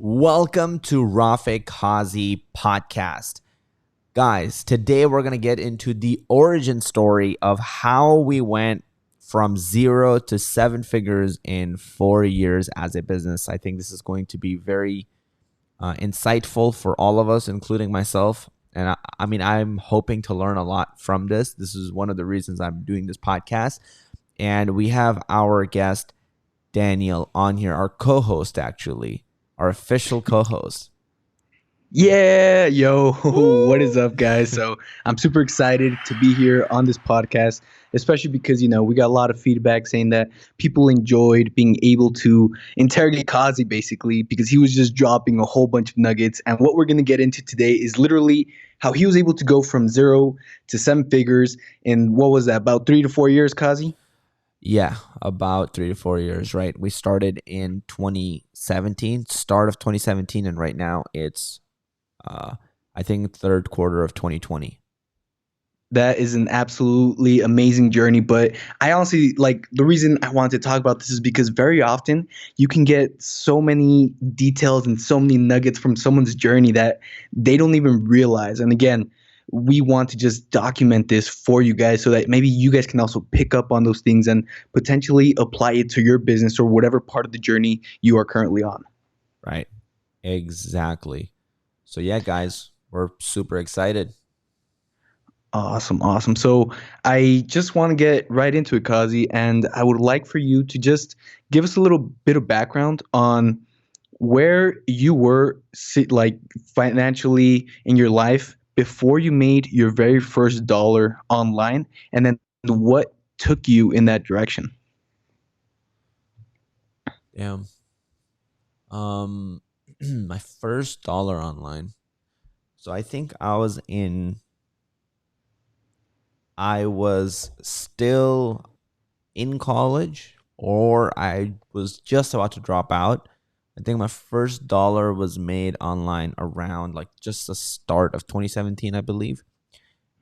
Welcome to Rafik Qazi podcast. Guys, today we're going to get into the origin story of how we went from 0 to 7 figures in 4 years as a business. I think this is going to be very insightful for all of us, including myself. And I'm hoping to learn a lot from this. This is one of the reasons I'm doing this podcast. And we have our guest, Daniel, on here, our co-host, actually. Our official co-host. Yeah, yo, what is up, guys? So I'm super excited to be here on this podcast, especially because, we got a lot of feedback saying that people enjoyed being able to interrogate Qazi, basically, because he was just dropping a whole bunch of nuggets. And what we're going to get into today is literally how he was able to go from 0 to 7 figures in, what was that, about 3 to 4 years, Qazi? Yeah, about 3 to 4 years, right? We started in 2017, start of 2017, and right now it's, I think, third quarter of 2020. That is an absolutely amazing journey. But I honestly, the reason I wanted to talk about this is because very often you can get so many details and so many nuggets from someone's journey that they don't even realize. And again, we want to just document this for you guys so that maybe you guys can also pick up on those things and potentially apply it to your business or whatever part of the journey you are currently on. Right. Exactly. So yeah, guys, we're super excited. Awesome. So I just want to get right into it, Qazi, and I would like for you to just give us a little bit of background on where you were financially in your life before you made your very first dollar online, and then what took you in that direction. Damn. My first dollar online. So I think I was still in college, or I was just about to drop out. I think my first dollar was made online around just the start of 2017, I believe.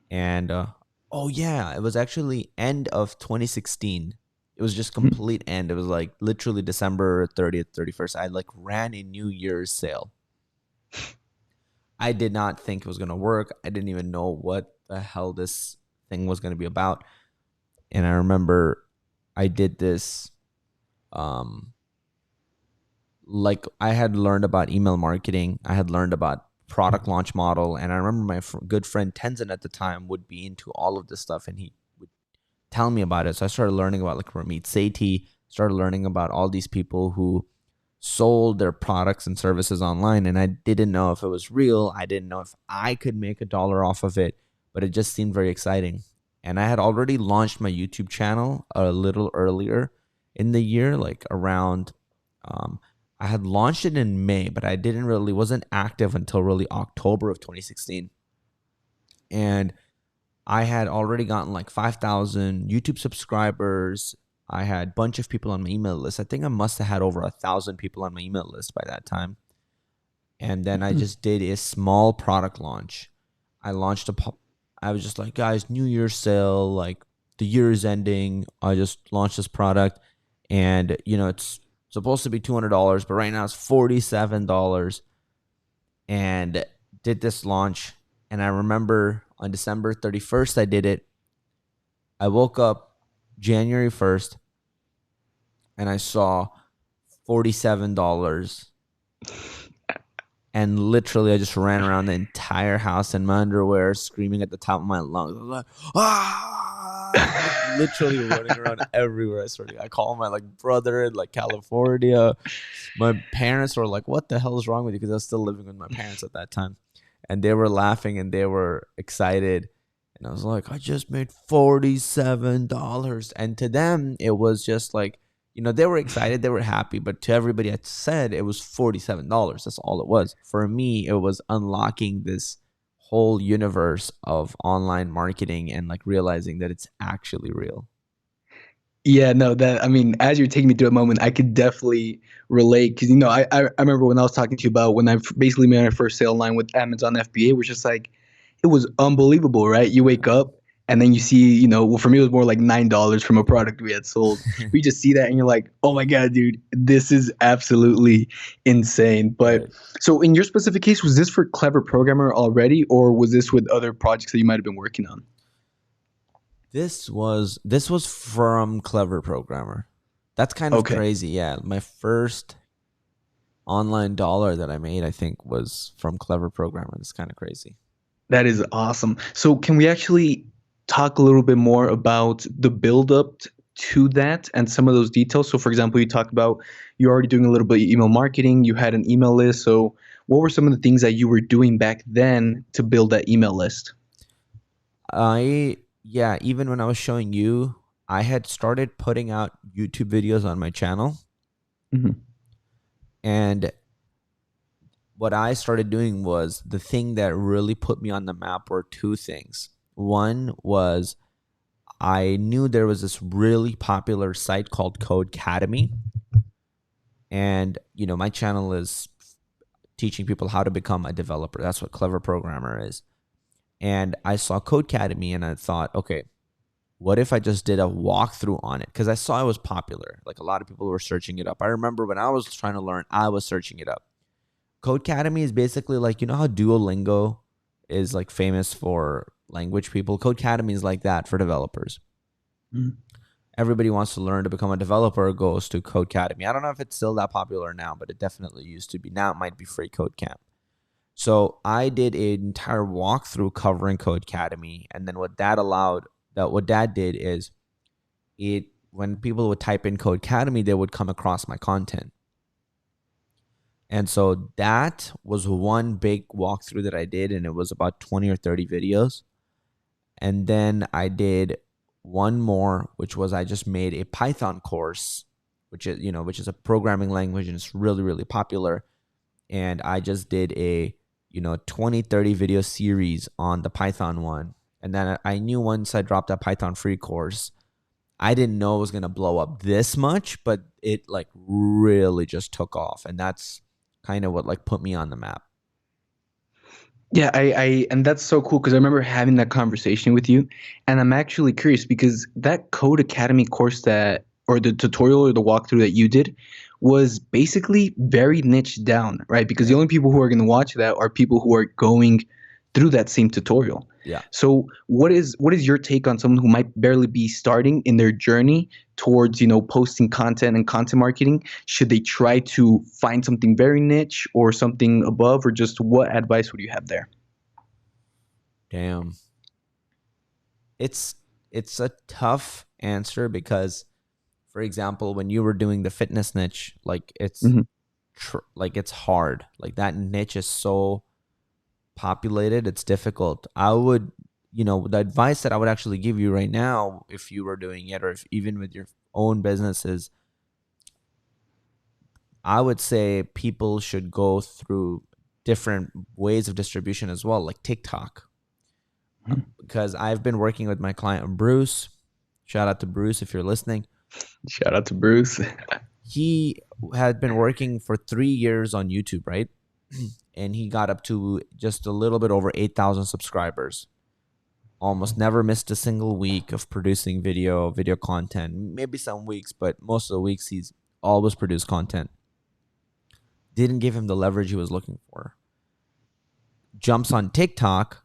And it was actually end of 2016. It was just complete end. It was literally December 30th, 31st. I ran a New Year's sale. I did not think it was going to work. I didn't even know what the hell this thing was going to be about. And I remember I did this I had learned about email marketing. I had learned about product launch model. And I remember my good friend Tenzin at the time would be into all of this stuff, and he would tell me about it. So I started learning about Ramit Sethi, started learning about all these people who sold their products and services online. And I didn't know if it was real. I didn't know if I could make $1 off of it, but it just seemed very exciting. And I had already launched my YouTube channel a little earlier in the year, around, I had launched it in May, but I wasn't active until really October of 2016. And I had already gotten 5,000 YouTube subscribers. I had a bunch of people on my email list. I think I must have had over 1,000 people on my email list by that time. And then I just did a small product launch. I was just like, guys, New Year's sale, the year is ending. I just launched this product, and it's supposed to be $200, but right now it's $47. And did this launch, and I remember on December 31st I did it. I woke up January 1st and I saw $47. And literally I just ran around the entire house in my underwear, screaming at the top of my lungs. I was like, ah! Literally running around everywhere. I called my brother in California. My parents were like, what the hell is wrong with you? Because I was still living with my parents at that time. And they were laughing and they were excited. And I was like, I just made $47. And to them, it was just they were excited, they were happy. But to everybody I said, it was $47. That's all it was. For me, it was unlocking this whole universe of online marketing and realizing that it's actually real. Yeah, no, as you're taking me through a moment, I could definitely relate because, I remember when I was talking to you about when I basically made my first sale line with Amazon FBA, which is it was unbelievable, right? You wake up And then you see, well, for me, it was more like $9 from a product we had sold. We just see that and you're like, oh my God, dude, this is absolutely insane. But Right. so in your specific case, was this for Clever Programmer already, or was this with other projects that you might have been working on? This was from Clever Programmer. That's kind of Okay. crazy. Yeah, my first online dollar that I made, I think, was from Clever Programmer. That's kind of crazy. That is awesome. So can we actually talk a little bit more about the build up to that and some of those details? So for example, you talked about you're already doing a little bit of email marketing, you had an email list. So what were some of the things that you were doing back then to build that email list? Yeah, even when I was showing you, I had started putting out YouTube videos on my channel, Hmm. and what I started doing was the thing that really put me on the map were two things. One was I knew there was this really popular site called Codecademy, and my channel is teaching people how to become a developer. That's what Clever Programmer is. And I saw Codecademy and I thought, okay, what if I just did a walkthrough on it? Because I saw it was popular. Like a lot of people were searching it up. I remember when I was trying to learn, I was searching it up. Codecademy is basically like, how Duolingo is like famous for language people? Codecademy is like that for developers. Everybody wants to learn to become a developer goes to Codecademy. I don't know if it's still that popular now, but it definitely used to be. Now it might be free Codecamp. So I did an entire walkthrough covering Codecademy, and then what that did is it when people would type in Codecademy, they would come across my content. And so that was one big walkthrough that I did, and it was about 20 or 30 videos. And then I did one more, which was I just made a Python course, which is a programming language, and it's really, really popular. And I just did a 20, 30 video series on the Python one. And then I knew once I dropped that Python free course, I didn't know it was going to blow up this much, but it like really just took off. And that's kind of what like put me on the map. Yeah, and that's so cool because I remember having that conversation with you, and I'm actually curious because that Code Academy course or the tutorial or the walkthrough that you did was basically very niche down, right? Because the Yeah. only people who are going to watch that are people who are going through that same tutorial. Yeah. So what is your take on someone who might barely be starting in their journey towards, posting content and content marketing? Should they try to find something very niche or something above, or just what advice would you have there? Damn. It's a tough answer because, for example, when you were doing the fitness niche, like Mhm. it's hard. Like that niche is so populated, it's difficult. I would, the advice that I would actually give you right now, if you were doing it, or if even with your own businesses, I would say people should go through different ways of distribution as well, like TikTok. Because I've been working with my client Bruce. Shout out to Bruce if you're listening. Shout out to Bruce. He had been working for 3 years on YouTube, right? And he got up to just a little bit over 8,000 subscribers. Almost never missed a single week of producing video content. Maybe some weeks, but most of the weeks he's always produced content. Didn't give him the leverage he was looking for. Jumps on TikTok,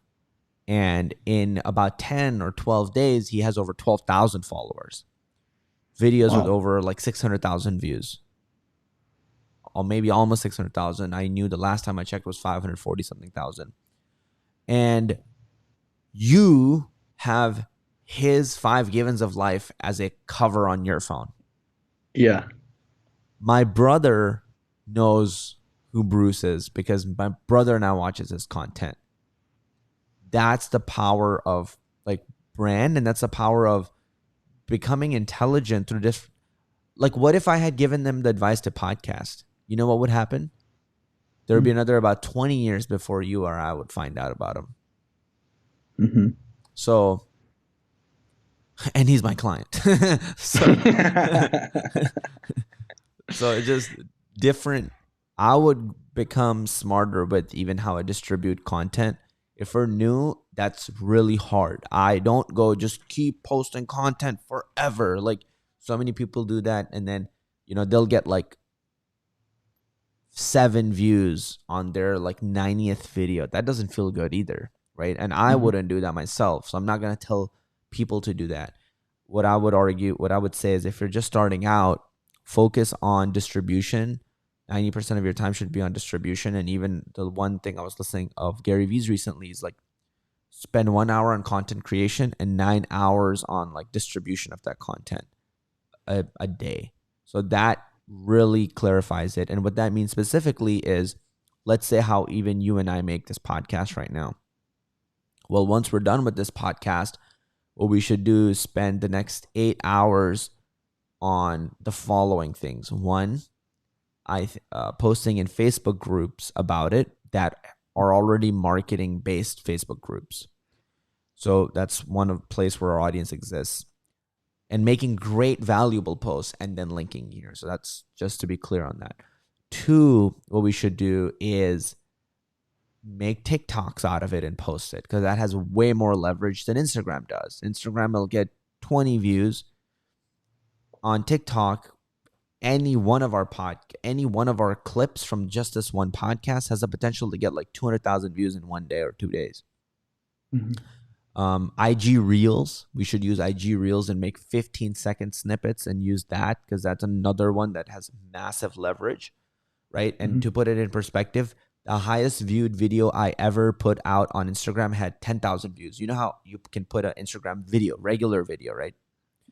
and in about 10 or 12 days, he has over 12,000 followers. Videos with Wow. over like 600,000 views, or maybe almost 600,000. I knew the last time I checked was 540 something thousand. And you have his 5 givens of life as a cover on your phone. Yeah. My brother knows who Bruce is because my brother now watches his content. That's the power of like brand, and that's the power of becoming intelligent through this. Like, what if I had given them the advice to podcast? You know what would happen? There would be another about 20 years before you or I would find out about him. Mm-hmm. So, and he's my client. so, so it's just different. I would become smarter with even how I distribute content. If we're new, that's really hard. I don't go just keep posting content forever. Like so many people do that, and then they'll get like 7 views on their like 90th video. That doesn't feel good either, right? And I Mhm. wouldn't do that myself, so I'm not gonna tell people to do that. What I would say is, if you're just starting out, focus on distribution. 90% of your time should be on distribution. And even the one thing I was listening of Gary Vee's recently is like, spend 1 hour on content creation and 9 hours on like distribution of that content a day. So that really clarifies it. And what that means specifically is, let's say how even you and I make this podcast right now. Well, once we're done with this podcast, what we should do is spend the next 8 hours on the following things. One, posting in Facebook groups about it that are already marketing based Facebook groups. So that's one of place where our audience exists, and making great valuable posts and then linking here. So that's just to be clear on that. Two, what we should do is make TikToks out of it and post it, because that has way more leverage than Instagram does. Instagram will get 20 views. On TikTok, any one of our clips from just this one podcast has the potential to get like 200,000 views in 1 day or 2 days. Mhm. IG Reels, we should use IG Reels and make 15-second snippets and use that, because that's another one that has massive leverage, right? And Mhm. to put it in perspective, the highest viewed video I ever put out on Instagram had 10,000 views. You know how you can put an Instagram video, regular video, right?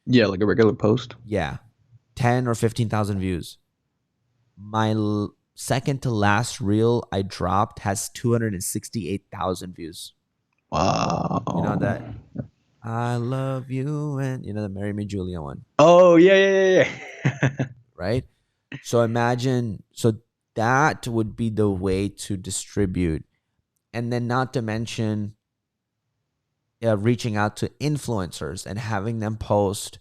Yeah, like a regular post. Yeah, 10 or 15,000 views. My second to last reel I dropped has 268,000 views. You know Wow. that I love you, and the Marry Me Julia one, Oh yeah, yeah, yeah, yeah. right? So imagine, so that would be the way to distribute. And then not to mention reaching out to influencers and having them post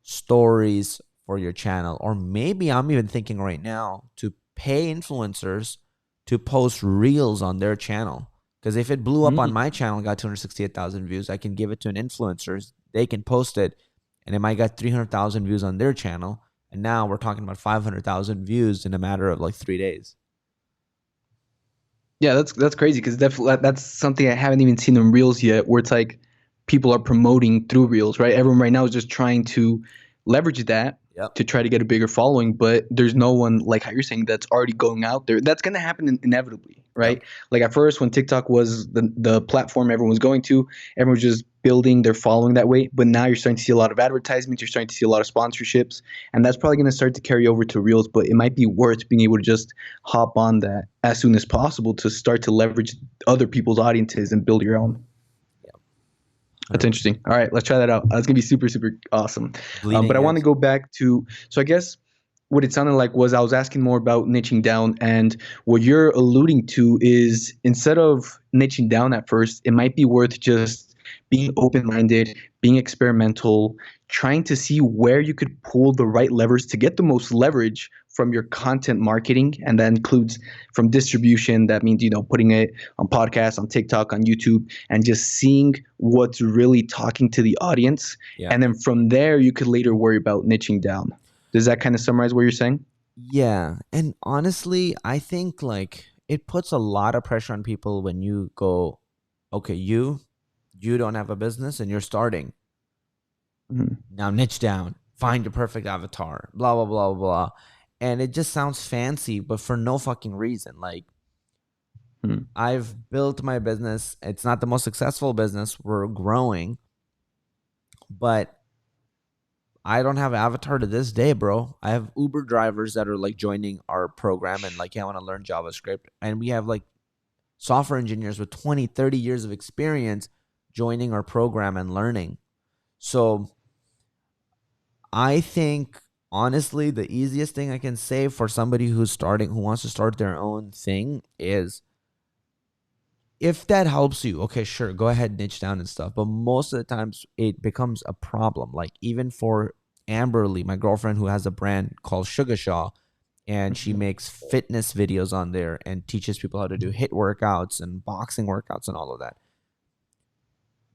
stories for your channel. Or maybe I'm even thinking right now to pay influencers to post reels on their channel. Because if it blew up on Mm. my channel and got 268,000 views, I can give it to an influencer. They can post it, and it might got 300,000 views on their channel. And now we're talking about 500,000 views in a matter of like 3 days. Yeah, that's crazy because that's something I haven't even seen in Reels yet, where it's like people are promoting through Reels, right? Everyone right now is just trying to leverage that Yep. to try to get a bigger following, but there's no one like how you're saying that's already going out there. That's gonna happen inevitably, Yep. right? Like at first, when TikTok was the platform everyone was going to, everyone was just building their following that way. But now you're starting to see a lot of advertisements, you're starting to see a lot of sponsorships, and that's probably gonna start to carry over to Reels. But it might be worth being able to just hop on that as soon as possible to start to leverage other people's audiences and build your own. Yep. That's 100%. interesting. All right, let's try that out. That's gonna be super, super awesome. But Bleeding I want to edge. go back to, so I guess what it sounded like was I was asking more about niching down, and what you're alluding to is instead of niching down at first, it might be worth just being open-minded, being experimental, trying to see where you could pull the right levers to get the most leverage from your content marketing, and that includes from distribution. That means putting it on podcasts, on TikTok, on YouTube, and just seeing what's really talking to the audience, Yeah. and then from there you could later worry about niching down. Does that kind of summarize what you're saying? Yeah. And honestly, I think like it puts a lot of pressure on people when you go, okay, you don't have a business and you're starting. Mhm. Now niche down, find your perfect avatar, blah, blah, blah, blah. And it just sounds fancy, but for no fucking reason. Like, Mhm. I've built my business. It's not the most successful business. We're growing, but I don't have avatar to this day, bro. I have Uber drivers that are like joining our program and like, yeah, I want to learn JavaScript. And we have like software engineers with 20, 30 years of experience joining our program and learning. So I think honestly, the easiest thing I can say for somebody who wants to start their own thing is, if that helps you, okay, sure, go ahead, niche down and stuff. But most of the times it becomes a problem. Like even for Amberly, my girlfriend who has a brand called Sugar Shaw, and she makes fitness videos on there and teaches people how to do HIIT workouts and boxing workouts and all of that.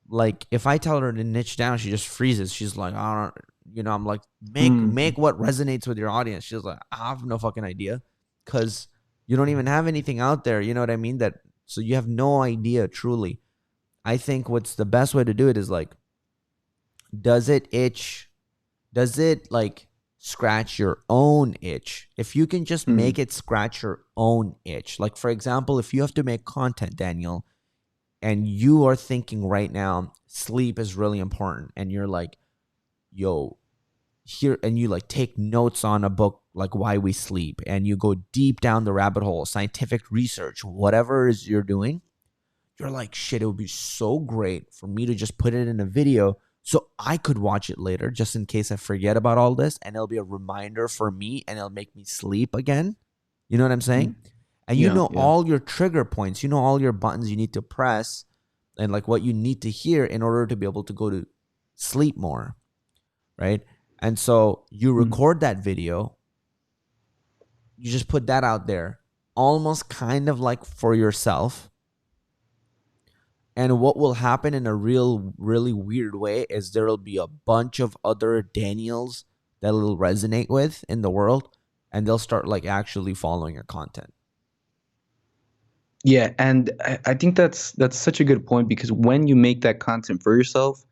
like if I tell her to niche down, she just freezes. She's like, I don't, I'm like, Mm. make what resonates with your audience. She's like, I have no fucking idea, because you don't even have anything out there. You know what I mean? That so you have no idea truly. I think what's the best way to do it is like, does it itch? Does it like scratch your own itch? If you can just make Mm. it scratch your own itch, like for example, if you have to make content, Daniel, and you are thinking right now sleep is really important, and you're like, yo, here, and you like take notes on a book like Why We Sleep, and you go deep down the rabbit hole, scientific research, whatever is you're doing, you're like, shit, it would be so great for me to just put it in a video so I could watch it later just in case I forget about all this, and it'll be a reminder for me and it'll make me sleep again. You know what I'm saying? Mm. And you Yeah, know yeah. all your trigger points, you know all your buttons you need to press, and like what you need to hear in order to be able to go to sleep more, right? And so you Mm. record that video, you just put that out there, almost kind of like for yourself. And what will happen in a really weird way is there'll be a bunch of other Daniels that will resonate with in the world, and they'll start like actually following your content. Yeah, and I think that's such a good point because when you make that content for yourself,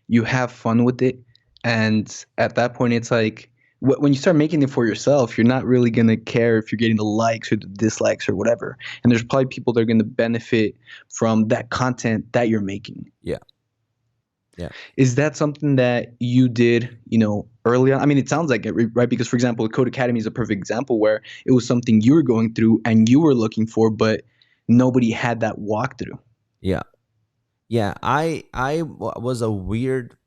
you have fun with it, and at that point, it's like when you start making it for yourself, you're not really gonna care if you're getting the likes or the dislikes or whatever. And there's probably people that are gonna benefit from that content that you're making. Yeah. Yeah. Is that something that you did, early on? I mean, it sounds like it, right? Because, for example, Code Academy is a perfect example where it was something you were going through and you were looking for, but nobody had that walkthrough. Yeah. Yeah. Was a weird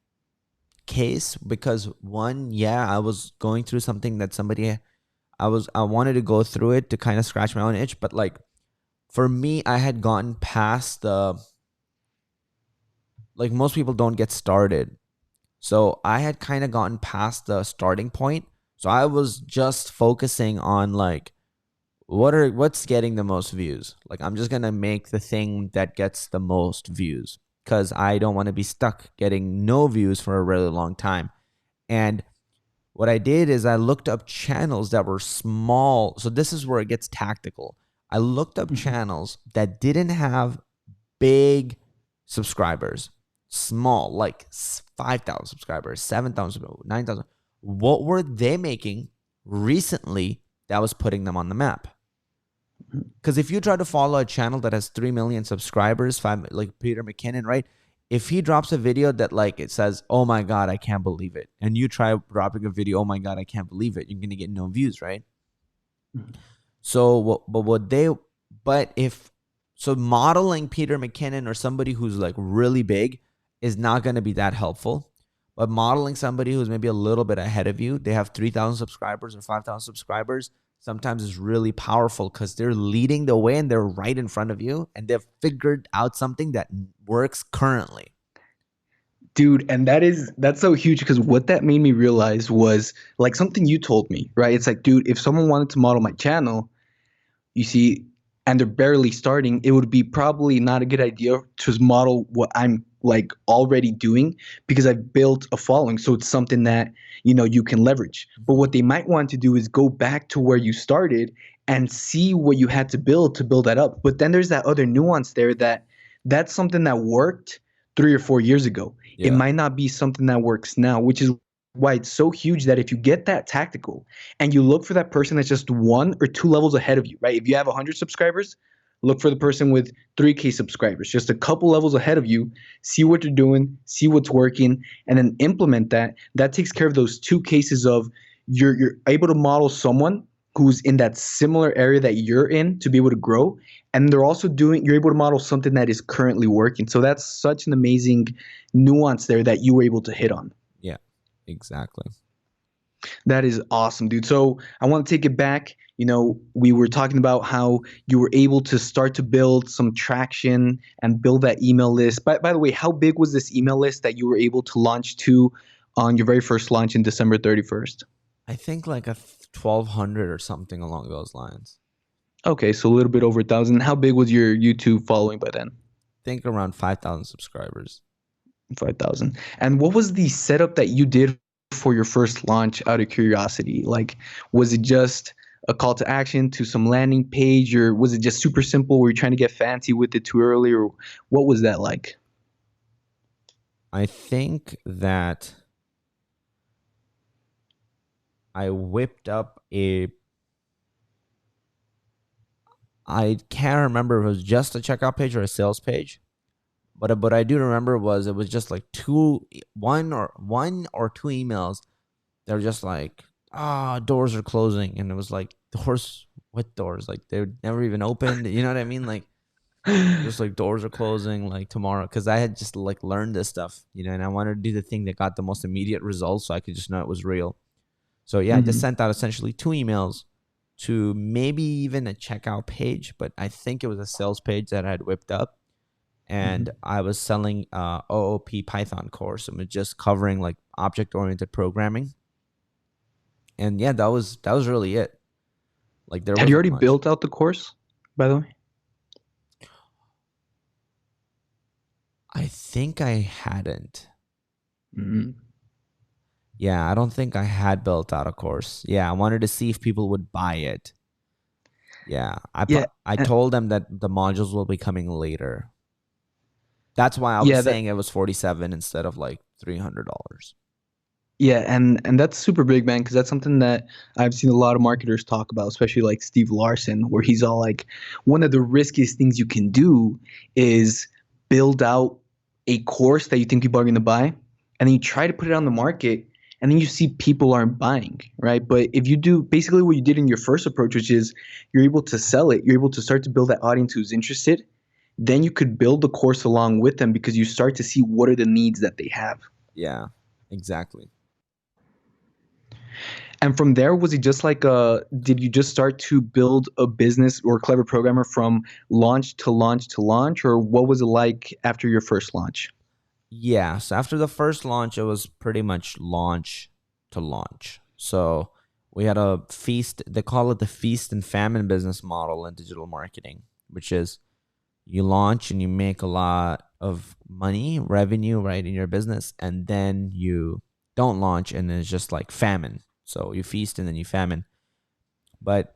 case because one, yeah, I was going through something that I wanted to go through it to kind of scratch my own itch, but like for me, I had gotten past the, like most people don't get started. So I had kind of gotten past the starting point. So I was just focusing on like what's getting the most views. Like I'm just gonna make the thing that gets the most views because I don't want to be stuck getting no views for a really long time. And what I did is I looked up channels that were small. So this is where it gets tactical. I looked up Mhm. channels that didn't have big subscribers, small, like 5,000 subscribers, 7,000, 9,000. What were they making recently that was putting them on the map? Because if you try to follow a channel that has 3 million subscribers, like Peter McKinnon, right? If he drops a video that like it says, oh my God, I can't believe it. And you try dropping a video, oh my God, I can't believe it. You're going to get no views, right? So but if, so modeling Peter McKinnon or somebody who's like really big is not going to be that helpful. But modeling somebody who's maybe a little bit ahead of you, they have 3,000 subscribers or 5,000 subscribers, sometimes is really powerful because they're leading the way and they're right in front of you and they've figured out something that works currently. Dude, and that's so huge because what that made me realize was like something you told me, right? It's like, dude, if someone wanted to model my channel, you see, and they're barely starting, it would be probably not a good idea to just model what I'm like already doing because I've built a following. So it's something that, you can leverage. But Mm-hmm. what they might want to do is go back to where you started and see what you had to build that up. But then there's that other nuance there that that's something that worked 3 or 4 years ago. It Yeah. might not be something that works now, which is why it's so huge that if you get that tactical and you look for that person that's just 1 or 2 levels ahead of you, right? If you have 100 subscribers, look for the person with 3K subscribers, just a couple levels ahead of you, see what they're doing, see what's working, and then implement that. That takes care of those two cases of you're able to model someone who's in that similar area that you're in to be able to grow. And you're able to model something that is currently working. So that's such an amazing nuance there that you were able to hit on. Yeah. Exactly. That is awesome, dude. So I want to take it back. We were talking about how you were able to start to build some traction and build that email list. By the way, how big was this email list that you were able to launch to on your very first launch in December 31st? I think like a 1,200 or something along those lines. Okay, so a little bit over 1,000. How big was your YouTube following by then? Think around 5,000 subscribers. 5,000. And what was the setup that you did for your first launch out of curiosity? Like, was it just a call to action to some landing page, or was it just super simple? Were you trying to get fancy with it too early, or what was that like? I think that I whipped up a I can't remember if it was just a checkout page or a sales page, but what I do remember was it was just like one or two emails. They were just like, doors are closing, and it was like doors. What doors? Like they were never even opened. You know what I mean? Like just like doors are closing like tomorrow, because I had just like learned this stuff, and I wanted to do the thing that got the most immediate results, so I could just know it was real. So yeah, I just Mhm, sent out essentially two emails to maybe even a checkout page, but I think it was a sales page that I had whipped up, and mhm. I was selling OOP Python course. And was just covering like object oriented programming, and yeah, that was really it. Like there Had you wasn't already much. built out the course, by the way? I think I hadn't. Mhm. Yeah, I don't think I had built out a course. Yeah, I wanted to see if people would buy it. Yeah, Yeah, I uh, told them that the modules will be coming later. That's why I was yeah, that saying it was 47 instead of like $300. yeah, and that's super big, man, because that's something that I've seen a lot of marketers talk about, especially like Steve Larson, where he's all like, one of the riskiest things you can do is build out a course that you think people are going to buy, and then you try to put it on the market, and then you see people aren't buying, right? But if you do basically what you did in your first approach, which is you're able to sell it, you're able to start to build that audience who's interested, then you could build the course along with them because you start to see what are the needs that they have. Yeah, exactly. And from there, was it just like did you just start to build a business or clever programmer from launch to launch to launch, or what was it like after your first launch? Yeah, so after the first launch, it was pretty much launch to launch. So we had a feast, they call it the feast and famine business model in digital marketing, which is you launch and you make a lot of money, revenue, right, in your business, and then you don't launch and it's just like famine. So you feast and then you famine. But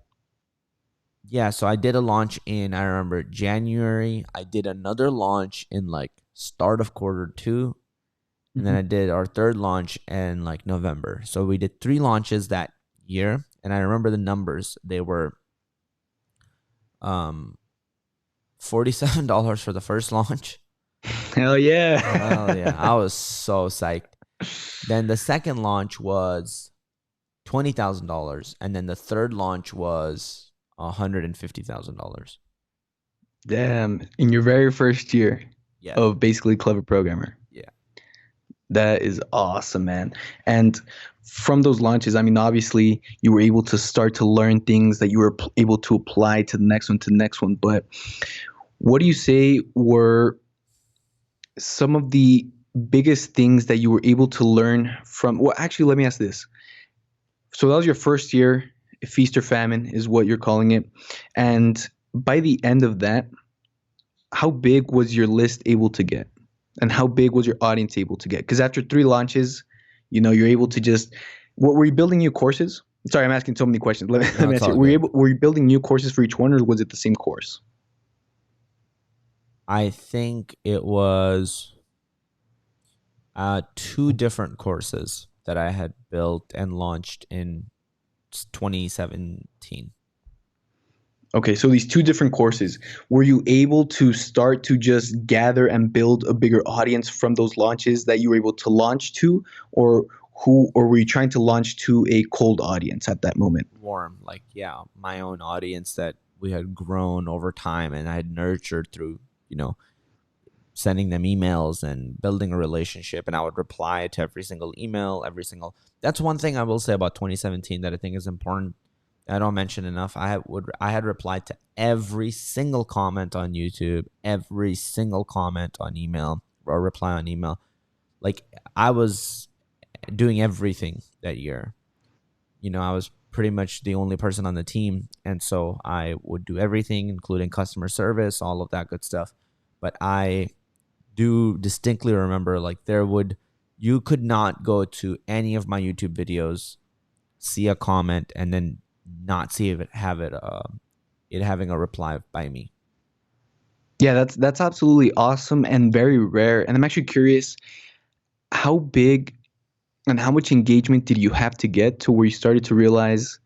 yeah, so I did a launch in, I remember January. I did another launch in like start of quarter two. And then Mhm. I did our third launch in like November. So we did three launches that year. And I remember the numbers. They were um $47 for the first launch. Hell Hell yeah. yeah. I was so psyched. Then the second launch was $20,000. And then the third launch was $150,000. Damn, in your very first year Yeah. of basically clever programmer. Yeah. That is awesome, man. And from those launches, I mean, obviously, you were able to start to learn things that you were able to apply to the next one, to the next one. But what do you say were some of the biggest things that you were able to learn from? Well, actually, let me ask this. So that was your first year, feast or famine is what you're calling it. And by the end of that, how big was your list able to get? And how big was your audience able to get? Because after three launches, you're able to just, were you building new courses? Sorry, I'm asking so many questions. Let No, me it's ask you, all good. were you building new courses for each one, or was it the same course? I think it was two different courses that I had built and launched in 2017. Okay, so these two different courses, were you able to start to just gather and build a bigger audience from those launches that you were able to launch to, or or were you trying to launch to a cold audience at that moment? Warm, like, yeah, my own audience that we had grown over time and I had nurtured through, you know, sending them emails and building a relationship. And I would reply to every single email, every single. That's one thing I will say about 2017 that I think is important. I don't mention enough. I had replied to every single comment on YouTube, every single comment on email or reply on email. Like I was doing everything that year. I was pretty much the only person on the team, and so I would do everything, including customer service, all of that good stuff. But I do distinctly remember, like, you could not go to any of my YouTube videos, see a comment, and then not see it having a reply by me. Yeah, that's absolutely awesome and very rare. And I'm actually curious, how big and how much engagement did you have to get to where you started to realize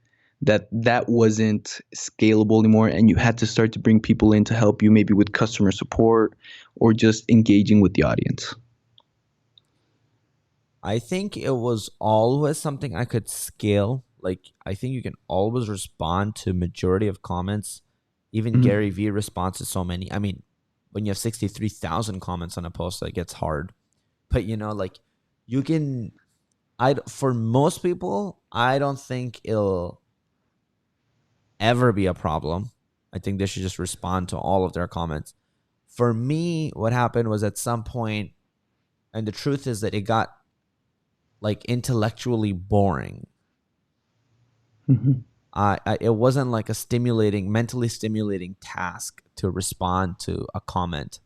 that that wasn't scalable anymore and you had to start to bring people in to help you maybe with customer support or just engaging with the audience? I think it was always something I could scale. Like, I think you can always respond to majority of comments. Even Mhm. Gary Vee responds to so many. I mean, when you have 63,000 comments on a post, that gets hard. But like, you can. I For most people, I don't think it'll ever be a problem. I think they should just respond to all of their comments. For me, what happened was at some point, and the truth is that it got like intellectually boring. Mhm. It wasn't like a mentally stimulating task to respond to a comment,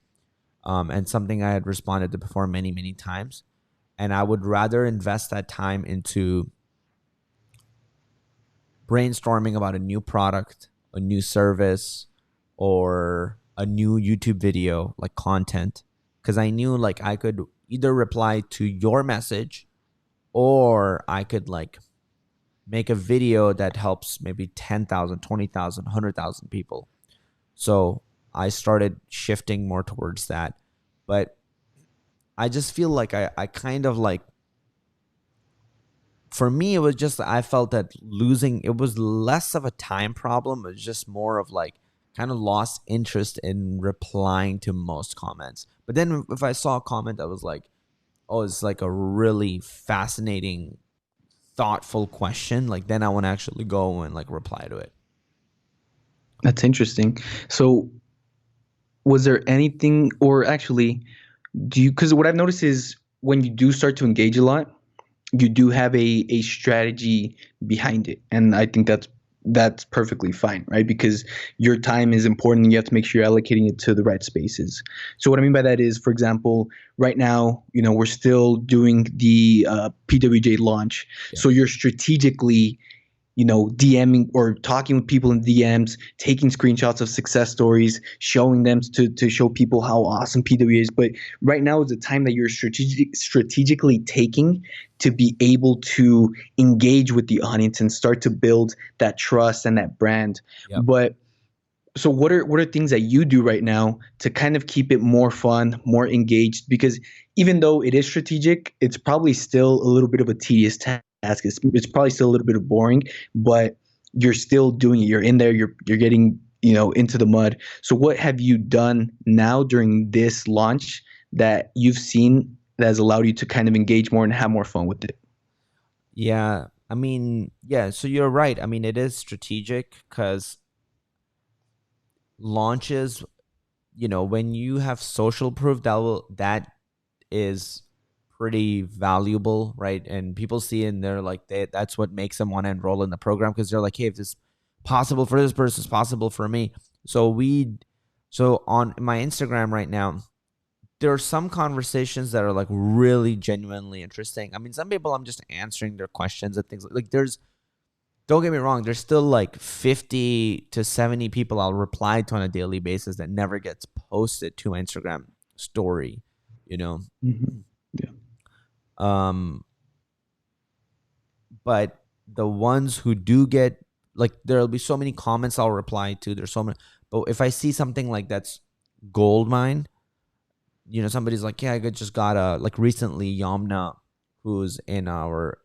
and something I had responded to before many, many times. And I would rather invest that time into brainstorming about a new product, a new service, or a new YouTube video, like content, because I knew like I could either reply to your message, or I could like make a video that helps maybe 10,000, 20,000, 100,000 people. So I started shifting more towards that. But I just feel like I kind of like, for me, it was just, I felt that losing, it was less of a time problem. It was just more of like kind of lost interest in replying to most comments. But then if I saw a comment that was like, oh, it's like a really fascinating, thoughtful question, like then I want to actually go and like reply to it. That's interesting. So, was there anything, or actually, do you, because what I've noticed is when you do start to engage a lot, you do have a strategy behind it, and I think that's perfectly fine, right? Because your time is important and you have to make sure you're allocating it to the right spaces. So what I mean by that is, for example, right now, we're still doing the PWJ launch, Yeah. so you're strategically DMing or talking with people in DMs, taking screenshots of success stories, showing them to show people how awesome PW is. But right now is the time that you're strategically taking to be able to engage with the audience and start to build that trust and that brand. Yep. But so what are things that you do right now to kind of keep it more fun, more engaged? Because even though it is strategic, it's probably still a little bit of a tedious task. It's probably still a little bit of boring, but you're still doing it. You're in there. You're getting into the mud. So what have you done now during this launch that you've seen that has allowed you to kind of engage more and have more fun with it? Yeah. I mean, yeah, so you're right. I mean, it is strategic because launches, when you have social proof, that is pretty valuable, right? And people see it and they're like, that's what makes them want to enroll in the program, because they're like, hey, if this is possible for this person, it's possible for me. So on my Instagram right now, there are some conversations that are like really genuinely interesting. I mean, some people I'm just answering their questions and things like there's, don't get me wrong, there's still like 50 to 70 people I'll reply to on a daily basis that never gets posted to my Instagram story, you know. Mm-hmm. Yeah. Um but the ones who do get, like, there'll be so many comments I'll reply to. There's so many, but if I see something like that's gold mine, somebody's like, yeah, just got a, like, recently Yamna, who's in our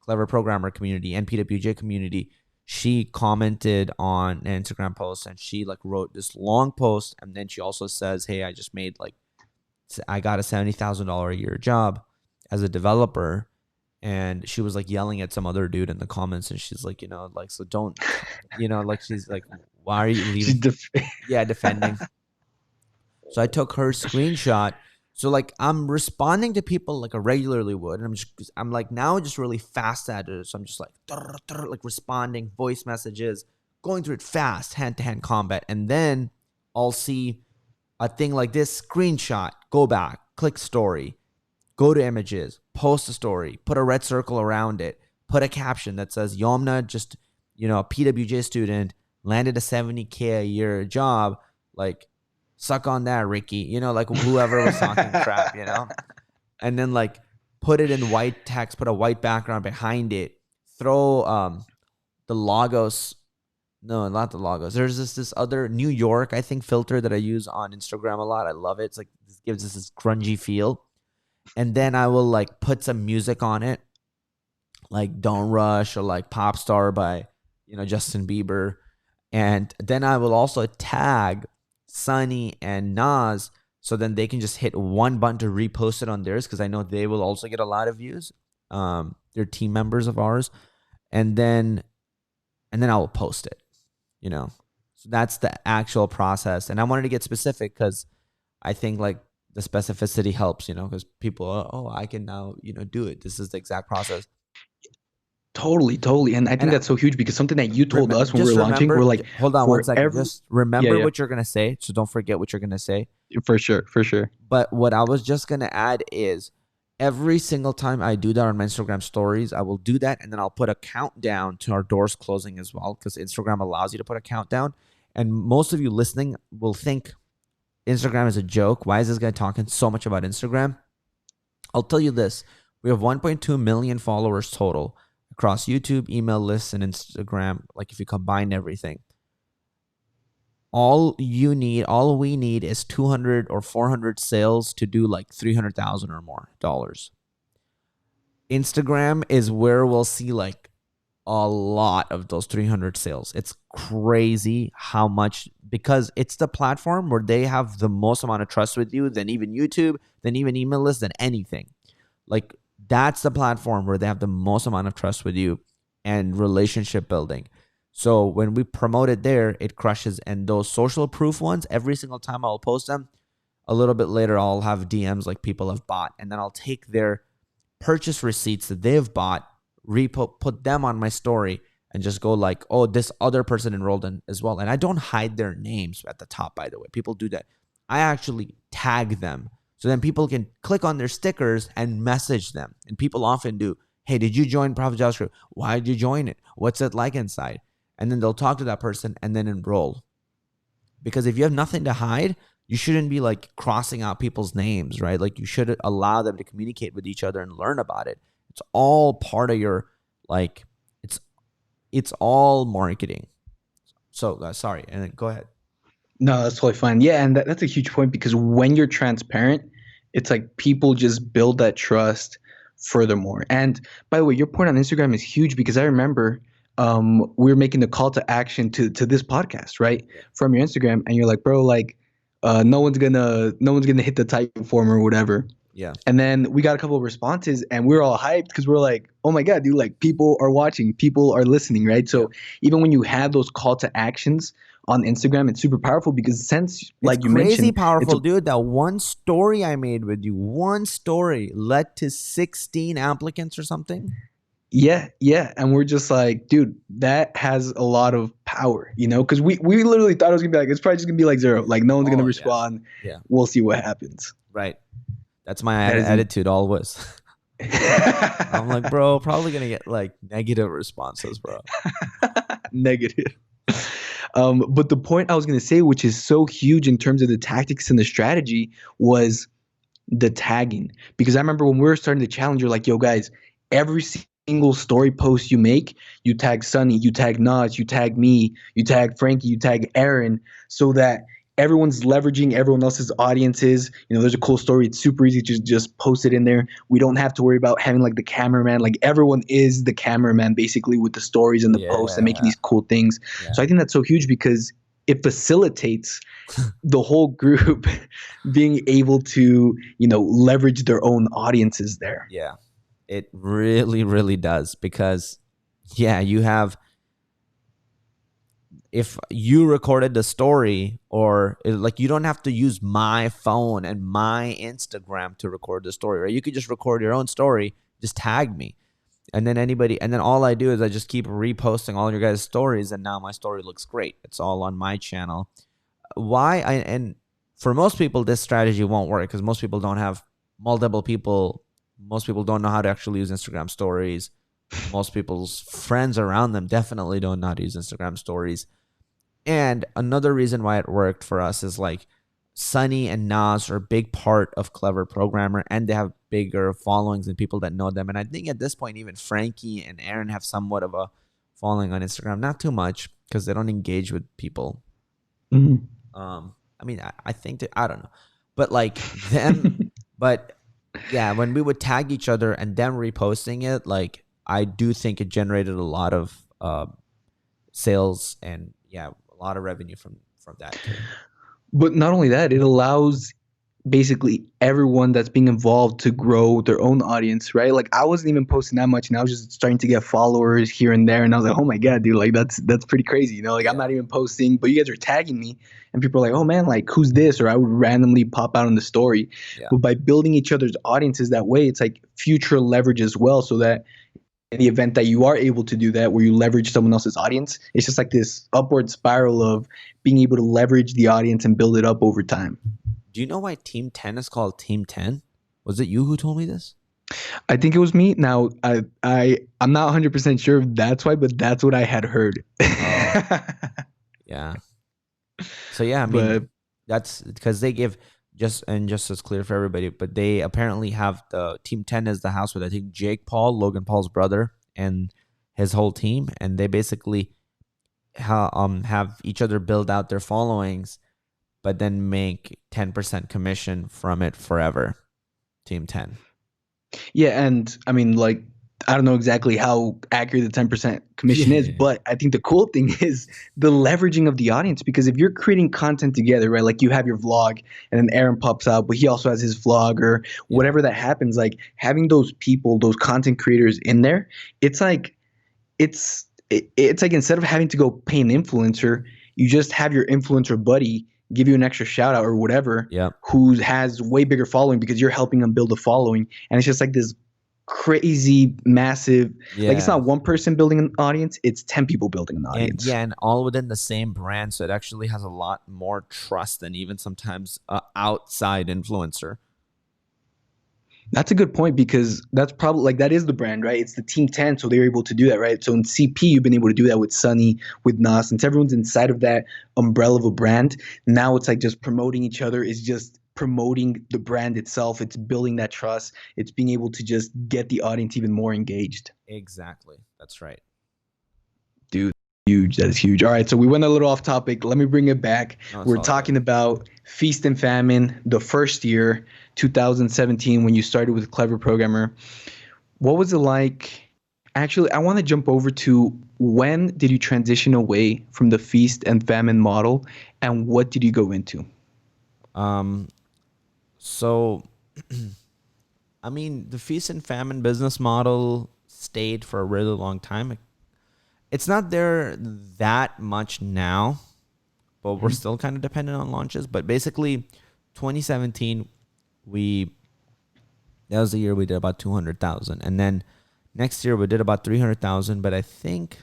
clever programmer community and PWJ community, she commented on an Instagram post and she like wrote this long post, and then she also says, hey, I got a $70,000 a year job as a developer. And she was like yelling at some other dude in the comments, and she's like, like, so don't, like, she's like, why are you She's leaving? Yeah, defending. So I took her screenshot. So like I'm responding to people like I regularly would, and I'm like now just really fast at it. So I'm just like like responding voice messages, going through it fast, hand to hand combat, and then I'll see a thing like this, screenshot, go back, click story, go to images, post a story, put a red circle around it, put a caption that says Yomna just, a PWJ student landed a 70K a year job, like suck on that, Ricky, like whoever was talking crap, and then like put it in white text, put a white background behind it, throw the logos. No, not the logos. There's this other New York, I think, filter that I use on Instagram a lot. I love it. It's like it gives us this grungy feel. And then I will like put some music on it, like Don't Rush or like Pop Star by, Justin Bieber. And then I will also tag Sunny and Nas, so then they can just hit one button to repost it on theirs, because I know they will also get a lot of views. They're team members of ours. And then I will post it, So that's the actual process. And I wanted to get specific because I think like the specificity helps, because people are, oh, I can now, do it. This is the exact process. Totally. And I think that's so huge, because something that you told us when we were launching, we're like, hold on one second. Just remember Yeah. what you're going to say. So don't forget what you're going to say. For sure. But what I was just going to add is every single time I do that on my Instagram stories, I will do that. And then I'll put a countdown to our doors closing as well, because Instagram allows you to put a countdown. And most of you listening will think Instagram is a joke. Why is this guy talking so much about Instagram? I'll tell you this. We have 1.2 million followers total across YouTube, email lists, and Instagram. Like if you combine everything, all we need is 200 or 400 sales to do like 300,000 or more dollars. Instagram is where we'll see like a lot of those 300 sales. It's crazy how much, because it's the platform where they have the most amount of trust with you than even YouTube, than even email lists, than anything. Like that's the platform where they have the most amount of trust with you and relationship building. So when we promote it there, it crushes. And those social proof ones, every single time I'll post them, a little bit later I'll have DMs like people have bought, and then I'll take their purchase receipts that they've bought, put them on my story, and just go like, oh, this other person enrolled in as well. And I don't hide their names at the top, by the way. People do that. I actually tag them. So then people can click on their stickers and message them. And people often do, hey, did you join Profit JavaScript? Why did you join it? What's it like inside? And then they'll talk to that person and then enroll. Because if you have nothing to hide, you shouldn't be like crossing out people's names, right? Like you should allow them to communicate with each other and learn about it. It's all part of your, like, it's all marketing. So sorry, and then go ahead. No, that's totally fine. Yeah, and that's a huge point, because when you're transparent, it's like people just build that trust furthermore. And by the way, your point on Instagram is huge, because I remember we were making the call to action to this podcast, right? From your Instagram, and you're like, bro, like no one's gonna hit the type form or whatever. Yeah. And then we got a couple of responses, and we were all hyped, because we're like, oh my God, dude, like people are watching, people are listening, right? So even when you have those call to actions on Instagram, it's super powerful, because since, like you mentioned, crazy powerful, dude. That one story I made with you, one story led to 16 applicants or something. Yeah. And we're just like, dude, that has a lot of power, because we literally thought it was gonna be like, it's probably just gonna be like zero. Like no one's gonna respond. Yeah. We'll see what happens. Right. That's my attitude always. I'm like, bro, probably gonna get like negative responses, bro. Negative. But the point I was gonna say, which is so huge in terms of the tactics and the strategy, was the tagging. Because I remember when we were starting the challenge, you're like, yo guys, every single story post you make, you tag Sunny, you tag Nas, you tag me, you tag Frankie, you tag Aaron, so that everyone's leveraging everyone else's audiences. There's a cool story. It's super easy to just post it in there. We don't have to worry about having like the cameraman. Like everyone is the cameraman basically with the stories and the posts and making these cool things. Yeah. So I think that's so huge, because it facilitates the whole group being able to, leverage their own audiences there. Yeah, it really, really does, because you have, if you recorded the story, or like you don't have to use my phone and my Instagram to record the story, right? You could just record your own story, just tag me. And then all I do is I just keep reposting all your guys' stories, and now my story looks great. It's all on my channel. And for most people, this strategy won't work because most people don't have multiple people. Most people don't know how to actually use Instagram stories. Most people's friends around them definitely don't know how to use Instagram stories. And another reason why it worked for us is like Sunny and Nas are a big part of Clever Programmer, and they have bigger followings and people that know them. And I think at this point, even Frankie and Aaron have somewhat of a following on Instagram. Not too much because they don't engage with people. Mhm. I mean, I think that, I don't know, but like them, but yeah, when we would tag each other and them reposting it, like I do think it generated a lot of sales and yeah, a lot of revenue from that too. But not only that, it allows basically everyone that's being involved to grow their own audience, right? Like I wasn't even posting that much, and I was just starting to get followers here and there, and I was like, oh my god, dude, like that's pretty crazy, you know? Like I'm Yeah. not even posting, but you guys are tagging me, and people are like, oh man, like who's this? Or I would randomly pop out in the story. Yeah. But by building each other's audiences that way, it's like future leverage as well, so that in the event that you are able to do that, where you leverage someone else's audience, it's just like this upward spiral of being able to leverage the audience and build it up over time. Do you know why Team 10 is called Team 10? Was it you who told me this? I think it was me. Now I'm not 100% sure if that's why, but that's what I had heard. Oh, yeah. So yeah, I But mean, that's because they give just as clear for everybody, but they apparently have the Team 10 as the house with I think Jake Paul, Logan Paul's brother, and his whole team, and they basically have each other build out their followings, but then make 10% commission from it forever. Team 10. yeah, and I mean, like, I don't know exactly how accurate the 10% commission is, Yeah. but I think the cool thing is the leveraging of the audience. Because if you're creating content together, right, like you have your vlog and then Aaron pops out, but he also has his vlog or Yeah. whatever that happens, like having those people, those content creators in there, it's like, it's like instead of having to go pay an influencer, you just have your influencer buddy give you an extra shout out or whatever, Yep. who has way bigger following because you're helping them build a following, and it's just like this crazy massive, like it's Yeah. not one person building an audience, it's 10 people building an And audience. yeah, and all within the same brand, so it actually has a lot more trust than even sometimes outside influencer. That's a good point, because that's probably like that is the brand, right? It's the Team 10, so they're able to do that, right? So in CP, you've been able to do that with Sunny, with Nas, since everyone's inside of that umbrella of a brand. Now it's like just promoting each other is just promoting the brand itself. It's building that trust. It's being able to just get the audience even more engaged. Exactly. That's right. Dude, huge. That is huge. All right, so we went a little off topic. Let me bring it back. No, it's We're all talking good. about Feast and Famine, the first year, 2017, when you started with Clever Programmer. What was it like? Actually, I want to jump over to when did you transition away from the Feast and Famine model, and what did you go into? Um, so I mean, the feast and famine business model stayed for a really long time. It's not there that much now, but we're Mhm. still kind of dependent on launches. But basically, 2017, we that was the year we did about 200,000, and then next year we did about 300,000. But I think,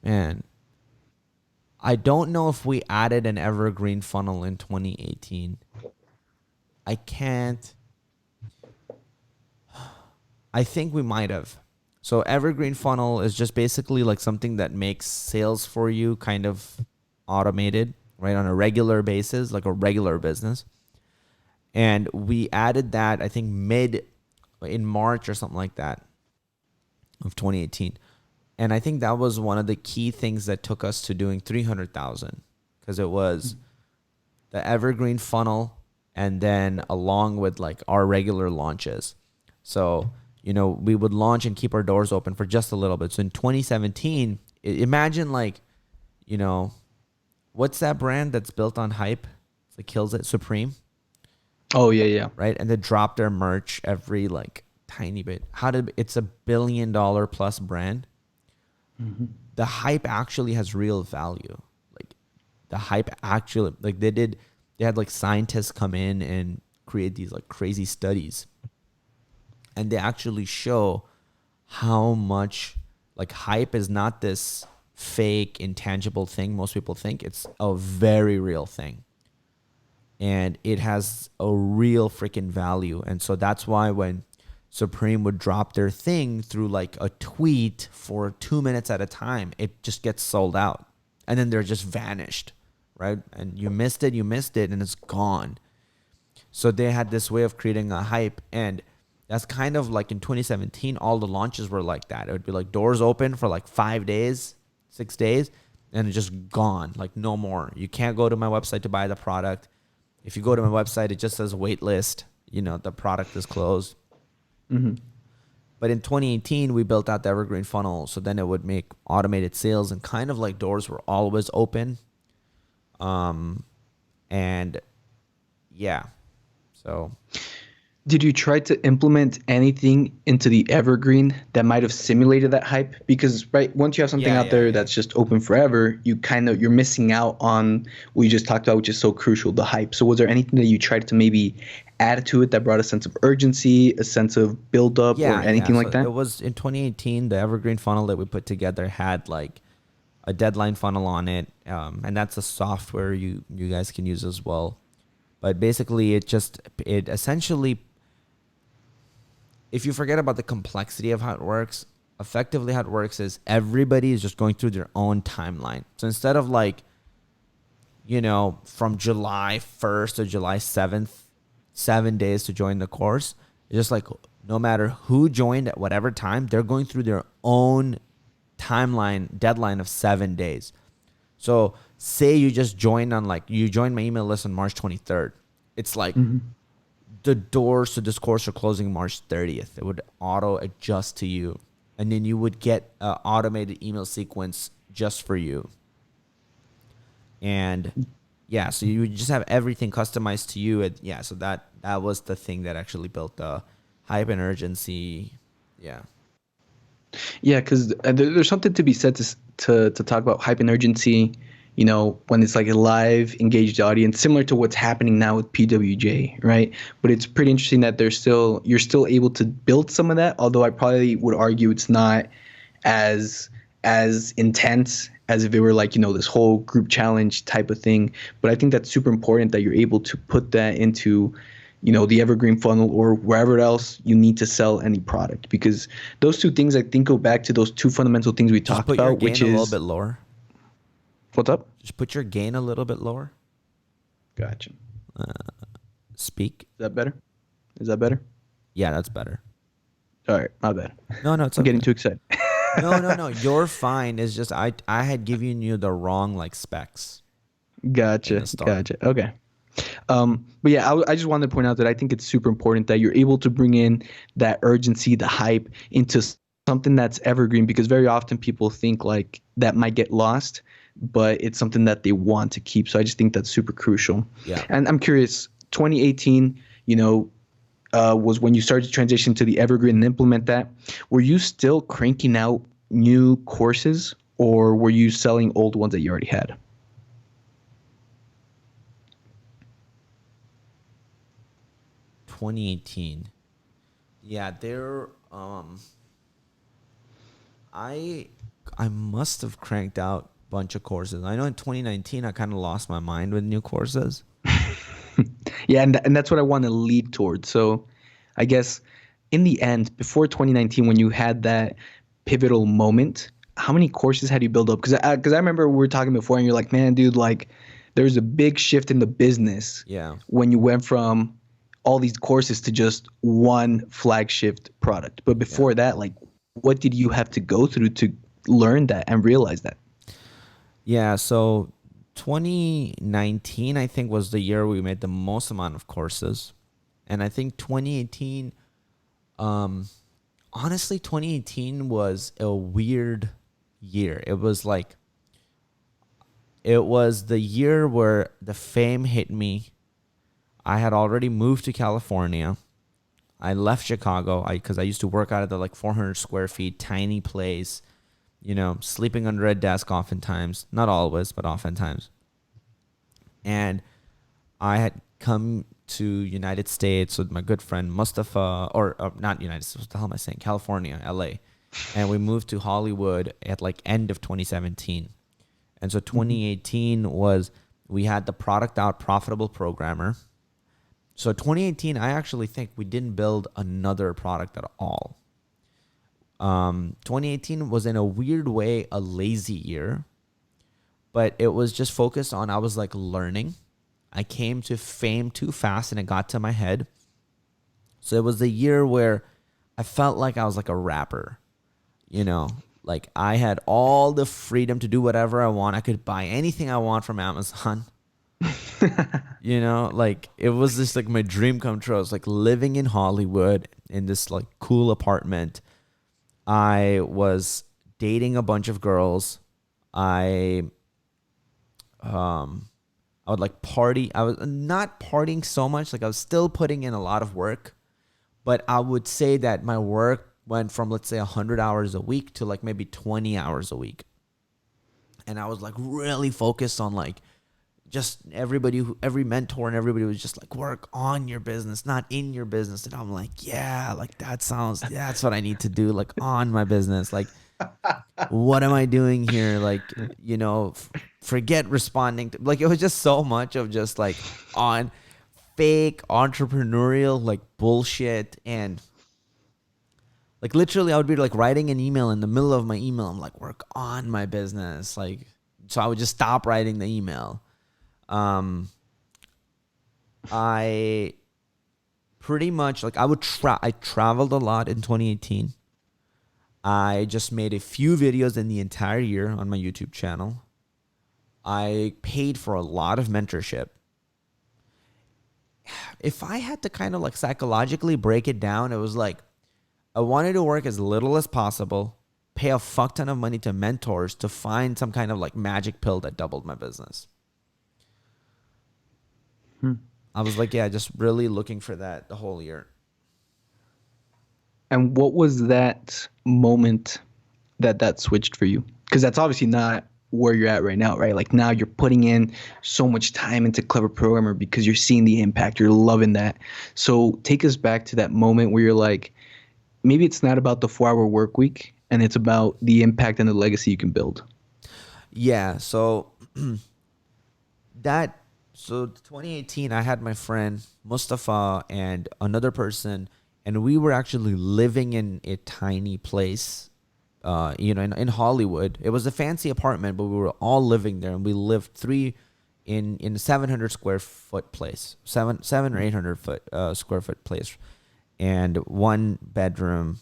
man, I don't know if we added an evergreen funnel in 2018. I can't. I think we might have. So Evergreen Funnel is just basically like something that makes sales for you kind of automated, right, on a regular basis, like a regular business. And we added that, I think, mid in March or something like that of 2018. And I think that was one of the key things that took us to doing 300,000, because it was the Evergreen Funnel and then along with like our regular launches. So, we would launch and keep our doors open for just a little bit. So in 2017, imagine like, you know, what's that brand that's built on hype? It's like kills it, Supreme, Oh yeah, yeah. right? And they drop their merch every like tiny bit. It's $1 billion plus brand. Mhm. The hype actually has real value. Like the hype actually, like they had like scientists come in and create these like crazy studies, and they actually show how much like hype is not this fake intangible thing most people think. It's a very real thing. and it has a real freaking value. And so that's why when Supreme would drop their thing through like a tweet for 2 minutes at a time, it just gets sold out. And then they're just vanished, right? And you missed it, and it's gone. So they had this way of creating a hype. And that's kind of like in 2017, all the launches were like that. It would be like doors open for like 5 days, 6 days, and it's just gone. Like no more. You can't go to my website to buy the product. If you go to my website, it just says wait list. You know, the product is closed. Mm-hmm. But in 2018, we built out the Evergreen Funnel. So then it would make automated sales, and kind of like doors were always open. And yeah, so. Did you try to implement anything into the Evergreen that might have simulated that hype? Because right, once you have something out there that's just open forever, you're missing out on what you just talked about, which is so crucial, the hype. So was there anything that you tried to maybe add to it that brought a sense of urgency, a sense of build up, or anything like that? It was in 2018, the Evergreen Funnel that we put together had like a deadline funnel on it, and that's a software you guys can use as well. But basically, it essentially, if you forget about the complexity of how it works, effectively how it works is everybody is just going through their own timeline. So instead of like, you know, from July 1st to July 7th, 7 days to join the course, it's just like no matter who joined at whatever time, they're going through their own timeline deadline of 7 days. So say you just joined you joined my email list on March 23rd. It's like the doors to this course are closing March 30th. It would auto adjust to you. And then you would get an automated email sequence just for you. And yeah, so you would just have everything customized to you. So that was the thing that actually built the hype and urgency. Yeah. Yeah, because there's something to be said to talk about hype and urgency, you know, when it's like a live, engaged audience, similar to what's happening now with PWJ, right? But it's pretty interesting that you're still able to build some of that, although I probably would argue it's not as intense as if it were like, you know, this whole group challenge type of thing. But I think that's super important that you're able to put that into, you know, the Evergreen Funnel or wherever else you need to sell any product, because those two things I think go back to those two fundamental things we talked about, which is a little bit lower. What's up? Just put your gain a little bit lower. Gotcha. Speak. Is that better? Is that better? Yeah, that's better. All right, my bad. No, it's okay. I'm getting too excited. No. You're fine. It's just I had given you the wrong like specs. Gotcha. Okay. But yeah, I just wanted to point out that I think it's super important that you're able to bring in that urgency, the hype into something that's evergreen, because very often people think like that might get lost, but it's something that they want to keep. So I just think that's super crucial. Yeah. And I'm curious, 2018, you know, was when you started to transition to the Evergreen and implement that. Were you still cranking out new courses, or were you selling old ones that you already had? ...2018. Yeah, I must have cranked out a bunch of courses. I know in 2019 I kind of lost my mind with new courses. Yeah, and that's what I want to lead towards. So I guess in the end, before 2019, when you had that pivotal moment, how many courses had you built up? Because I remember we were talking before, and you're like, man, dude, like there's a big shift in the business. Yeah. When you went from all these courses to just one flagship product. But before that, like, what did you have to go through to learn that and realize that? Yeah, so 2019, I think, was the year we made the most amount of courses. And I think 2018, honestly, 2018 was a weird year. It was the year where the fame hit me. I had already moved to California. I left Chicago because I used to work out of the like 400 square feet, tiny place, you know, sleeping under a desk oftentimes. Not always, but oftentimes. And I had come to United States with my good friend Mustafa, or not United States, what the hell am I saying? California, LA. And we moved to Hollywood at like end of 2017. And so 2018 was We had the product out, Profitable Programmer. So 2018, I actually think we didn't build another product at all. 2018 was in a weird way a lazy year, but it was just focused on, I was like learning. I came to fame too fast and it got to my head. So it was a year where I felt like I was like a rapper, like I had all the freedom to do whatever I want. I could buy anything I want from Amazon. Like it was just like my dream come true. I was like living in Hollywood in this like cool apartment. I was dating a bunch of girls. I I would like party. I was not partying so much. Like I was still putting in a lot of work, but I would say that my work went from, let's say, 100 hours a week to like maybe 20 hours a week. And I was like really focused on like just every mentor and everybody was just like, work on your business, not in your business. And I'm like, yeah, like that's what I need to do. Like on my business. Like, what am I doing here? Like, forget responding to, like, it was just so much of just like on fake entrepreneurial, like bullshit. And like, literally I would be like writing an email in the middle of my email. I'm like, work on my business. Like, so I would just stop writing the email. I pretty much like I traveled a lot in 2018. I just made a few videos in the entire year on my YouTube channel. I paid for a lot of mentorship. If I had to kind of like psychologically break it down, it was like I wanted to work as little as possible, pay a fuck ton of money to mentors to find some kind of like magic pill that doubled my business. I was like, yeah, just really looking for that the whole year. And what was that moment that switched for you? Because that's obviously not where you're at right now, right? Like now you're putting in so much time into Clever Programmer because you're seeing the impact. You're loving that. So take us back to that moment where you're like, maybe it's not about the 4-hour work week and it's about the impact and the legacy you can build. Yeah. So so 2018, I had my friend Mustafa and another person, and we were actually living in a tiny place, in Hollywood. It was a fancy apartment, but we were all living there, and we lived three in a 700 square foot place, seven or 800 square foot place, and one bedroom,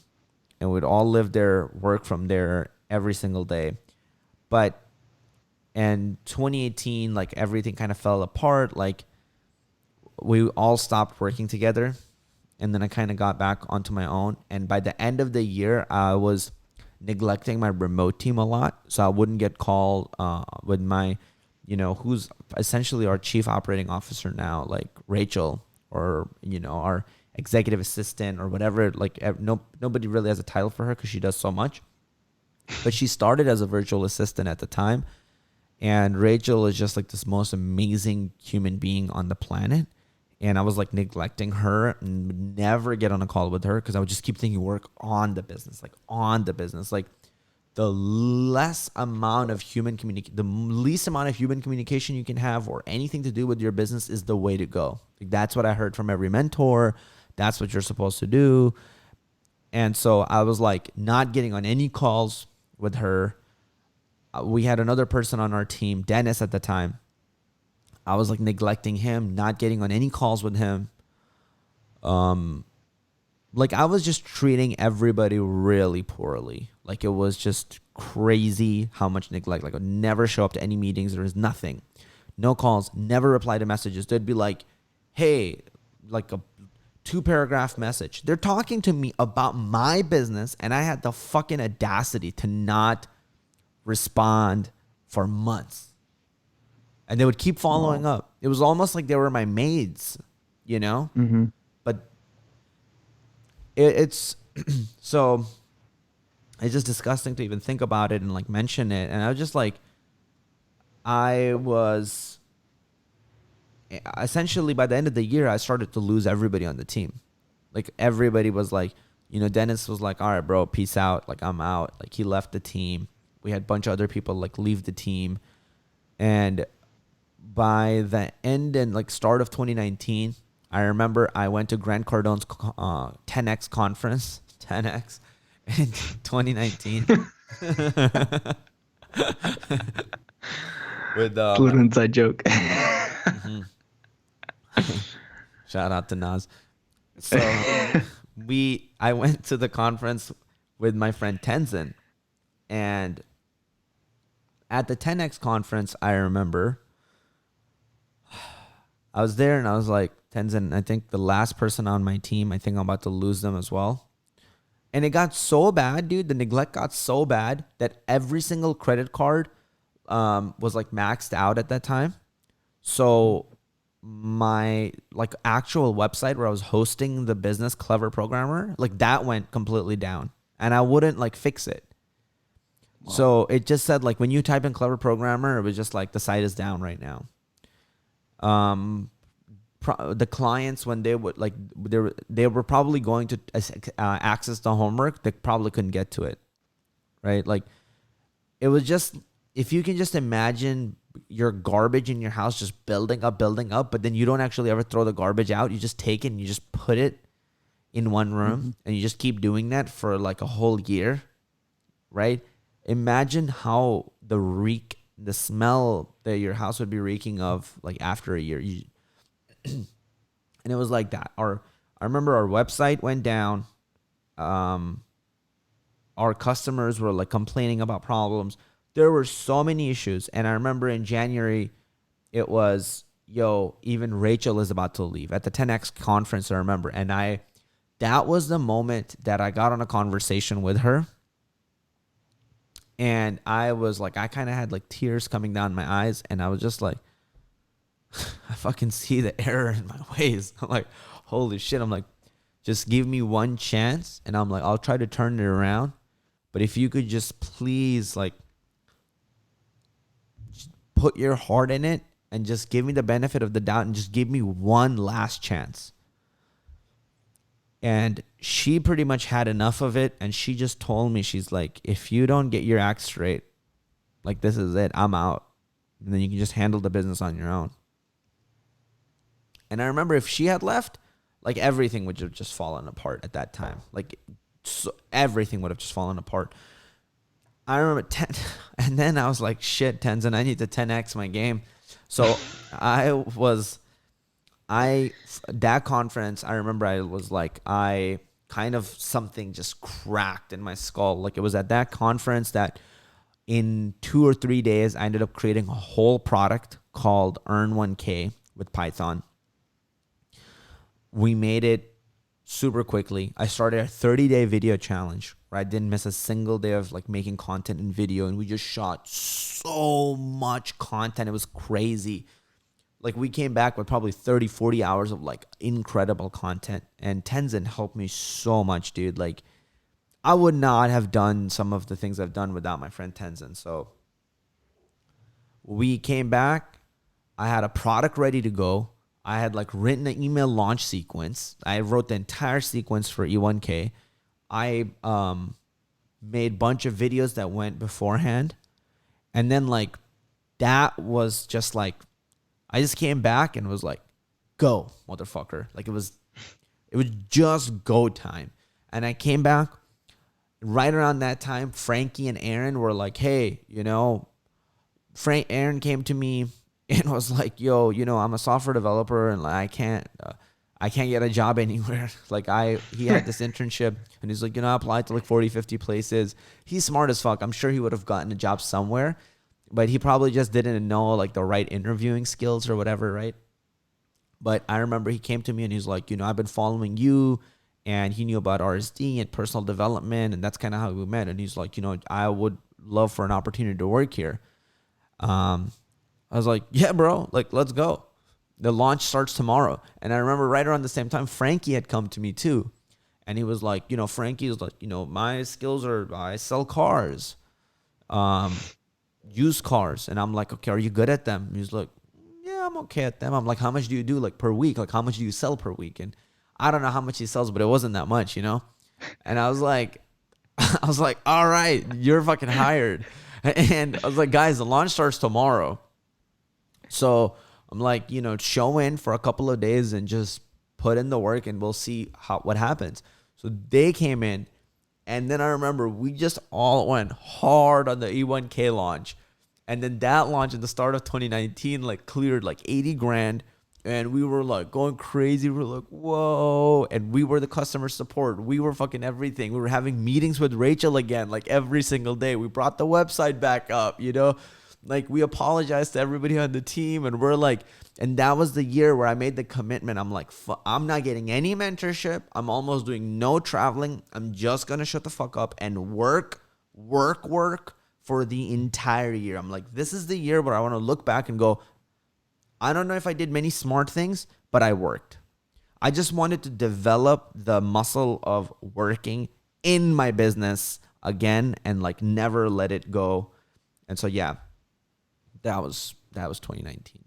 and we'd all live there, work from there every single day. But and 2018, like everything kind of fell apart. Like we all stopped working together, and then I kind of got back onto my own. And by the end of the year, I was neglecting my remote team a lot, so I wouldn't get called with my, who's essentially our chief operating officer now, like Rachel, or our executive assistant or whatever. Like nobody really has a title for her because she does so much. But she started as a virtual assistant at the time. And Rachel is just like this most amazing human being on the planet. And I was like neglecting her and would never get on a call with her because I would just keep thinking work on the business, like on the business. Like the least amount of human communication you can have or anything to do with your business is the way to go. Like that's what I heard from every mentor. That's what you're supposed to do. And so I was like not getting on any calls with her. We had another person on our team, Dennis at the time. I was like neglecting him, not getting on any calls with him. Like I was just treating everybody really poorly. Like it was just crazy how much neglect. Like I would never show up to any meetings. There was nothing. No calls, never reply to messages. They'd be like, hey, like a 2-paragraph message. They're talking to me about my business, and I had the fucking audacity to not respond for months. And they would keep following up. It was almost like they were my maids, Mm-hmm. But it's so it's just disgusting to even think about it and like mention it. And I was just like, I was essentially by the end of the year, I started to lose everybody on the team. Like everybody was like, Dennis was like, all right, bro, peace out. Like I'm out. Like he left the team. We had a bunch of other people like leave the team. And by the end and like start of 2019, I remember I went to Grant Cardone's 10x conference, 10x in 2019 with It's a little inside joke. mhm. Shout out to Nas. So I went to the conference with my friend Tenzin, and at the 10x conference, I remember I was there and I was like, Tenzin, I think the last person on my team, I think I'm about to lose them as well. And it got so bad, dude. The neglect got so bad that every single credit card was like maxed out at that time. So my like actual website where I was hosting the business Clever Programmer, like that went completely down, and I wouldn't like fix it. Wow. So it just said like when you type in Clever Programmer, it was just like the site is down right now. The clients, when they would like they were probably going to access the homework, they probably couldn't get to it, right? Like it was just, if you can just imagine your garbage in your house just building up, but then you don't actually ever throw the garbage out. You just take it and you just put it in one room, and you just keep doing that for like a whole year, right? Imagine how the smell that your house would be reeking of like after a year. And it was like that. I remember our website went down. Our customers were like complaining about problems. There were so many issues. And I remember in January, it was, even Rachel is about to leave at the 10X conference, I remember. And that was the moment that I got on a conversation with her. And I was like, I kind of had like tears coming down my eyes. And I was just like, I fucking see the error in my ways. I'm like, holy shit. I'm like, just give me one chance. And I'm like, I'll try to turn it around. But if you could just please like put your heart in it and just give me the benefit of the doubt and just give me one last chance. And she pretty much had enough of it. And she just told me, she's like, if you don't get your act straight, like this is it, I'm out. And then you can just handle the business on your own. And I remember if she had left, like everything would have just fallen apart at that time. Like everything would have just fallen apart. I remember and then I was like, shit, Tenzin, I need to 10x my game. So that conference, I remember I was like, something just cracked in my skull. Like it was at that conference that in 2 or 3 days, I ended up creating a whole product called E1k with Python. We made it super quickly. I started a 30-day video challenge where I didn't miss a single day of like making content and video. And we just shot so much content. It was crazy. Like we came back with probably 30, 40 hours of like incredible content. And Tenzin helped me so much, dude. Like I would not have done some of the things I've done without my friend Tenzin. So we came back. I had a product ready to go. I had like written an email launch sequence. I wrote the entire sequence for E1k. I made a bunch of videos that went beforehand. And then like that was just like, I just came back and was like, go, motherfucker. Like it was just go time. And I came back right around that time. Frankie and Aaron were like, hey, Aaron came to me and was like, yo, I'm a software developer and like, I can't get a job anywhere. Like he had this internship and he's like, I applied to like 40, 50 places. He's smart as fuck. I'm sure he would have gotten a job somewhere, but he probably just didn't know like the right interviewing skills or whatever. Right. But I remember he came to me and he's like, I've been following you, and he knew about RSD and personal development. And that's kind of how we met. And he's like, I would love for an opportunity to work here. I was like, yeah, bro, like, let's go. The launch starts tomorrow. And I remember right around the same time, Frankie had come to me too. And he was like, Frankie was like, my skills are, I sell cars, used cars. And I'm like, okay, are you good at them? And he's like, yeah, I'm okay at them. I'm like, how much do you do like per week? Like, how much do you sell per week? And I don't know how much he sells, but it wasn't that much, And I was like, all right, you're fucking hired. And I was like, guys, the launch starts tomorrow. So I'm like, show in for a couple of days and just put in the work and we'll see what happens. So they came in, and then I remember we just all went hard on the E1k launch. And then that launch at the start of 2019 like cleared like 80 grand. And we were like going crazy. We were like, whoa. And we were the customer support. We were fucking everything. We were having meetings with Rachel again, like every single day. We brought the website back up, Like we apologized to everybody on the team. And we're like, and that was the year where I made the commitment. I'm like, I'm not getting any mentorship. I'm almost doing no traveling. I'm just going to shut the fuck up and work for the entire year. I'm like, this is the year where I want to look back and go, I don't know if I did many smart things, but I worked. I just wanted to develop the muscle of working in my business again and like never let it go. And so, yeah, that was 2019.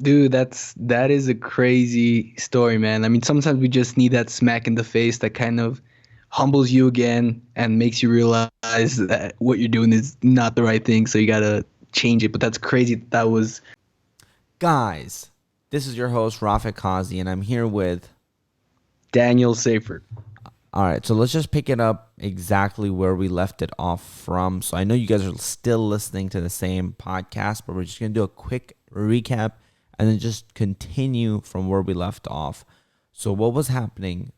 Dude, that is a crazy story, man. I mean, sometimes we just need that smack in the face that kind of humbles you again and makes you realize that what you're doing is not the right thing, so you gotta change it. But that's crazy. That was Guys, this is your host, Rafik Qazi, and I'm here with... Daniel Seyfert. All right, so let's just pick it up exactly where we left it off from. So I know you guys are still listening to the same podcast, but we're just going to do a quick recap and then just continue from where we left off. So what was happening,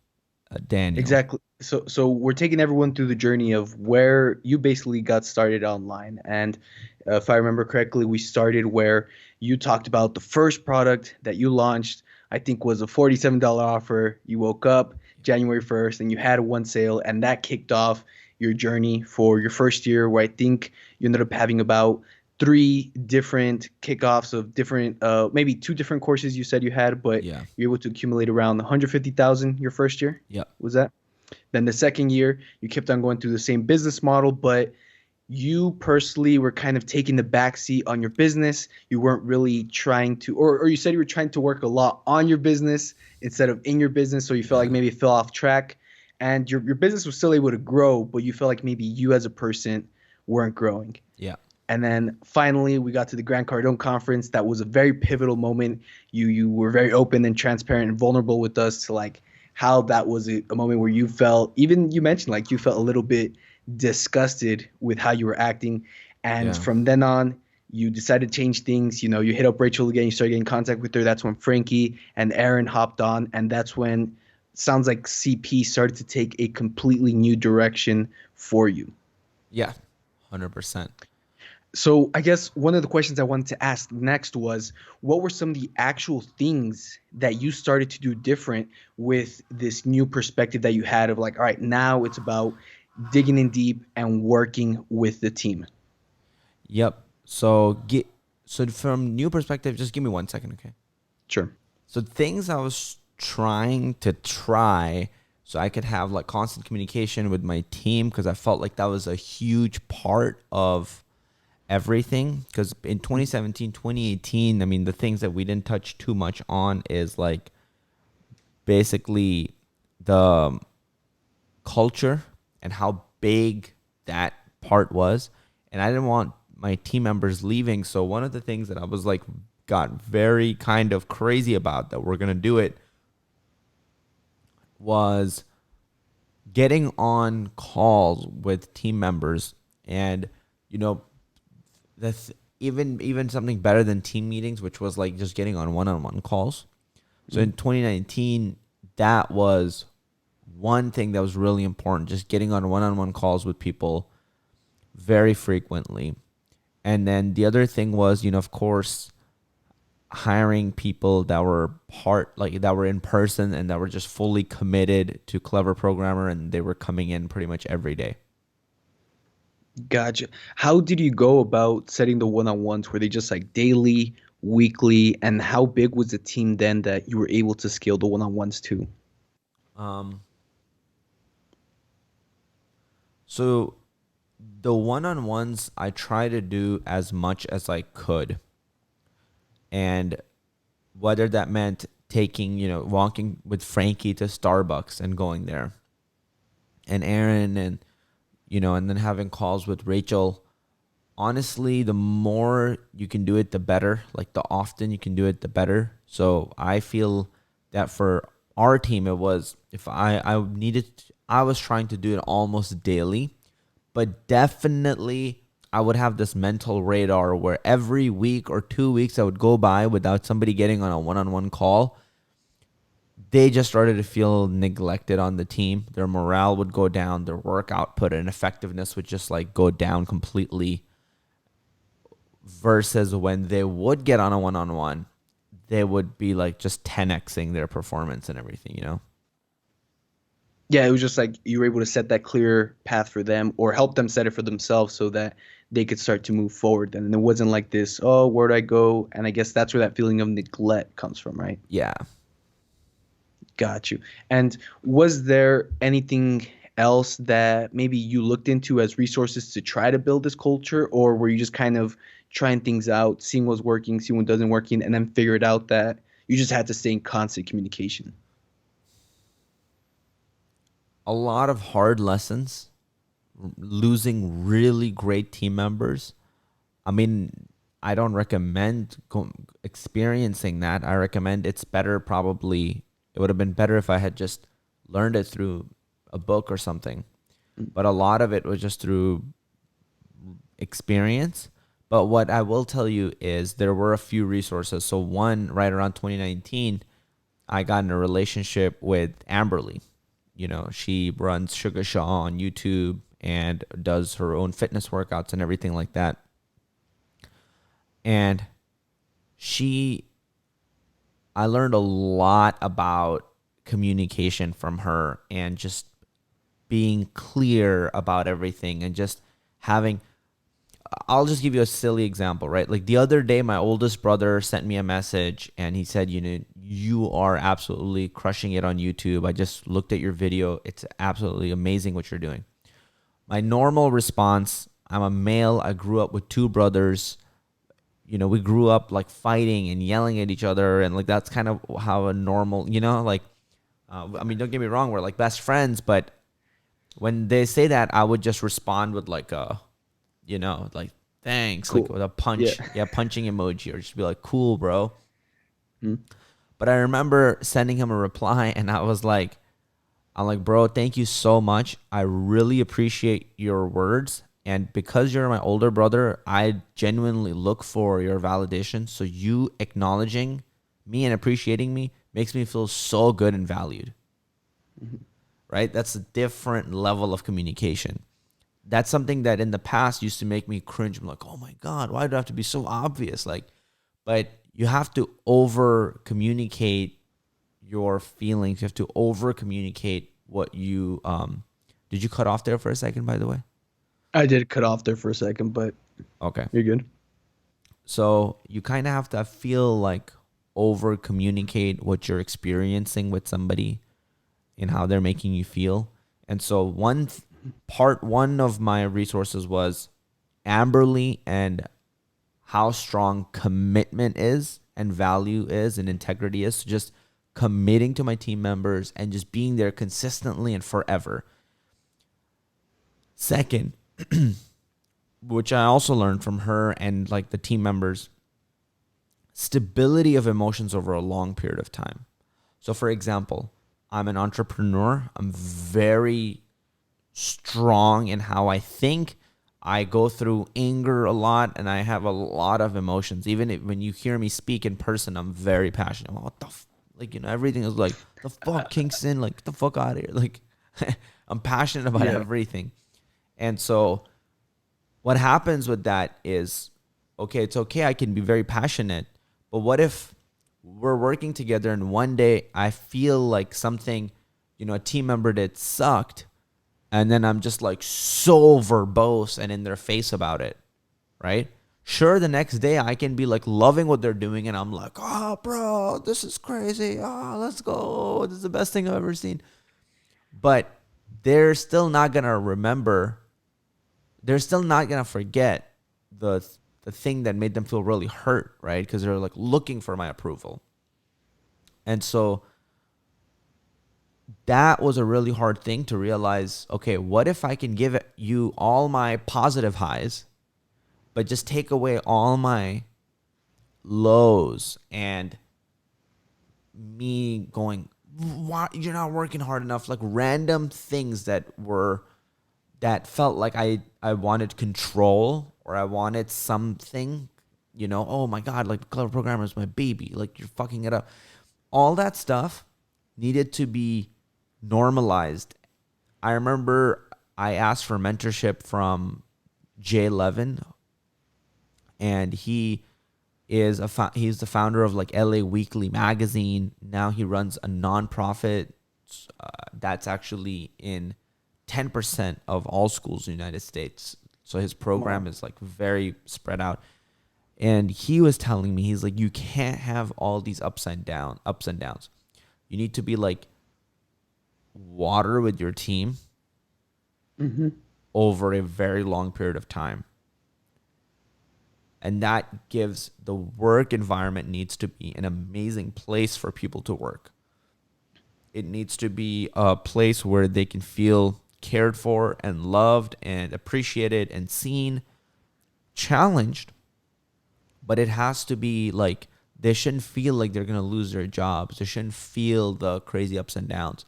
Daniel? Exactly. So we're taking everyone through the journey of where you basically got started online. And if I remember correctly, we started where you talked about the first product that you launched, I think was a $47 offer. You woke up January 1st and you had one sale, and that kicked off your journey for your first year, where I think you ended up having about 3 different kickoffs of different, maybe 2 different courses you said you had, but Yeah. you're able to accumulate around 150,000 your first year. Yeah. Was that? Then the second year, you kept on going through the same business model, but you personally were kind of taking the backseat on your business. You weren't really trying to, or you said you were trying to work a lot on your business instead of in your business. So you felt like maybe it fell off track, and your business was still able to grow, but you felt like maybe you as a person weren't growing. Yeah. And then finally, we got to the Grant Cardone conference. That was a very pivotal moment. You were very open and transparent and vulnerable with us to like how that was a moment where you felt, even you mentioned like you felt a little bit disgusted with how you were acting. And from then on, you decided to change things. You hit up Rachel again. You started getting in contact with her. That's when Frankie and Aaron hopped on. And that's when sounds like CP started to take a completely new direction for you. Yeah, 100%. So I guess one of the questions I wanted to ask next was, what were some of the actual things that you started to do different with this new perspective that you had of like, all right, now it's about digging in deep and working with the team? Yep. So from new perspective, just give me 1 second, okay? Sure. So things I was trying so I could have like constant communication with my team, because I felt like that was a huge part of everything. Because in 2017, 2018, I mean, the things that we didn't touch too much on is like basically the culture and how big that part was. And I didn't want my team members leaving. So one of the things that I was like, got very kind of crazy about that we're going to do it was getting on calls with team members. And, even something better than team meetings, which was like just getting on one-on-one calls. So in 2019, that was one thing that was really important, just getting on one-on-one calls with people very frequently. And then the other thing was, of course, hiring people that were that were in person and that were just fully committed to Clever Programmer, and they were coming in pretty much every day. Gotcha. How did you go about setting the one-on-ones? Were they just like daily, weekly, and how big was the team then that you were able to scale the one-on-ones to? So the one-on-ones, I try to do as much as I could. And whether that meant walking with Frankie to Starbucks and going there, and Aaron, and then having calls with Rachel honestly, the more you can do it, the better. Like the often you can do it, the better. So I feel that for our team, it was if I was trying to do it almost daily, but definitely I would have this mental radar where every week or 2 weeks I would go by without somebody getting on a one-on-one call. They just started to feel neglected on the team. Their morale would go down, their work output and effectiveness would just like go down completely versus when they would get on a one-on-one, they would be like just 10xing their performance and everything, you know? Yeah, it was just like you were able to set that clear path for them or help them set it for themselves so that they could start to move forward. And it wasn't like this, oh, where'd I go? And I guess that's where that feeling of neglect comes from, right? Yeah. Got you. And was there anything else that maybe you looked into as resources to try to build this culture, or were you just kind of trying things out, seeing what's working, seeing what doesn't working, and then figured out that you just had to stay in constant communication? A lot of hard lessons, losing really great team members. I mean, I don't recommend experiencing that. I recommend it's better probably, it would have been better if I had just learned it through a book or something. But a lot of it was just through experience. But what I will tell you is there were a few resources. So one, right around 2019, I got in a relationship with Amberly. You know, she runs Sugar Shaw on YouTube and does her own fitness workouts and everything like that. And she, I learned a lot about communication from her and just being clear about everything and just having, I'll just give you a silly example, right? Like the other day, my oldest brother sent me a message and he said, you know, you are absolutely crushing it on YouTube. I just looked at your video. It's absolutely amazing what you're doing. My normal response, I'm a male. I grew up with two brothers. You know, we grew up like fighting and yelling at each other. And like, that's kind of how a normal, you know, like, I mean, don't get me wrong. We're like best friends, but when they say that, I would just respond with like a, you know, like thanks, like Cool. with a Yeah. punch, yeah, punching emoji, or just be like, cool, bro. Mhm. But I remember sending him a reply, and I'm like, bro, thank you so much. I really appreciate your words, and because you're my older brother, I genuinely look for your validation. So you acknowledging me and appreciating me makes me feel so good and valued. Right? That's a different level of communication. That's something that in the past used to make me cringe. I'm like, oh my God, why do I have to be so obvious? Like, but you have to over communicate your feelings. You have to over communicate what you, did you cut off there for a second, by the way? I did cut off there for a second, but Okay. you're good. So you kind of have to feel like over communicate what you're experiencing with somebody and how they're making you feel. And so part one of my resources was Amberly and how strong commitment is and value is and integrity is. So just committing to my team members and just being there consistently and forever. Second, which I also learned from her and like the team members, stability of emotions over a long period of time. So for example, I'm an entrepreneur. I'm very strong in how I think. I go through anger a lot and I have a lot of emotions. Even when you hear me speak in person, I'm very passionate. What the like, you know, everything is like, the fuck, Kingston, like, get the fuck out of here. Like, I'm passionate about Yeah. everything. And so what happens with that is, okay, it's okay. I can be very passionate, but what if we're working together and one day I feel like something, you know, a team member did sucked, and then I'm just like so verbose and in their face about it, right? Sure, the next day I can be like loving what they're doing and I'm like, oh, bro, this is crazy. Oh, let's go. This is the best thing I've ever seen. But they're still not going to remember. They're still not going to forget the the thing that made them feel really hurt, right? Because they're like looking for my approval. And so that was a really hard thing to realize. Okay, what if I can give you all my positive highs, but just take away all my lows and me going, why you're not working hard enough, like random things that felt like I wanted control, or I wanted something, oh my God, like Clever Programmer is my baby, like you're fucking it up. All that stuff needed to be normalized. I remember I asked for mentorship from Jay Levin, and he's the founder of like LA Weekly magazine. Now he runs a nonprofit that's actually in 10% of all schools in the United States. So his Wow. program is like very spread out. And he was telling me, he's like, you can't have all these ups and downs. You need to be like water with your team Hmm. over a very long period of time. And that gives the work environment needs to be an amazing place for people to work. It needs to be a place where they can feel cared for and loved and appreciated and seen, challenged, but it has to be like they shouldn't feel like they're going to lose their jobs. They shouldn't feel the crazy ups and downs.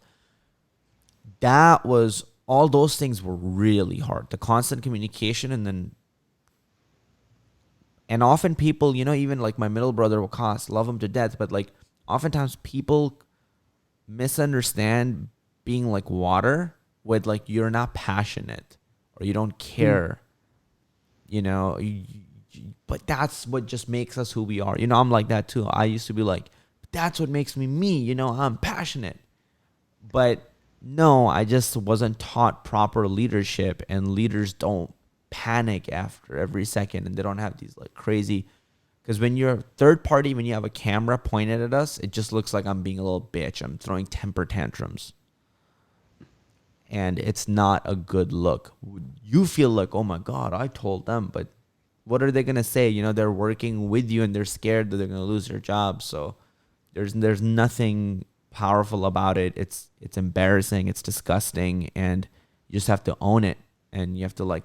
That was all those things were really hard. The constant communication and often people, even like my middle brother Wakas, love him to death, but like oftentimes people misunderstand being like water with like you're not passionate or you don't care, you know. But that's what just makes us who we are. I'm like that too. I used to be like, that's what makes me me. I'm passionate. But no, I just wasn't taught proper leadership, and leaders don't panic after every second, and they don't have these like crazy. Because when you're third party, when you have a camera pointed at us, it just looks like I'm being a little bitch. I'm throwing temper tantrums, and it's not a good look. You feel like, oh my God, I told them, but what are they gonna say? They're working with you and they're scared that they're gonna lose their job. So there's nothing powerful about it. It's embarrassing, it's disgusting, and you just have to own it, and you have to like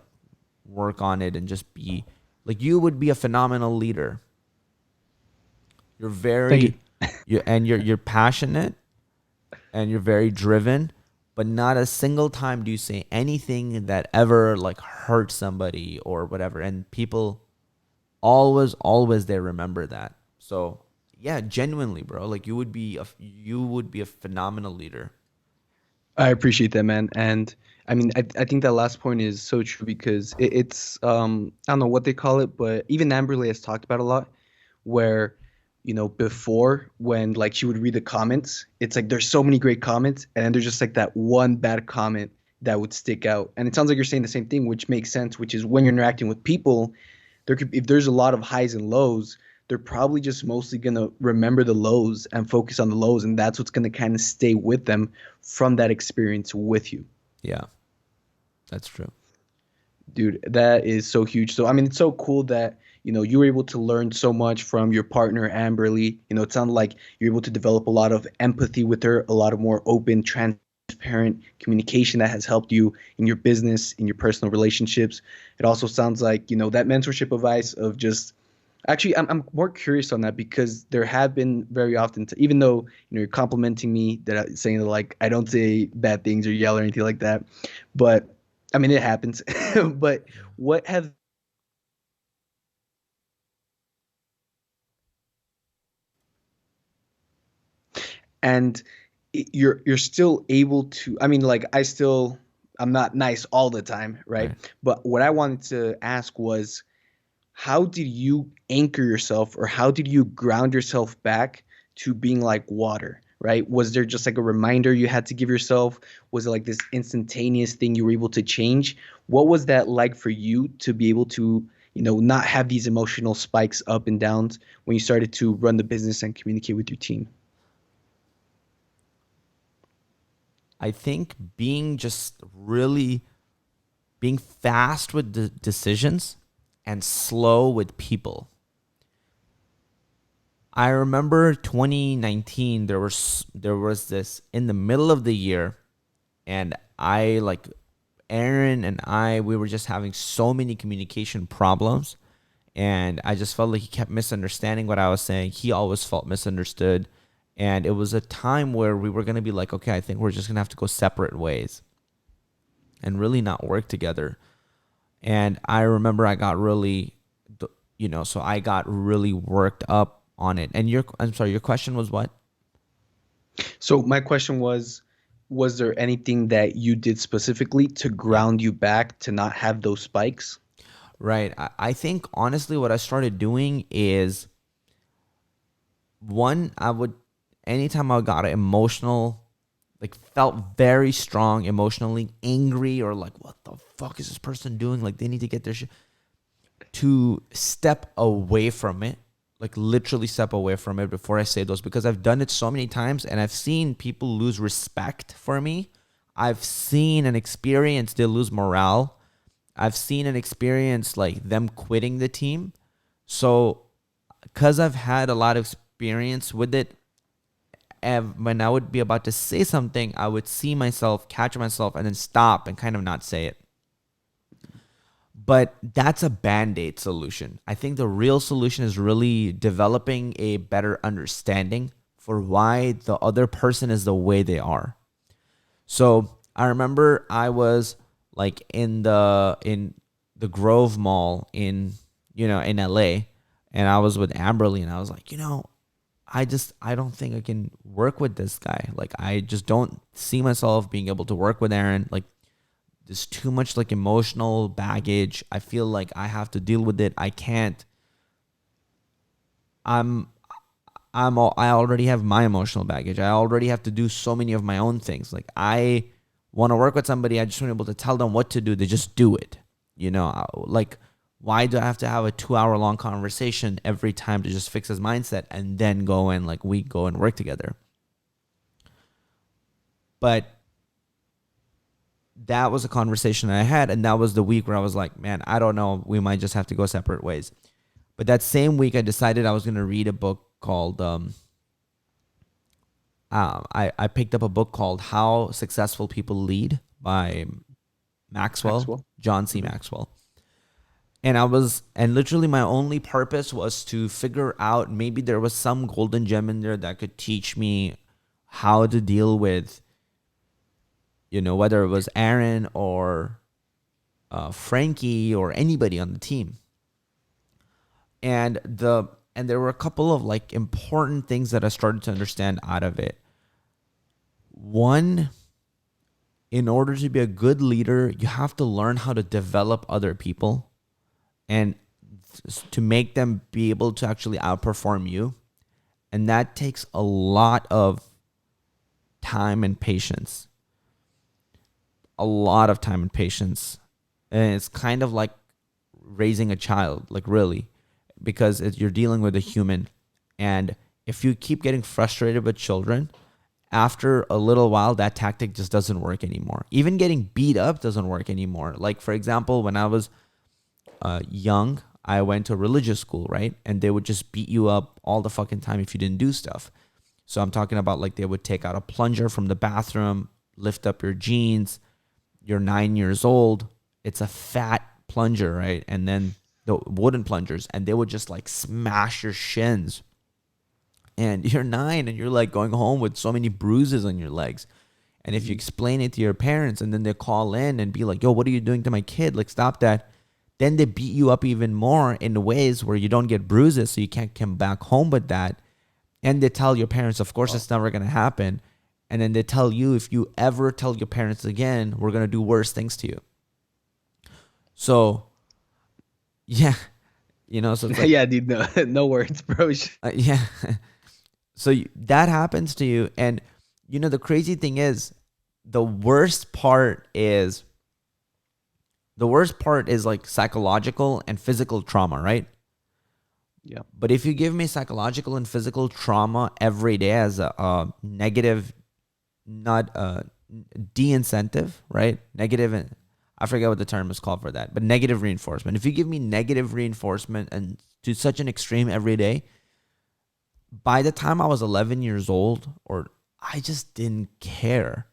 work on it and just be like you would be a phenomenal leader. You're Thank you. very you're passionate and you're very driven, but not a single time do you say anything that ever like hurt somebody or whatever. And people always they remember that. So yeah, genuinely, bro, like you would be a phenomenal leader. I appreciate that, man. And I mean, I think that last point is so true because it's I don't know what they call it, but even Amberly has talked about a lot where before when like she would read the comments, it's like there's so many great comments and then there's just like that one bad comment that would stick out. And it sounds like you're saying the same thing, which makes sense, which is when you're interacting with people, if there's a lot of highs and lows, they're probably just mostly gonna remember the lows and focus on the lows, and that's what's gonna kind of stay with them from that experience with you. Yeah, that's true. Dude, that is so huge. So I mean, it's so cool that you were able to learn so much from your partner Amberly. It sounded like you're able to develop a lot of empathy with her, a lot of more open, transparent communication that has helped you in your business, in your personal relationships. It also sounds like that mentorship advice of just actually, I'm more curious on that because there have been very often, even though you're complimenting me, saying that like I don't say bad things or yell or anything like that, but I mean it happens. But what have and you're still able to, I mean, like I'm not nice all the time, right? Right. But what I wanted to ask was, how did you anchor yourself or how did you ground yourself back to being like water, right? Was there just like a reminder you had to give yourself? Was it like this instantaneous thing you were able to change? What was that like for you to be able to not have these emotional spikes up and downs when you started to run the business and communicate with your team? I think being fast with the decisions and slow with people. I remember 2019, there was this in the middle of the year, and I like Aaron and I we were just having so many communication problems, And I just felt like he kept misunderstanding what I was saying. He always felt misunderstood. And it was a time where we were going to be like, okay, I think we're just going to have to go separate ways and really not work together. And I remember I got really, so I got really worked up on it. And I'm sorry, your question was what? So my question was there anything that you did specifically to Yeah. ground you back to not have those spikes? Right. I think honestly, what I started doing is one, anytime I got emotional, like felt very strong emotionally, angry, or like, what the fuck is this person doing? Like, they need to get their shit, to step away from it, like literally step away from it before I say those, because I've done it so many times and I've seen people lose respect for me. I've seen and experienced they lose morale. I've seen and experienced like them quitting the team. So, because I've had a lot of experience with it, and when I would be about to say something, I would see myself, catch myself, and then stop and kind of not say it. But that's a band-aid solution. I think the real solution is really developing a better understanding for why the other person is the way they are. So I remember I was like in the Grove Mall in LA, and I was with Amberly, and I was like, I don't think I can work with this guy. Like, I just don't see myself being able to work with Aaron. Like, there's too much like emotional baggage. I feel like I have to deal with it. I can't. I'm I already have my emotional baggage. I already have to do so many of my own things. Like, I want to work with somebody. I just want to be able to tell them what to do. They just do it. Like, why do I have to have a 2 hour long conversation every time to just fix his mindset and then go and like we go and work together? But that was a conversation I had, and that was the week where I was like, man, I don't know. We might just have to go separate ways. But that same week, I decided I was going to read a book called I picked up a book called How Successful People Lead by Maxwell. John C. Hmm. Maxwell. And literally my only purpose was to figure out, maybe there was some golden gem in there that could teach me how to deal with, whether it was Aaron or Frankie or anybody on the team. And there were a couple of like important things that I started to understand out of it. One, in order to be a good leader, you have to learn how to develop other people and to make them be able to actually outperform you. And that takes a lot of time and patience. A lot of time and patience. And it's kind of like raising a child, like, really, because you're dealing with a human. And if you keep getting frustrated with children, after a little while, that tactic just doesn't work anymore. Even getting beat up doesn't work anymore. Like, for example, when I was young, I went to a religious school, right? And they would just beat you up all the fucking time if you didn't do stuff. So I'm talking about like they would take out a plunger from the bathroom, lift up your jeans. You're 9 years old. It's a fat plunger, right? And then the wooden plungers, and they would just like smash your shins. And you're 9 and you're like going home with so many bruises on your legs. And if you explain it to your parents and then they call in and be like, yo, what are you doing to my kid? Like, stop that. Then they beat you up even more in ways where you don't get bruises, so you can't come back home with that. And they tell your parents, of course, it's never going to happen. And then they tell you, if you ever tell your parents again, we're going to do worse things to you. So, yeah, so it's like, Yeah, dude, no, no words, bro. yeah. So that happens to you. And, the crazy thing is, the worst part is like psychological and physical trauma, right? Yeah. But if you give me psychological and physical trauma every day as a negative, not a de-incentive, right? Negative, I forget what the term is called for that, but negative reinforcement. If you give me negative reinforcement and to such an extreme every day, by the time I was 11 years old, or I just didn't care.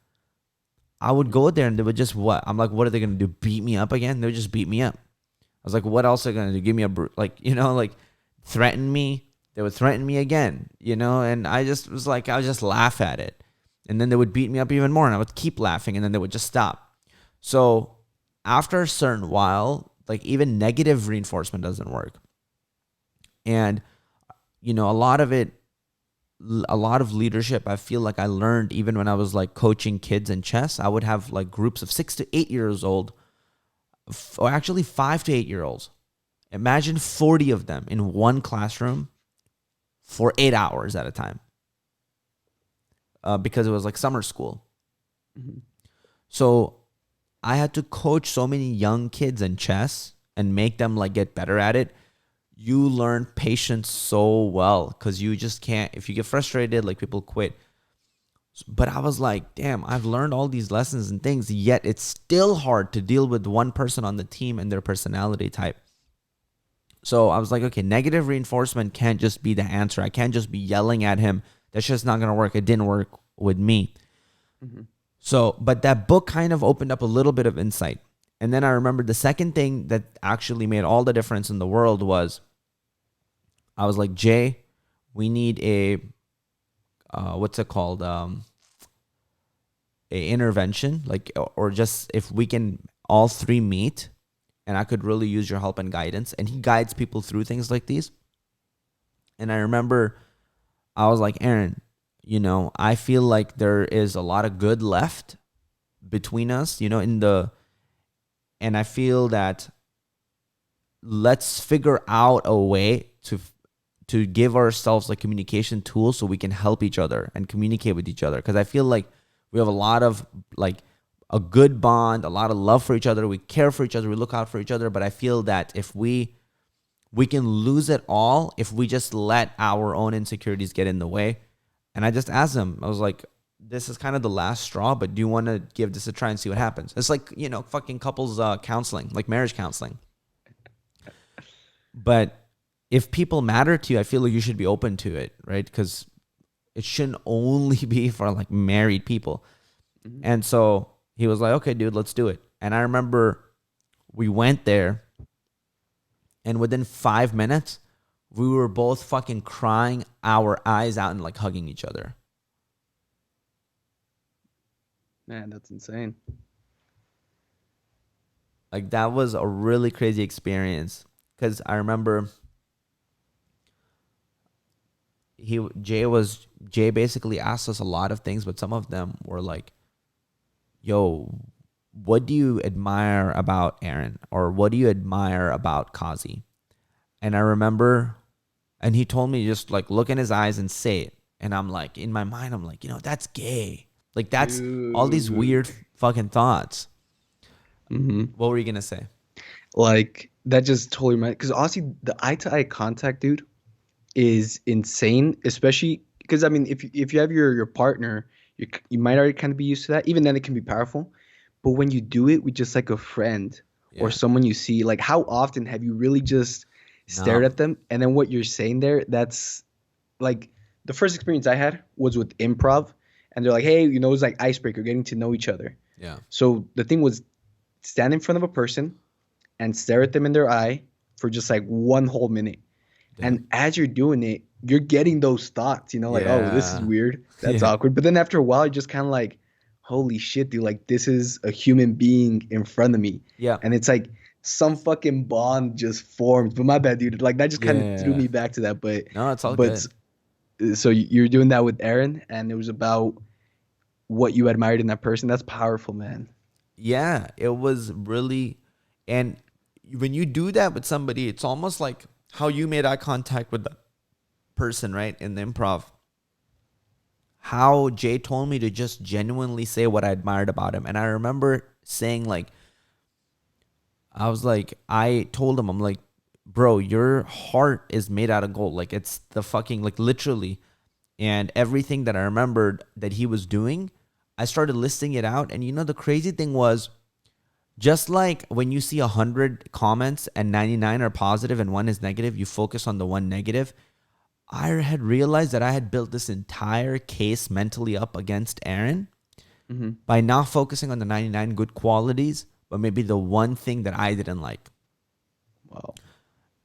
I would go there and they would just what? I'm like, what are they going to do? Beat me up again? They would just beat me up. was like, what else are they going to do? Give me like, like threaten me. They would threaten me again, and I just was like, I would just laugh at it. And then they would beat me up even more and I would keep laughing and then they would just stop. So after a certain while, like even negative reinforcement doesn't work. And, a lot of leadership, I feel like I learned even when I was like coaching kids in chess. I would have like groups of 6 to 8 years old, or actually 5 to 8 year olds. Imagine 40 of them in one classroom for 8 hours at a time, because it was like summer school. Mm-hmm. So I had to coach so many young kids in chess and make them like get better at it. You learn patience so well because you just can't, if you get frustrated, like people quit. But I was like, damn, I've learned all these lessons and things, yet it's still hard to deal with one person on the team and their personality type. So I was like, okay, negative reinforcement can't just be the answer. I can't just be yelling at him. That's just not going to work. It didn't work with me. Mm-hmm. So, but that book kind of opened up a little bit of insight. And then I remember the second thing that actually made all the difference in the world was I was like, Jay, we need a, what's it called? A intervention, like, or just if we can all three meet and I could really use your help and guidance. And he guides people through things like these. And I remember I was like, Aaron, I feel like there is a lot of good left between us, and I feel that let's figure out a way to give ourselves like communication tools so we can help each other and communicate with each other. Because I feel like we have a lot of like a good bond, a lot of love for each other. We care for each other. We look out for each other. But I feel that if we can lose it all if we just let our own insecurities get in the way. And I just asked him, I was like, this is kind of the last straw, but do you want to give this a try and see what happens? It's like, fucking couples counseling, like marriage counseling. But if people matter to you, I feel like you should be open to it, right? Because it shouldn't only be for like married people. Mm-hmm. And so he was like, okay, dude, let's do it. And I remember we went there, and within 5 minutes, we were both fucking crying our eyes out and like hugging each other. Man, that's insane. Like that was a really crazy experience because I remember Jay basically asked us a lot of things, but some of them were like, yo, what do you admire about Aaron? Or what do you admire about Qazi? And I remember, and he told me just like look in his eyes and say it. And I'm like, in my mind, I'm like, that's gay. Like that's all these weird fucking thoughts. Mm-hmm. What were you going to say? Like that just totally reminded, because honestly, the eye-to-eye contact, dude, is insane. Especially because I mean, if you have your partner, you might already kind of be used to that. Even then, it can be powerful. But when you do it with just like a friend or someone you see, like how often have you really just stared at them, and then what you're saying there, that's like the first experience I had was with improv, and they're like, hey, it was like icebreaker, getting to know each other. Yeah. So the thing was, stand in front of a person and stare at them in their eye for just like one whole minute. Yeah. And as you're doing it, you're getting those thoughts, like, oh, this is weird. That's awkward. But then after a while, you're just kind of like, holy shit, dude, like this is a human being in front of me. Yeah. And it's like some fucking bond just formed. But my bad, dude. Like that just kind of threw me back to that. But no, it's all good. So you're doing that with Aaron, and it was about what you admired in that person. That's powerful, man. Yeah, it was really, and when you do that with somebody, it's almost like how you made eye contact with the person, right? In the improv. How Jay told me to just genuinely say what I admired about him. And I remember saying like, I told him, I'm like, bro, your heart is made out of gold. Like it's the fucking, like literally. And everything that I remembered that he was doing, I started listing it out. And the crazy thing was, just like when you see 100 comments and 99 are positive and one is negative, you focus on the one negative. I had realized that I had built this entire case mentally up against Aaron by not focusing on the 99 good qualities, but maybe the one thing that I didn't like. Wow.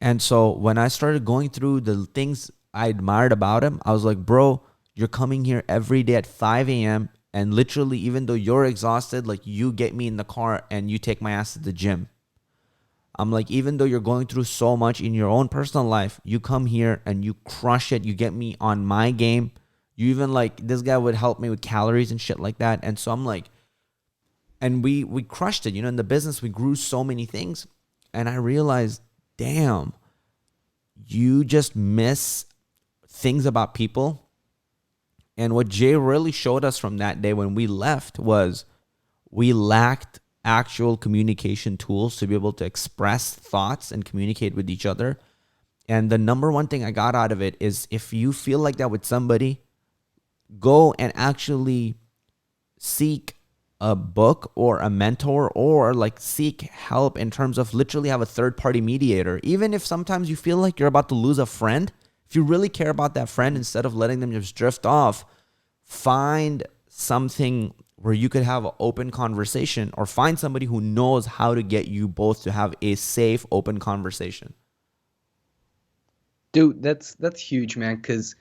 And so when I started going through the things I admired about him, I was like, bro, you're coming here every day at 5 a.m. And literally, even though you're exhausted, like you get me in the car and you take my ass to the gym. I'm like, even though you're going through so much in your own personal life, you come here and you crush it. You get me on my game. You even like, this guy would help me with calories and shit like that. And so I'm like, and we crushed it. You know, in the business, we grew so many things. And I realized, damn, you just miss things about people. And what Jay really showed us from that day when we left was we lacked actual communication tools to be able to express thoughts and communicate with each other. And the number one thing I got out of it is if you feel like that with somebody, go and actually seek a book or a mentor, or like seek help in terms of literally have a third party mediator. Even if sometimes you feel like you're about to lose a friend, if you really care about that friend, instead of letting them just drift off, find something where you could have an open conversation, or find somebody who knows how to get you both to have a safe, open conversation. Dude, that's huge, man. Because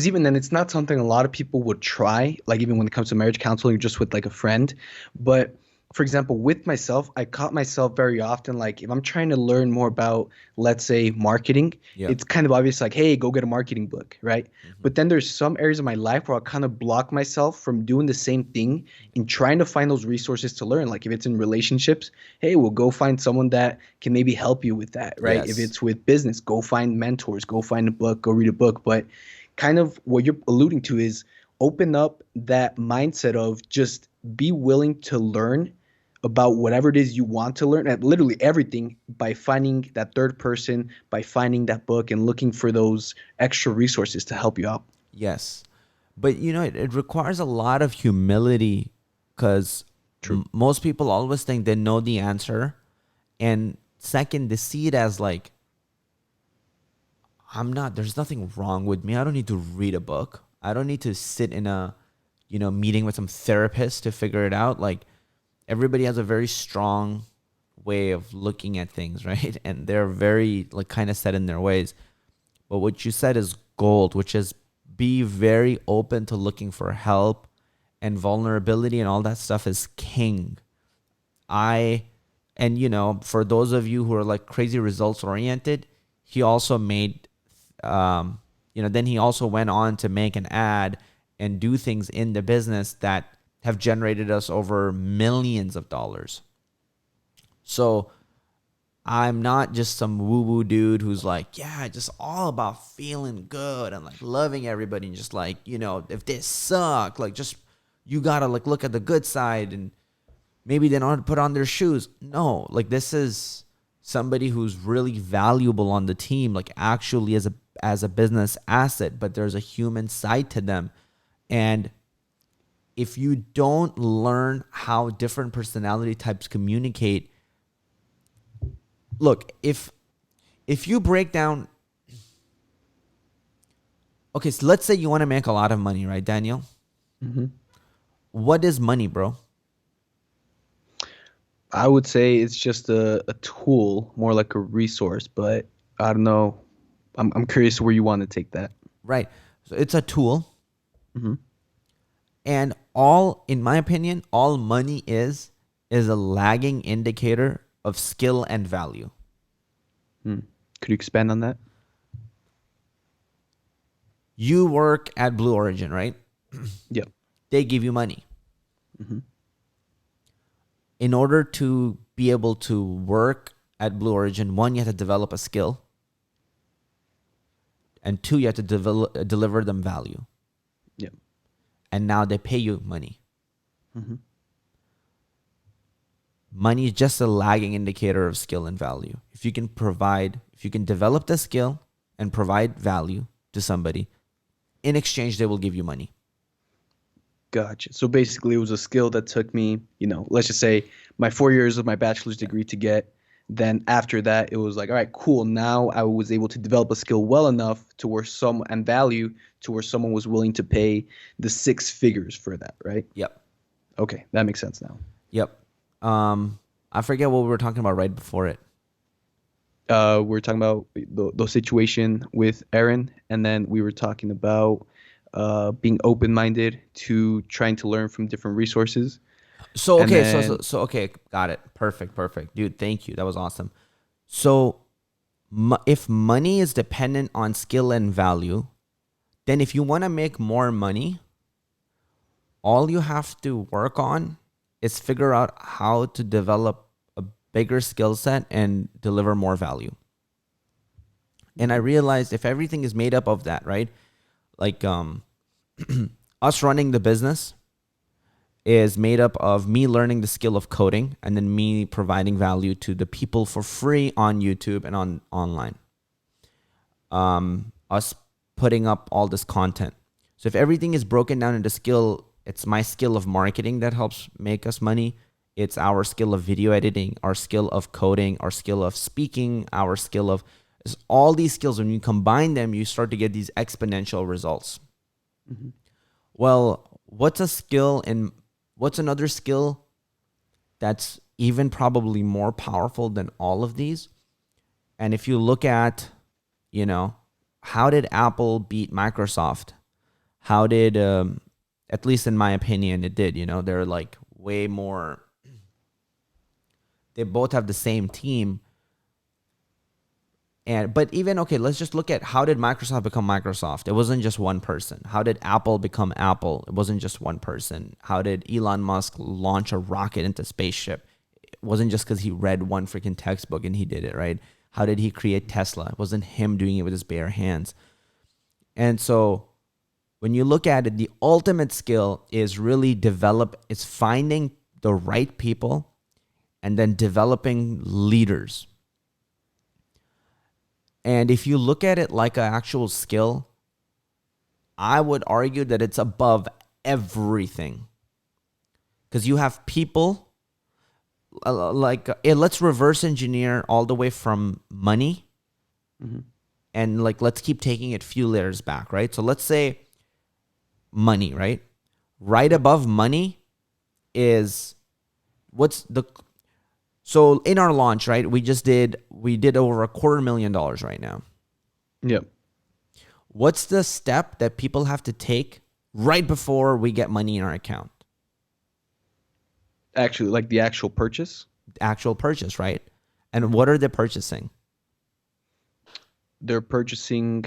even then, it's not something a lot of people would try, like even when it comes to marriage counseling, just with like a friend. But for example, with myself, I caught myself very often, like if I'm trying to learn more about, let's say, marketing, Yep. it's kind of obvious, like, hey, go get a marketing book, right? Mm-hmm. But then there's some areas of my life where I'll kind of block myself from doing the same thing and trying to find those resources to learn. Like if it's in relationships, hey, well, go find someone that can maybe help you with that, right? If Yes. it's with business, go find mentors, go find a book, go read a book. But kind of what you're alluding to is open up that mindset of just be willing to learn about whatever it is you want to learn, at literally everything, by finding that third person, by finding that book and looking for those extra resources to help you out. Yes. But you know, it requires a lot of humility because True. most people always think they know the answer. And second, they see it as like, there's nothing wrong with me. I don't need to read a book. I don't need to sit in a, meeting with some therapist to figure it out. Like everybody has a very strong way of looking at things, right? And they're very like kind of set in their ways. But what you said is gold, which is be very open to looking for help, and vulnerability and all that stuff is king. I, and for those of you who are like crazy results oriented, he also made, then he also went on to make an ad and do things in the business that have generated us over millions of dollars. So I'm not just some woo woo dude who's like, yeah, just all about feeling good and like loving everybody and just like, if they suck, like just you gotta like look at the good side and maybe they don't put on their shoes. No, like this is somebody who's really valuable on the team, like actually as a business asset, but there's a human side to them. And if you don't learn how different personality types communicate, look, if you break down, okay, so let's say you want to make a lot of money, right, Daniel? Hmm. What is money, bro? I would say it's just a tool, more like a resource, but I don't know. I'm curious where you want to take that. Right. So it's a tool. Hmm. And in my opinion, all money is a lagging indicator of skill and value. Hmm. Could you expand on that? You work at Blue Origin, right? Yep. They give you money. Hmm. In order to be able to work at Blue Origin, one, you have to develop a skill, and two, you have to deliver them value. Yep. And now they pay you money. Hmm. Money is just a lagging indicator of skill and value. If you can develop the skill and provide value to somebody, in exchange, they will give you money. Gotcha. So basically, it was a skill that took me, let's just say my 4 years of my bachelor's degree to get. Then after that, it was like, all right, cool. Now I was able to develop a skill well enough to where and value to where someone was willing to pay the six figures for that, right? Yep. Okay, that makes sense now. Yep. I forget what we were talking about right before it. We're talking about the situation with Aaron, and then we were talking about being open-minded to trying to learn from different resources. So And okay, so then okay, got it. Perfect, dude. Thank you. That was awesome. So if money is dependent on skill and value, then if you want to make more money, all you have to work on is figure out how to develop a bigger skill set and deliver more value. And I realized if everything is made up of that, right? Like us running the business is made up of me learning the skill of coding and then me providing value to the people for free on YouTube and on online. Us putting up all this content. So if everything is broken down into skill, it's my skill of marketing that helps make us money. It's our skill of video editing, our skill of coding, our skill of speaking, our skill of it's all these skills. When you combine them, you start to get these exponential results. Mhm. Well, what's a skill and what's another skill that's even probably more powerful than all of these? And if you look at, you know, how did Apple beat Microsoft? How did, at least in my opinion, it did, they're like way more, they both have the same team. But even, okay, let's just look at how did Microsoft become Microsoft? It wasn't just one person. How did Apple become Apple? It wasn't just one person. How did Elon Musk launch a rocket into spaceship? It wasn't just because he read one freaking textbook and he did it, right? How did he create Tesla? It wasn't him doing it with his bare hands. And so when you look at it, the ultimate skill is really is finding the right people and then developing leaders. And if you look at it like an actual skill, I would argue that it's above everything. Because you have people let's reverse engineer all the way from money. Mm-hmm. And let's keep taking it few layers back, right? So let's say money, right? Right above money is so in our launch, right? We did over $250,000 right now. Yep. What's the step that people have to take right before we get money in our account? Actually, like the actual purchase. Actual purchase, right? And what are they purchasing? They're purchasing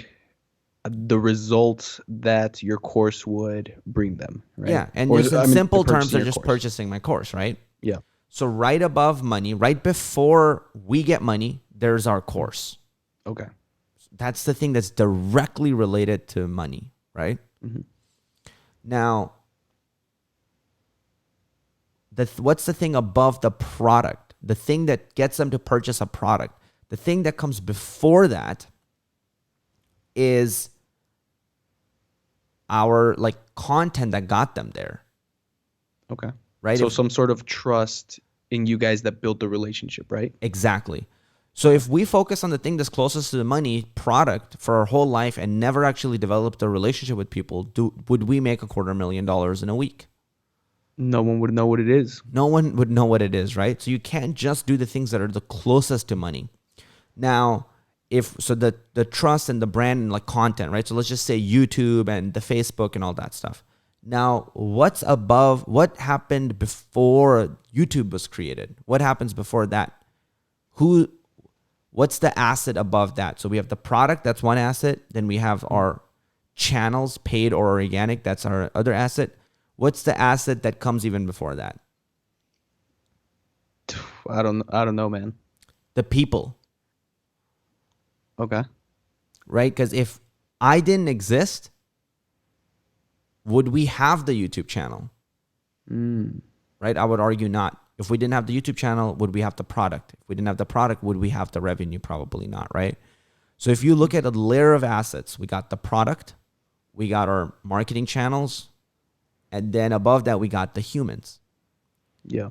the results that your course would bring them, right? Yeah, and Or just in I mean, they're simple terms, purchasing they're your just course. purchasing my course, right? Yeah. So right above money, right before we get money, there's our course. Okay. That's the thing that's directly related to money, right? Mm-hmm. Now, what's the thing above the product? The thing that gets them to purchase a product. The thing that comes before that is our content that got them there, Okay. right? So some sort of trust in you guys that built the relationship, right? Exactly. So if we focus on the thing that's closest to the money, product, for our whole life and never actually developed a relationship with people, would we make $250,000 in a week? No one would know what it is. No one would know what it is, right? So you can't just do the things that are the closest to money. Now, the trust and the brand and content, right? So let's just say YouTube and the Facebook and all that stuff. Now, what happened before YouTube was created? What happens before that? What's the asset above that? So we have the product, that's one asset. Then we have our channels, paid or organic, that's our other asset. What's the asset that comes even before that? I don't know, man. The people, Okay. right? Because if I didn't exist, would we have the YouTube channel? Mm. Right? I would argue not. If we didn't have the YouTube channel, would we have the product? If we didn't have the product, would we have the revenue? Probably not, right? So if you look at a layer of assets, we got the product, we got our marketing channels, and then above that, we got the humans. Yeah.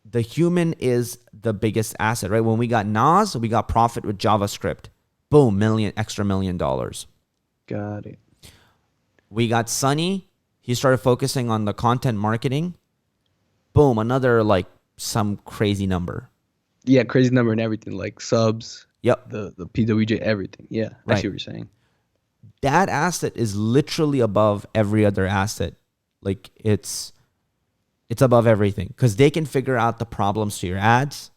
The human is the biggest asset, right? When we got Nas, we got profit with JavaScript. Boom, extra $1 million. Got it. We got Sunny. He started focusing on the content marketing. Boom, another some crazy number. Yeah, crazy number and everything, like subs, Yep. the PWJ, everything. Yeah, I see Right. what you're saying. That asset is literally above every other asset. Like it's above everything because they can figure out the problems to your ads,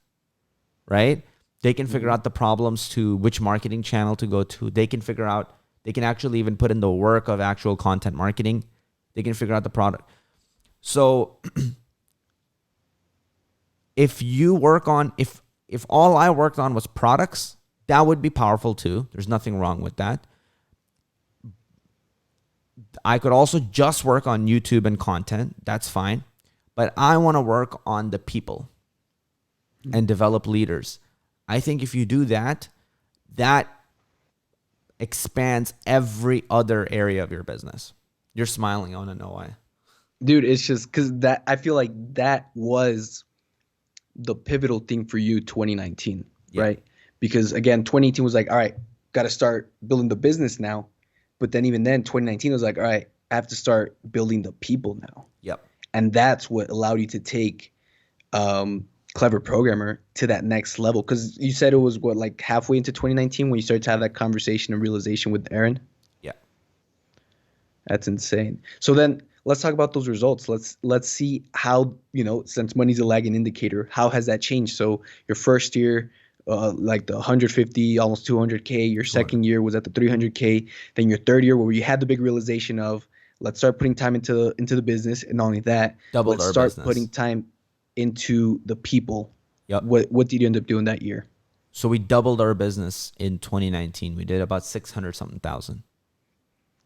right? They can figure Hmm. out the problems to which marketing channel to go to. They can actually even put in the work of actual content marketing. They can figure out the product. So if all I worked on was products, that would be powerful too. There's nothing wrong with that. I could also just work on YouTube and content. That's fine. But I want to work on the people and develop leaders. I think if you do that, that expands every other area of your business. You're smiling. I want to know why. Dude, it's just because that I feel like that was the pivotal thing for you 2019, Yeah. right? Because again, 2018 was like, all right, got to start building the business now. But then even then, 2019 was like, all right, I have to start building the people now. Yep. And that's what allowed you to take Clever Programmer to that next level. Because you said it was what, like halfway into 2019 when you started to have that conversation and realization with Aaron. Yeah. That's insane. So then let's talk about those results. Let's see how, since money's a lagging indicator, how has that changed? So your first year, like the 150, almost 200K. Your 200. second year was at the 300K. Then your third year, where you had the big realization of, let's start putting time into the business, and not only that, Doubled let's our start putting business. time into the people. Yep. What did you end up doing that year? So we doubled our business in 2019. We did about 600 something thousand.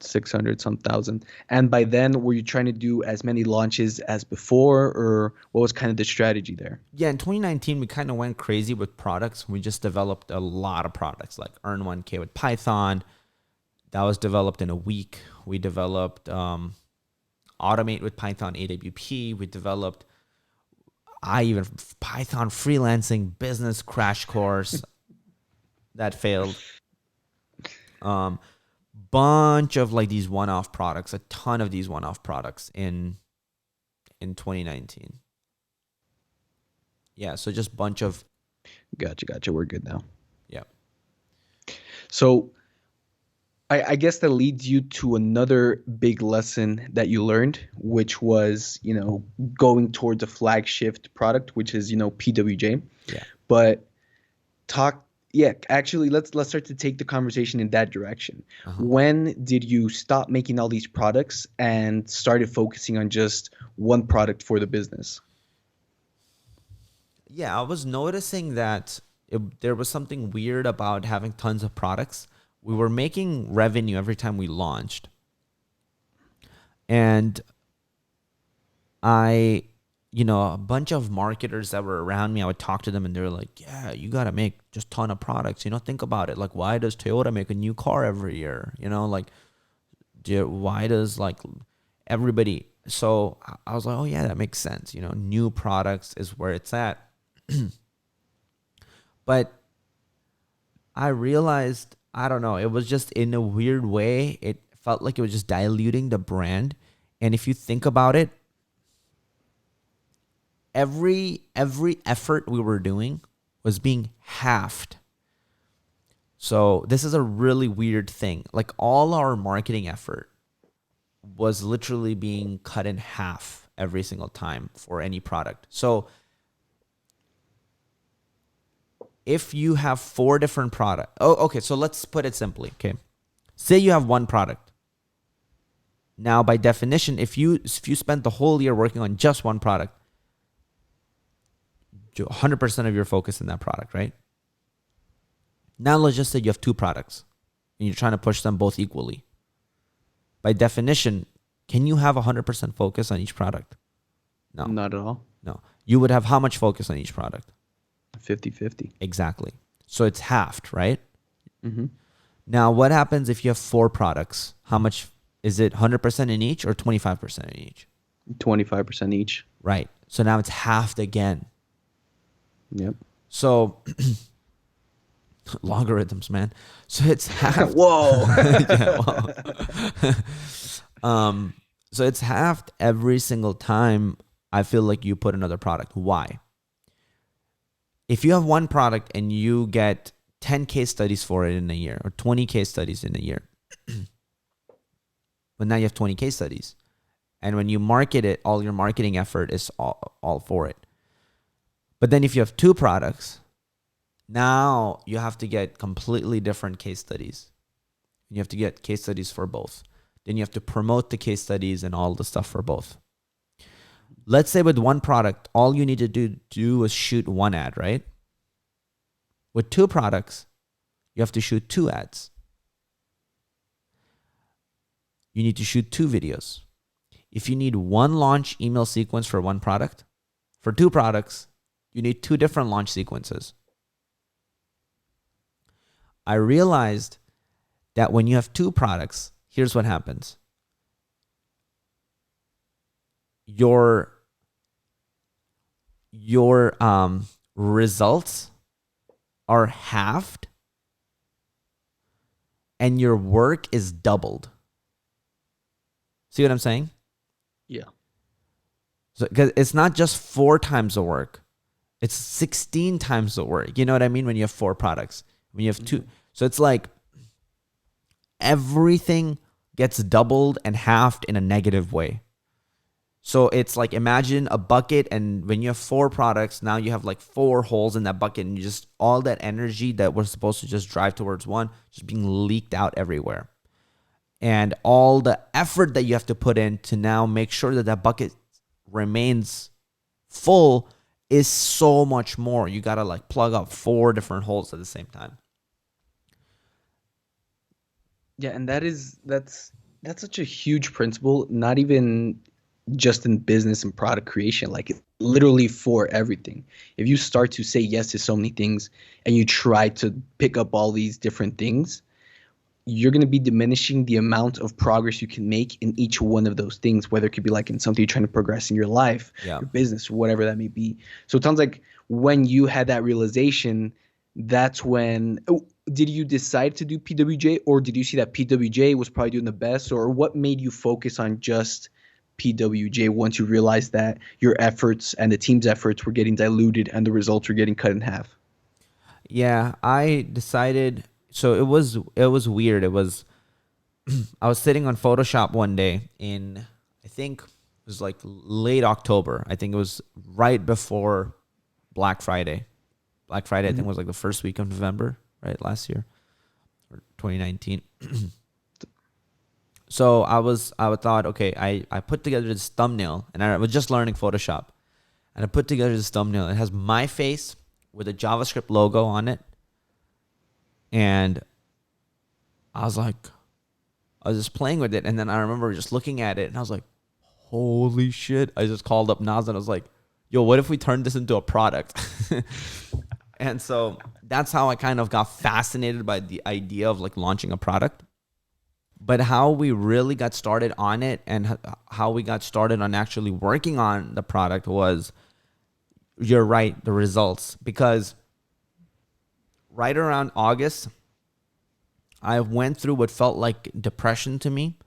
600 some thousand. And by then, were you trying to do as many launches as before, or what was kind of the strategy there? Yeah, in 2019, we kind of went crazy with products. We just developed a lot of products like Earn 1K with Python. That was developed in a week. We developed Automate with Python AWP. We developed Python freelancing business crash course that failed. Um, Bunch of like these one-off products, a ton of these one-off products in 2019. Yeah, so just bunch of Gotcha. We're good now. yeah. So I guess that leads you to another big lesson that you learned, which was, going towards a flagship product, which is, PWJ. Yeah. But talk yeah, actually let's start to take the conversation in that direction. Uh-huh. When did you stop making all these products and started focusing on just one product for the business? Yeah, I was noticing that there was something weird about having tons of products. We were making revenue every time we launched. And a bunch of marketers that were around me, I would talk to them and they were like, yeah, you got to make just ton of products. Think about it. Like, why does Toyota make a new car every year? Like, why does like everybody? So I was like, oh yeah, that makes sense. New products is where it's at. But I realized, I don't know, it was just in a weird way. It felt like it was just diluting the brand. And if you think about it, every effort we were doing was being halved. So this is a really weird thing. Like all our marketing effort was literally being cut in half every single time for any product. So if you have 4 different products, okay, so let's put it simply. Okay, say you have one product. Now, by definition, if you spent the whole year working on just one product, 100% of your focus in that product, right? Now let's just say you have 2 products and you're trying to push them both equally. By definition, can you have 100% focus on each product? No. Not at all. No. You would have how much focus on each product? 50-50. Exactly. So it's halved, right? Mm-hmm. Now, what happens if you have 4 products? How much is it? 100% in each or 25% in each? 25% each. Right. So now it's halved again. Yep. So logarithms, man. So it's halved. Whoa. Yeah, so it's halved every single time I feel like you put another product. Why? If you have one product and you get 10 case studies for it in a year or 20 case studies in a year, but now you have 20 case studies. And when you market it, all your marketing effort is all for it. But then if you have two products, now you have to get completely different case studies. You have to get case studies for both. Then you have to promote the case studies and all the stuff for both. Let's say with one product, all you need to do is shoot one ad, right? With two products, you have to shoot two ads. You need to shoot two videos. If you need one launch email sequence for one product, for two products, you need two different launch sequences. I realized that when you have two products, here's what happens. Your results are halved and your work is doubled. See what I'm saying? Yeah. So, because it's not just 4 times the work, it's 16 times the work. You know what I mean? When you have 4 products, when you have two, so it's like everything gets doubled and halved in a negative way. So it's like, imagine a bucket, and when you have 4 products, now you have like 4 holes in that bucket, and you just, all that energy that was supposed to just drive towards one, just being leaked out everywhere. And all the effort that you have to put in to now make sure that that bucket remains full is so much more. You got to like plug up 4 different holes at the same time. Yeah, and that's such a huge principle, not even just in business and product creation, like literally for everything. If you start to say yes to so many things and you try to pick up all these different things, you're going to be diminishing the amount of progress you can make in each one of those things, whether it could be like in something you're trying to progress in your life, your business, whatever that may be. So it sounds like when you had that realization, that's when, did you decide to do PWJ, or did you see that PWJ was probably doing the best, or what made you focus on just PWJ once you realized that your efforts and the team's efforts were getting diluted and the results were getting cut in half? Yeah, I decided. So it was weird. It was I was sitting on Photoshop one day in, I think it was like late October. I think it was right before Black Friday. Black Friday, I think, was like the first week of November, right? Last year or 2019. So I thought, okay, I put together this thumbnail, and I was just learning Photoshop, and I put together this thumbnail. It has my face with a JavaScript logo on it. And I was just playing with it. And then I remember just looking at it, and I was like, holy shit. I just called up Naz, and I was like, yo, what if we turn this into a product? And so that's how I kind of got fascinated by the idea of like launching a product. But how we really got started on it, and how we got started on actually working on the product, was, you're right, the results. Because right around August, I went through what felt like depression to me.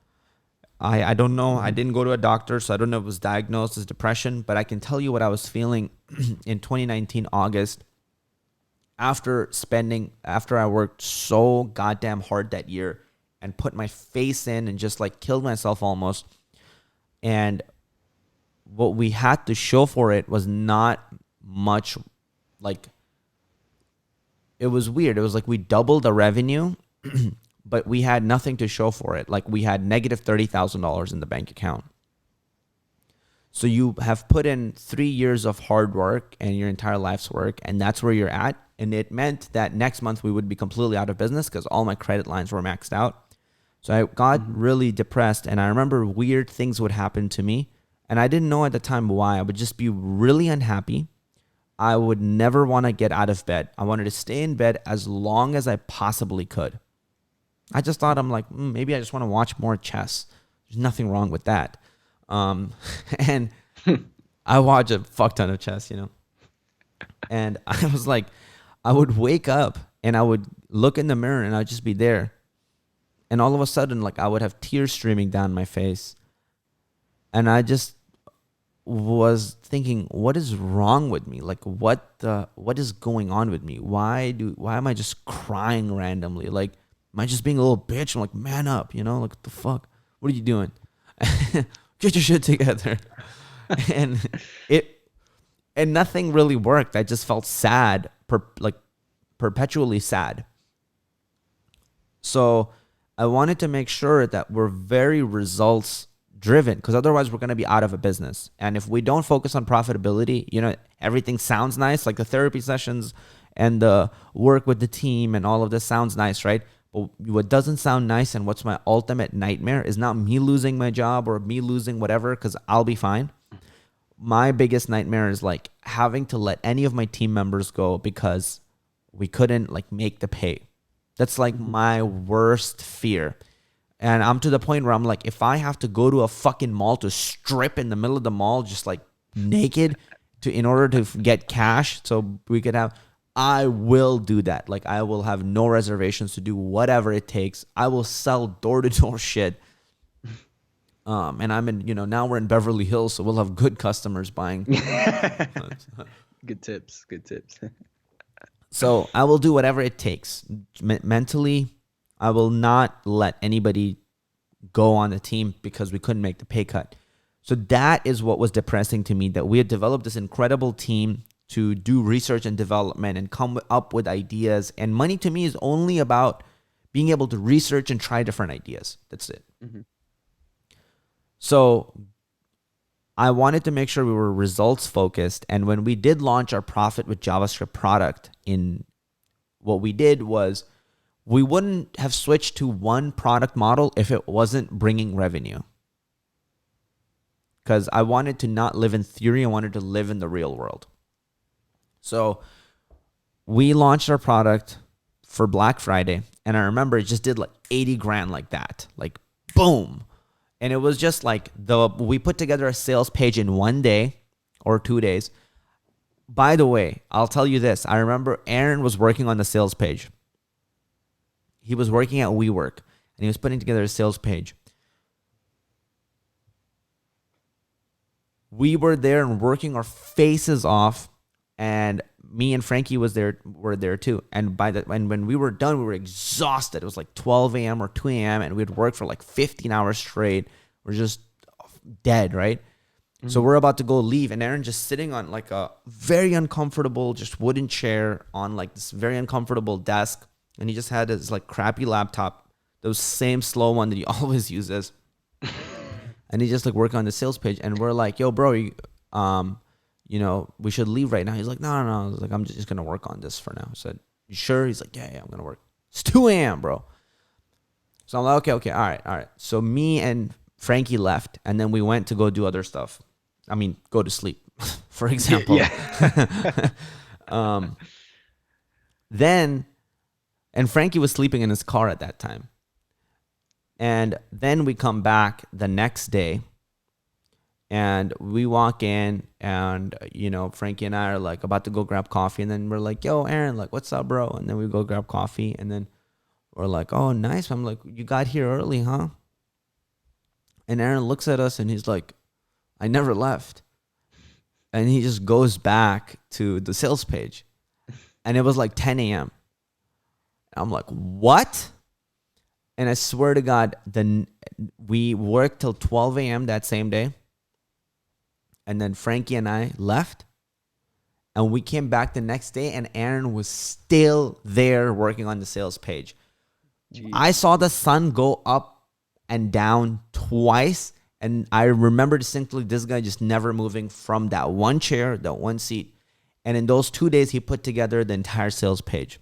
I don't know. I didn't go to a doctor, so I don't know if it was diagnosed as depression, but I can tell you what I was feeling in 2019 August, after I worked so goddamn hard that year and put my face in and just like killed myself almost. And what we had to show for it was not much. Like, it was weird. It was like we doubled the revenue, but we had nothing to show for it. Like, we had negative $30,000 in the bank account. So you have put in 3 years of hard work and your entire life's work, and that's where you're at. And it meant that next month we would be completely out of business because all my credit lines were maxed out. So I got really depressed, and I remember weird things would happen to me. And I didn't know at the time why. I would just be really unhappy. I would never want to get out of bed. I wanted to stay in bed as long as I possibly could. I just thought, I'm like, maybe I just want to watch more chess. There's nothing wrong with that. And I watch a fuck ton of chess, And I was like, I would wake up and I would look in the mirror and I'd just be there. And all of a sudden, like, I would have tears streaming down my face. And I just was thinking, what is wrong with me? Like, what is going on with me? Why am I just crying randomly? Like, am I just being a little bitch? I'm like, man up, like, what the fuck? What are you doing? Get your shit together. And it and nothing really worked. I just felt sad, like perpetually sad. So I wanted to make sure that we're very results driven, because otherwise we're going to be out of a business. And if we don't focus on profitability, everything sounds nice, like the therapy sessions and the work with the team and all of this sounds nice, right? But what doesn't sound nice, and what's my ultimate nightmare, is not me losing my job or me losing whatever, because I'll be fine. My biggest nightmare is like having to let any of my team members go because we couldn't like make the pay. That's like my worst fear. And I'm to the point where I'm like, if I have to go to a fucking mall to strip in the middle of the mall, just like naked, in order to get cash so we could have, I will do that. Like, I will have no reservations to do whatever it takes. I will sell door to door shit. And I'm in, now we're in Beverly Hills, so we'll have good customers buying. Good tips. Good tips. So I will do whatever it takes. Mentally, I will not let anybody go on the team because we couldn't make the pay cut. So that is what was depressing to me, that we had developed this incredible team to do research and development and come up with ideas. And money to me is only about being able to research and try different ideas. That's it. Mm-hmm. So I wanted to make sure we were results focused. And when we did launch our Profit with JavaScript product, what we did was we wouldn't have switched to one product model if it wasn't bringing revenue. Because I wanted to not live in theory. I wanted to live in the real world. So we launched our product for Black Friday. And I remember it just did like 80 grand like that. Like, boom. And it was just like we put together a sales page in 1 day or 2 days. By the way, I'll tell you this. I remember Aaron was working on the sales page. He was working at WeWork, and he was putting together a sales page. We were there and working our faces off, and me and Frankie were there too. And when we were done, we were exhausted. It was like 12 a.m. or 2 a.m. and we'd worked for like 15 hours straight. We're just dead, right? Mm-hmm. So we're about to go leave, and Aaron just sitting on like a very uncomfortable, just wooden chair on like this very uncomfortable desk. And he just had his like crappy laptop, those same slow one that he always uses. And he just like working on the sales page. And we're like, yo, bro, we should leave right now. He's like, no. I was like, I'm just going to work on this for now. I said, you sure? He's like, yeah, I'm going to work. It's 2 a.m., bro. So I'm like, okay. All right. So me and Frankie left, and then we went to go do other stuff. I mean, go to sleep, for example. Yeah. And Frankie was sleeping in his car at that time. And then we come back the next day, and we walk in, and, Frankie and I are like about to go grab coffee. And then we're like, yo, Aaron, like, what's up, bro? And then we go grab coffee. And then we're like, oh, nice. I'm like, you got here early, huh? And Aaron looks at us and he's like, I never left. And he just goes back to the sales page. And it was like 10 a.m. I'm like, what? And I swear to God, we worked till 12 a.m. that same day. And then Frankie and I left. And we came back the next day, and Aaron was still there working on the sales page. Jeez. I saw the sun go up and down twice. And I remember distinctly this guy just never moving from that one chair, that one seat. And in those 2 days, he put together the entire sales page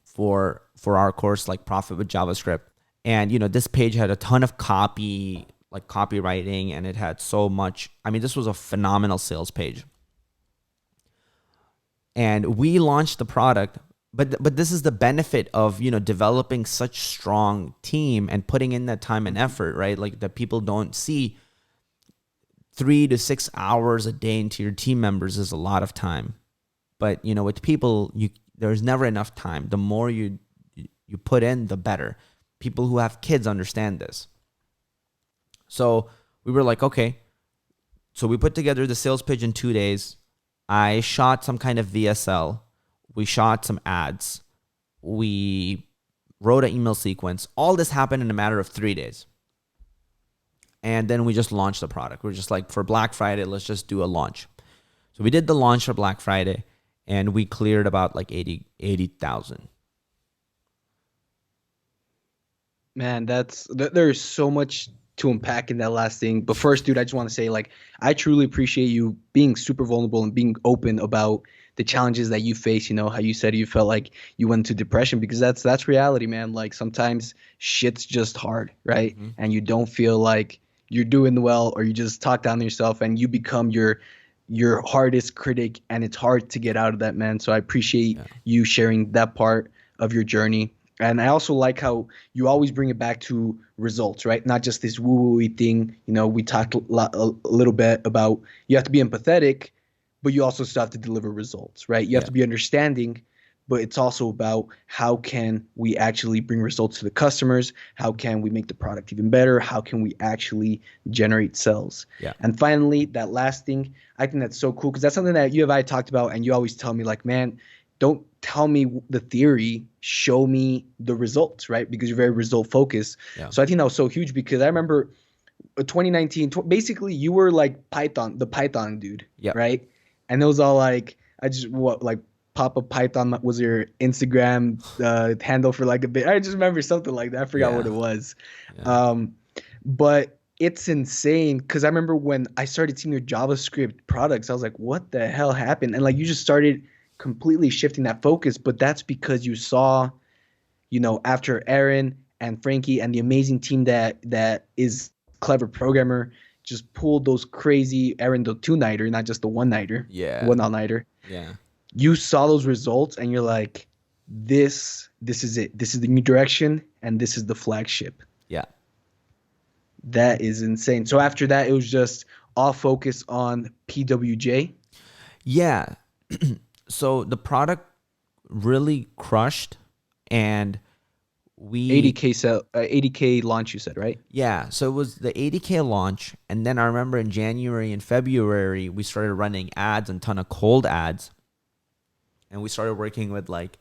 for our course, like Profit with JavaScript. And, this page had a ton of copywriting, and it had so much. I mean, this was a phenomenal sales page. And we launched the product, but this is the benefit of, developing such strong team and putting in that time and effort, right? Like, that people don't see. 3 to 6 hours a day into your team members is a lot of time. But, with people, there's never enough time. The more you put in, the better. People who have kids understand this. So we were like, okay. So we put together the sales pitch in 2 days. I shot some kind of VSL. We shot some ads. We wrote an email sequence. All this happened in a matter of 3 days. And then we just launched the product. We're just like, for Black Friday, let's just do a launch. So we did the launch for Black Friday, and we cleared about like 80,000. Man, there's so much to unpack in that last thing. But first, dude, I just want to say, like, I truly appreciate you being super vulnerable and being open about the challenges that you face. You know, how you said you felt like you went into depression, because that's reality, man. Like, sometimes shit's just hard, right? Mm-hmm. And you don't feel like you're doing well, or you just talk down to yourself and you become your hardest critic, and it's hard to get out of that, man. So I appreciate you sharing that part of your journey. And I also like how you always bring it back to results, right? Not just this woo-woo thing. You know, we talked a little bit about you have to be empathetic, but you also still have to deliver results, right? You have to be understanding, but it's also about how can we actually bring results to the customers? How can we make the product even better? How can we actually generate sales? Yeah. And finally, that last thing, I think that's so cool, because that's something that you and I talked about, and you always tell me, like, man, don't tell me the theory, show me the results, right? Because you're very result focused. Yeah. So I think that was so huge, because I remember 2019, basically you were like the Python dude, right? And it was all like, Papa Python was your Instagram handle for like a bit. I just remember something like that. I forgot what it was. But it's insane, because I remember when I started seeing your JavaScript products, I was like, what the hell happened? And like, you just started completely shifting that focus. But that's because you saw, you know, after Aaron and Frankie and the amazing team that is Clever Programmer just pulled those crazy, Aaron, the 2-nighter, not just the 1-nighter, one all-nighter. Yeah. You saw those results and you're like, this is it. This is the new direction, and this is the flagship. Yeah. That is insane. So after that, it was just all focus on PWJ. Yeah. So the product really crushed, and we 80k launch, you said, right? Yeah. So it was the 80K launch, and then I remember in January and February we started running ads and ton of cold ads, and we started working with like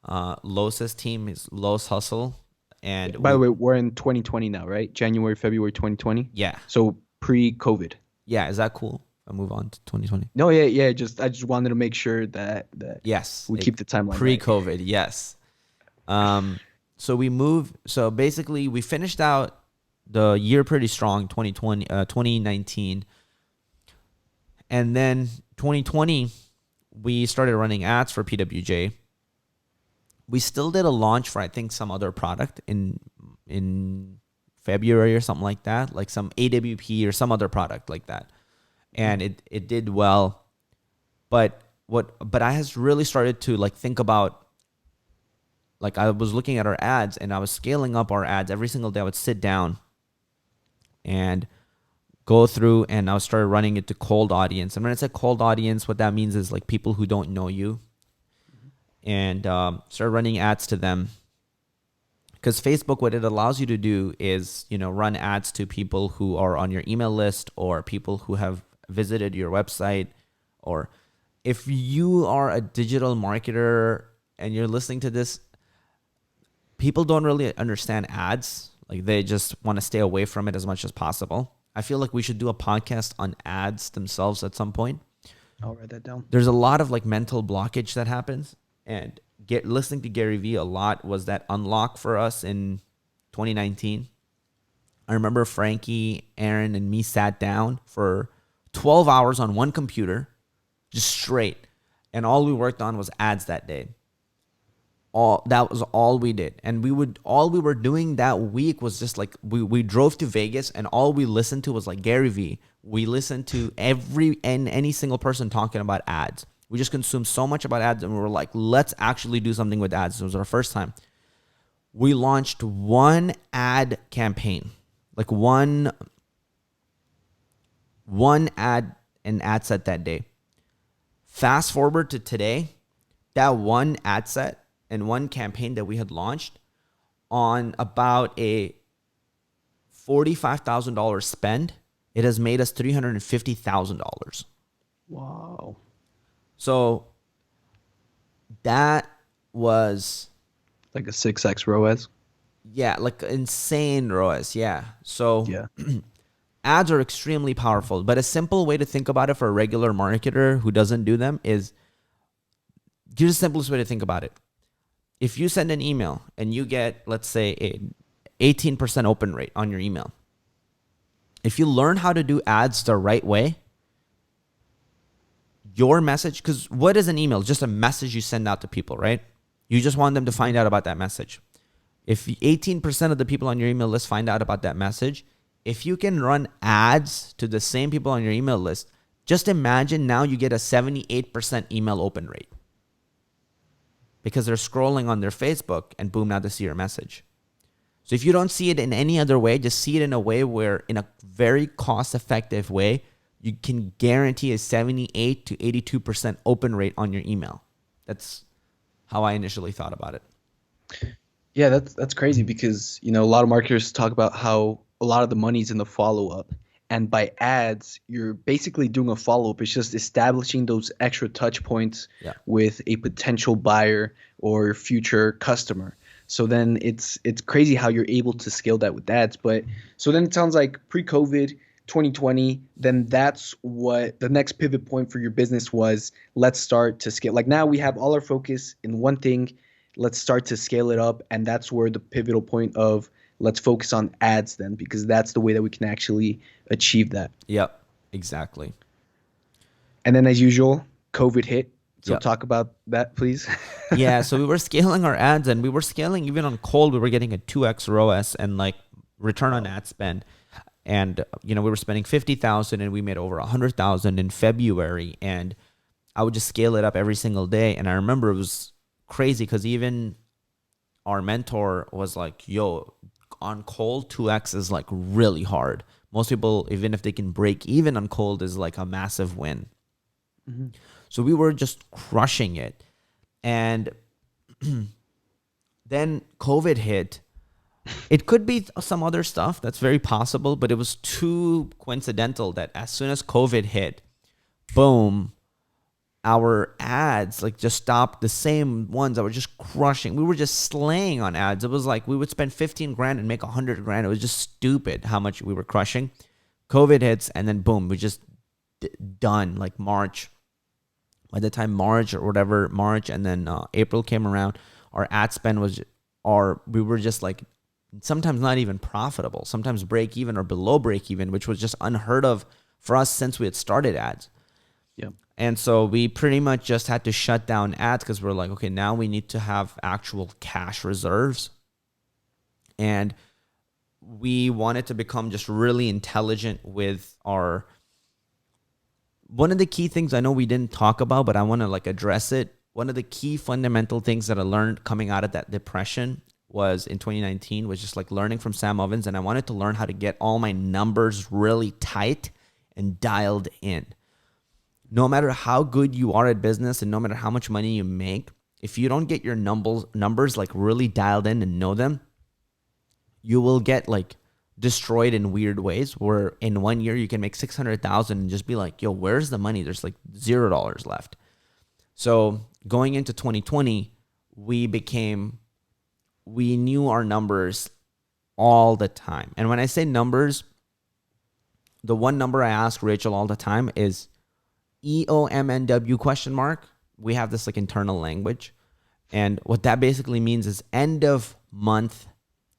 Los's team, is Los Hustle. And by the way, we're in 2020 now, right? January, February 2020. Yeah. So pre-COVID. Yeah. Is that cool? I'll move on to 2020. No, yeah. I just wanted to make sure that yes, we keep the timeline pre-COVID. Right. Yes. So we moved. So basically, we finished out the year pretty strong, 2019, and then 2020 we started running ads for PWJ. We still did a launch for, I think, some other product in February or something like that, like some AWP or some other product like that. And it did well. But I has really started to like think about, like, I was looking at our ads and I was scaling up our ads every single day. I would sit down and go through, and I started running it to cold audience. And when I say cold audience, what that means is like people who don't know you, and start running ads to them. Because Facebook, what it allows you to do is, you know, run ads to people who are on your email list, or people who have visited your website. Or if you are a digital marketer and you're listening to this, people don't really understand ads. Like, they just want to stay away from it as much as possible. I feel like we should do a podcast on ads themselves at some point. I'll write that down. There's a lot of like mental blockage that happens. And listening to Gary Vee a lot was that unlock for us in 2019. I remember Frankie, Aaron, and me sat down for 12 hours on one computer, just straight. And all we worked on was ads that day. That was all we did. And all we were doing that week was just like, we drove to Vegas, and all we listened to was like Gary Vee. We listened to any single person talking about ads. We just consumed so much about ads, and we were like, let's actually do something with ads. It was our first time. We launched one ad campaign, like one ad and ad set that day. Fast forward to today, that one ad set and one campaign that we had launched on about a $45,000 spend It has made us $350,000. Wow. So that was, Like a 6x ROAS. yeah, like insane ROAS. Yeah. So Yeah. ads are extremely powerful, but a simple way to think about it for a regular marketer who doesn't do them is, here's the simplest way to think about it. If you send an email and you get, let's say, an 18% open rate on your email, if you learn how to do ads the right way, your message, because what is an email? Just a message you send out to people, right? You just want them to find out about that message. If 18% of the people on your email list find out about that message, if you can run ads to the same people on your email list, just imagine now you get a 78% email open rate because they're scrolling on their Facebook and boom, now they see your message. So if you don't see it in any other way, just see it in a way where, in a very cost-effective way, you can guarantee a 78 to 82% open rate on your email. That's how I initially thought about it. Yeah, that's crazy because, a lot of marketers talk about how a lot of the money's in the follow-up. And by ads, you're basically doing a follow-up. It's just establishing those extra touch points with a potential buyer or future customer. So then it's crazy how you're able to scale that with ads. But so then it sounds like pre-COVID, 2020, then that's what the next pivot point for your business was. Let's start to scale. Like now we have all our focus in one thing. Let's start to scale it up. And that's where the pivotal point of let's focus on ads then, because that's the way that we can actually achieve that. Yep, exactly. And then as usual, COVID hit. So Yep. talk about that, please. Yeah, so we were scaling our ads, and we were scaling even on cold. We were getting a 2x ROAS and like return on ad spend. And we were spending 50,000 and we made over 100,000 in February, and I would just scale it up every single day. And I remember it was crazy because even our mentor was like, yo, on cold 2x is like really hard. Most people, even if they can break even on cold, is like a massive win. Mm-hmm. So we were just crushing it. And then COVID hit. It could be some other stuff. That's very possible. But it was too coincidental that as soon as COVID hit, boom, our ads like just stopped. The same ones that were just crushing. We were just slaying on ads. It was like we would spend 15 grand and make 100 grand. It was just stupid how much we were crushing. COVID hits, and then boom, we just done like March. By the time March and then April came around, our ad spend we were just like sometimes not even profitable, sometimes break even or below break even, which was just unheard of for us since we had started ads. Yeah. And so we pretty much just had to shut down ads because we're like, okay, now we need to have actual cash reserves. And we wanted to become just really intelligent with our... One of the key things I know we didn't talk about, but I want to like address it. One of the key fundamental things that I learned coming out of that depression was in 2019 was just like learning from Sam Ovens. And I wanted to learn how to get all my numbers really tight and dialed in. No matter how good you are at business and no matter how much money you make, if you don't get your numbers like really dialed in and know them, you will get like destroyed in weird ways where in 1 year you can make 600,000 and just be like, yo, where's the money? There's like $0 left. So going into 2020, we knew our numbers all the time. And when I say numbers, the one number I ask Rachel all the time is EOMNW ? We have this like internal language. And what that basically means is end of month.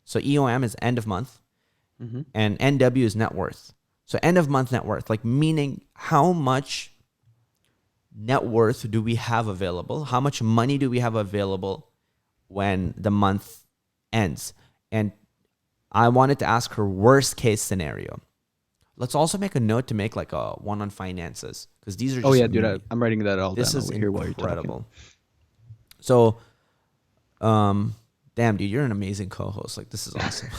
So EOM is end of month. Mm-hmm. And NW is net worth. So end of month net worth, like meaning how much net worth do we have available? How much money do we have available when the month ends? And I wanted to ask her worst case scenario. Let's also make a note to make like a one on finances because these are just... Oh yeah, dude, I'm writing that all down. This is here while incredible. So, damn, dude, you're an amazing co-host. Like, this is awesome.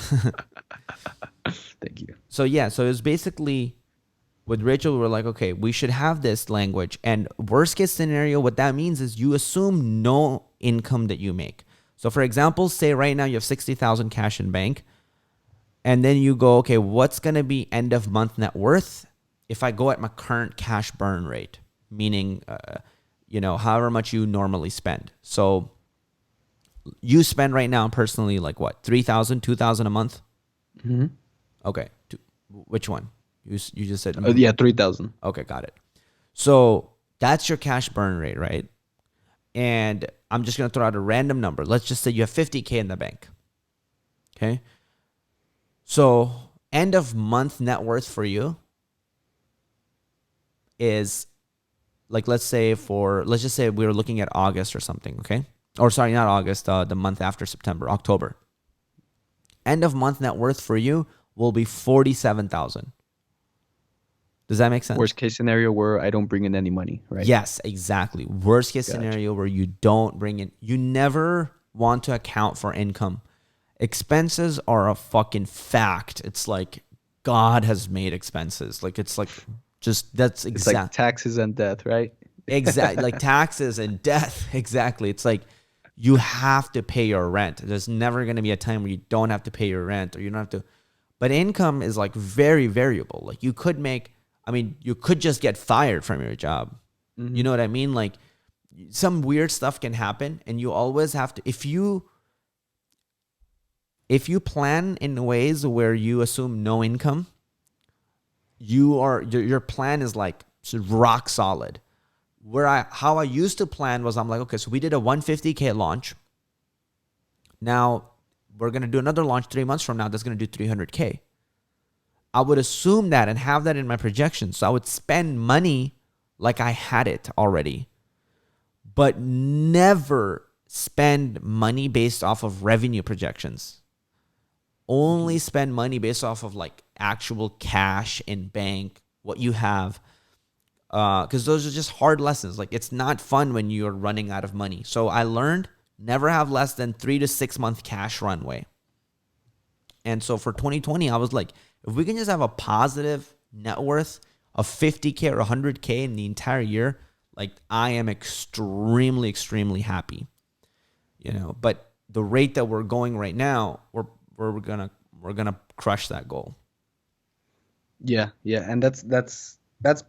Thank you. So yeah, so it was basically with Rachel, we were like, okay, we should have this language. And worst case scenario, what that means is you assume no income that you make. So for example, say right now you have 60,000 cash in bank And then you go, okay, what's going to be end of month net worth if I go at my current cash burn rate, meaning, however much you normally spend. So you spend right now personally like what, 3,000, 2,000 a month? Mm-hmm. Okay. Which one? You just said. Yeah, 3,000. Okay, got it. So that's your cash burn rate, right? And I'm just going to throw out a random number. Let's just say you have 50K in the bank. Okay. So end of month net worth for you is like, let's just say we were looking at August or something. Okay. Or sorry, not August, the month after September, October. End of month net worth for you will be 47,000. Does that make sense? Worst case scenario where I don't bring in any money, right? Yes, exactly. Worst case scenario where you don't bring in, you never want to account for income. Expenses are a fucking fact. It's like God has made expenses. Like it's like just that's exactly. It's like taxes and death, right? Exactly, like taxes and death. Exactly. It's like you have to pay your rent. There's never going to be a time where you don't have to pay your rent or you don't have to. But income is like very variable. Like you could just get fired from your job. Mm-hmm. You know what I mean? Like some weird stuff can happen and you always have to, if you plan in ways where you assume no income, your plan is like rock solid. How I used to plan was I'm like, okay, so we did a 150K launch. Now we're going to do another launch 3 months from now that's going to do 300K. I would assume that and have that in my projections. So I would spend money like I had it already, but never spend money based off of revenue projections. Only spend money based off of like actual cash in bank, what you have. Because those are just hard lessons. Like it's not fun when you're running out of money. So I learned never have less than 3 to 6 month cash runway. And so for 2020, I was like, if we can just have a positive net worth of 50K or 100K in the entire year, like I am extremely, extremely happy. But the rate that we're going right now, we're gonna crush that goal. Yeah, and that's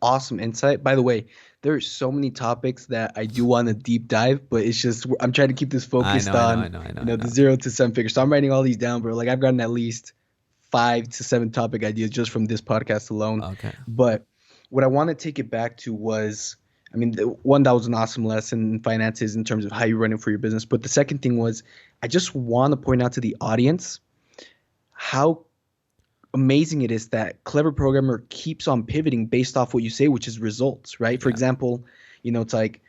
awesome insight. By the way, there's so many topics that I do want to deep dive, but it's just I'm trying to keep this focused on the 0 to 7 figures. So I'm writing all these down, bro. Like I've gotten at least 5 to 7 topic ideas just from this podcast alone. Okay. But what I want to take it back to was, one, that was an awesome lesson in finances in terms of how you're running for your business. But the second thing was, I just want to point out to the audience how amazing it is that Clever Programmer keeps on pivoting based off what you say, which is results, right? For example, it's like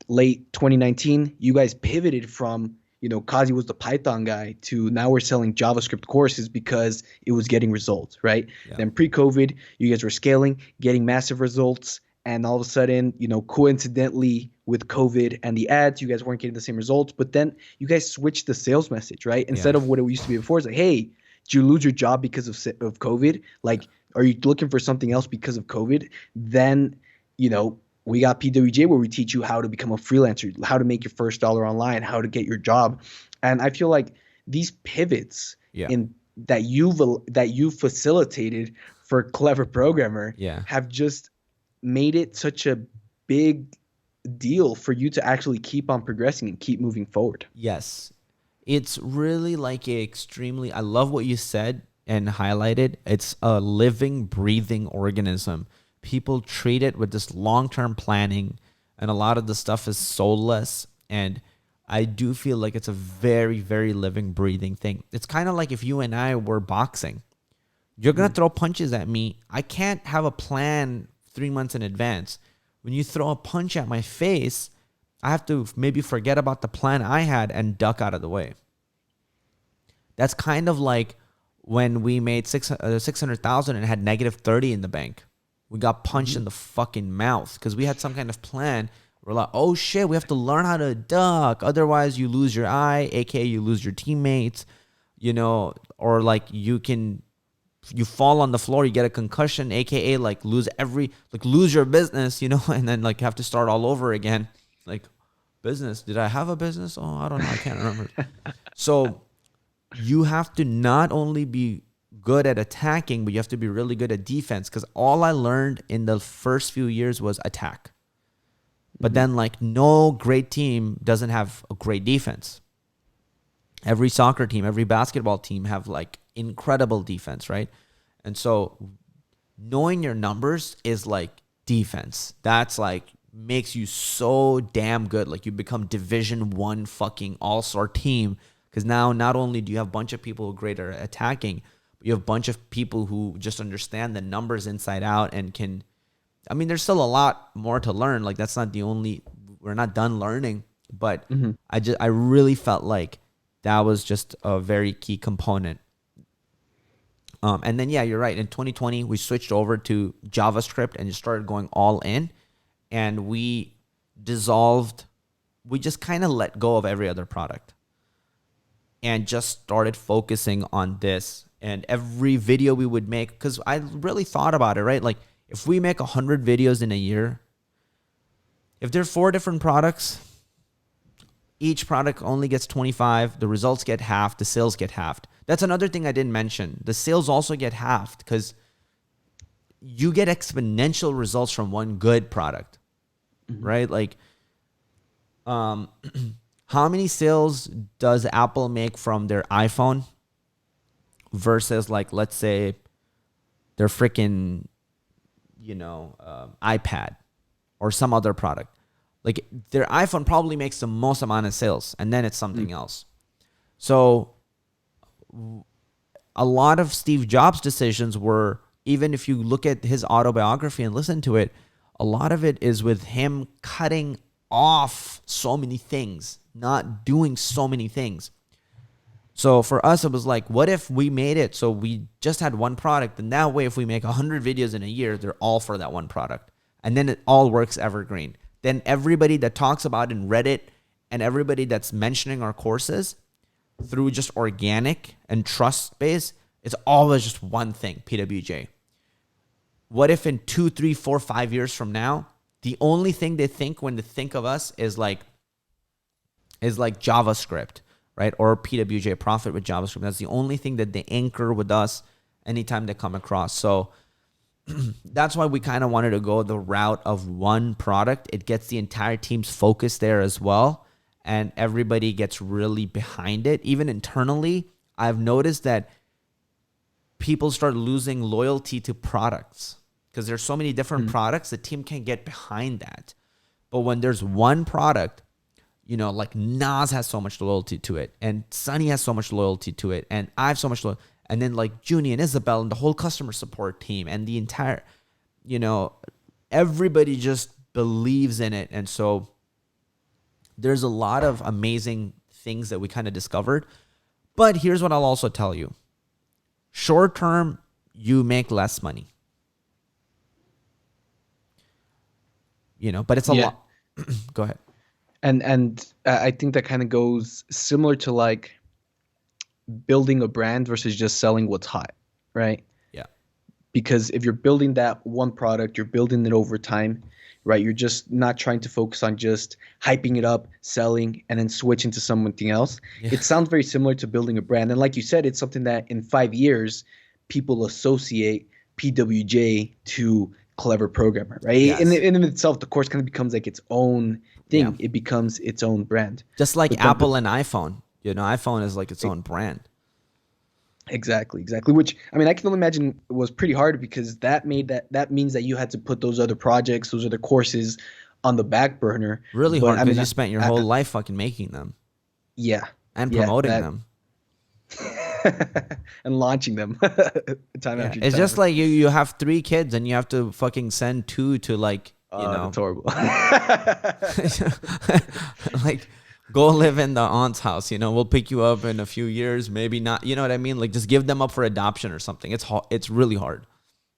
late 2019, you guys pivoted from, Qazi was the Python guy to now we're selling JavaScript courses because it was getting results, right? Yeah. Then pre-COVID, you guys were scaling, getting massive results. And all of a sudden, coincidentally with COVID and the ads, you guys weren't getting the same results. But then you guys switched the sales message, right? Instead of what it used to be before, it's like, hey, did you lose your job because of COVID? Like, are you looking for something else because of COVID? Then, we got PWJ where we teach you how to become a freelancer, how to make your first dollar online, how to get your job. And I feel like these pivots that you've facilitated for Clever Programmer have just made it such a big deal for you to actually keep on progressing and keep moving forward. Yes. It's really like I love what you said and highlighted. It's a living, breathing organism. People treat it with this long-term planning, and a lot of the stuff is soulless. And I do feel like it's a very, very living, breathing thing. It's kind of like if you and I were boxing. You're going to throw punches at me. I can't have a plan 3 months in advance. When you throw a punch at my face, I have to maybe forget about the plan I had and duck out of the way. That's kind of like when we made 600,000 and had negative 30 in the bank. We got punched in the fucking mouth because we had some kind of plan. We're like, oh shit, we have to learn how to duck. Otherwise, you lose your eye, aka you lose your teammates, or like you fall on the floor, you get a concussion, aka like lose your business, and then like have to start all over again. Like, business? Did I have a business? Oh, I don't know. I can't remember. So you have to not only be good at attacking, but you have to be really good at defense. Because all I learned in the first few years was attack. But then, like, no great team doesn't have a great defense. Every soccer team, every basketball team have like incredible defense, right? And so knowing your numbers is like defense. That's like makes you so damn good. Like you become Division 1 fucking all-star team, because now not only do you have a bunch of people who are great at attacking, but you have a bunch of people who just understand the numbers inside out and can. I mean, there's still a lot more to learn. Like that's not the only. We're not done learning, but I really felt like that was just a very key component. And then, yeah, you're right. In 2020, we switched over to JavaScript and just started going all in. And we just kind of let go of every other product and just started focusing on this. And every video we would make, because I really thought about it, right? Like if we make 100 videos in a year, if there are 4 different products, each product only gets 25. The results get halved. The sales get halved. That's another thing I didn't mention. The sales also get halved because you get exponential results from one good product, right? Like, how many sales does Apple make from their iPhone versus, like, let's say their freaking, iPad or some other product? Like their iPhone probably makes the most amount of sales, and then it's something else. So a lot of Steve Jobs' decisions were, even if you look at his autobiography and listen to it, a lot of it is with him cutting off so many things, not doing so many things. So for us, it was like, what if we made it so we just had one product, and that way if we make 100 videos in a year, they're all for that one product. And then it all works evergreen. Then everybody that talks about in Reddit and everybody that's mentioning our courses through just organic and trust base, it's always just one thing, PWJ. What if in 2, 3, 4, 5 years from now, the only thing they think when they think of us is like JavaScript, right? Or PWJ, profit with JavaScript. That's the only thing that they anchor with us anytime they come across. So that's why we kind of wanted to go the route of one product. It gets the entire team's focus there as well, and everybody gets really behind it. Even internally, I've noticed that people start losing loyalty to products because there's so many different products. The team can't get behind that. But when there's one product, like Nas has so much loyalty to it, and Sunny has so much loyalty to it, and I have so much loyalty. And then like Junie and Isabel and the whole customer support team and the entire, everybody just believes in it. And so there's a lot of amazing things that we kind of discovered. But here's what I'll also tell you. Short term, you make less money. But it's a lot. Go ahead. And I think that kind of goes similar to like building a brand versus just selling what's hot, right? Yeah. Because if you're building that one product, you're building it over time, right? You're just not trying to focus on just hyping it up, selling, and then switching to something else. Yeah. It sounds very similar to building a brand. And like you said, it's something that in 5 years, people associate PWJ to clever programmer, right? Yes. In itself, the course kind of becomes like its own thing. Yeah. It becomes its own brand. Just like Apple and iPhone. iPhone is like its own brand. Exactly. Which, I mean, I can only imagine it was pretty hard because that means that you had to put those other projects, those other courses on the back burner. Really hard because you spent your whole life fucking making them. Yeah. And promoting them. And launching them time after time. It's just like you have 3 kids and you have to fucking send 2 to like, That's horrible. Like, go live in the aunt's house. We'll pick you up in a few years, maybe not. You know what I mean? Like, just give them up for adoption or something. It's really hard.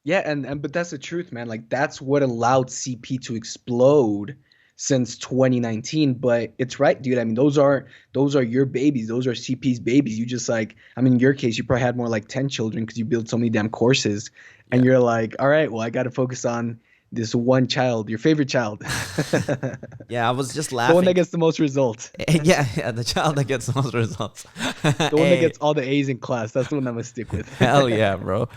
Yeah, but that's the truth, man. Like, that's what allowed CP to explode since 2019. But it's right, dude. I mean, those are your babies. Those are CP's babies. You just like, I mean, in your case, you probably had more like 10 children because you built so many damn courses, and you're like, all right, well, I got to focus on this one child, your favorite child, Yeah, I was just the one that laughing. gets the most results, Yeah, the child that gets the most results. the one that Hey, gets all the A's in class. That's the one I'm gonna stick with. hell yeah, bro.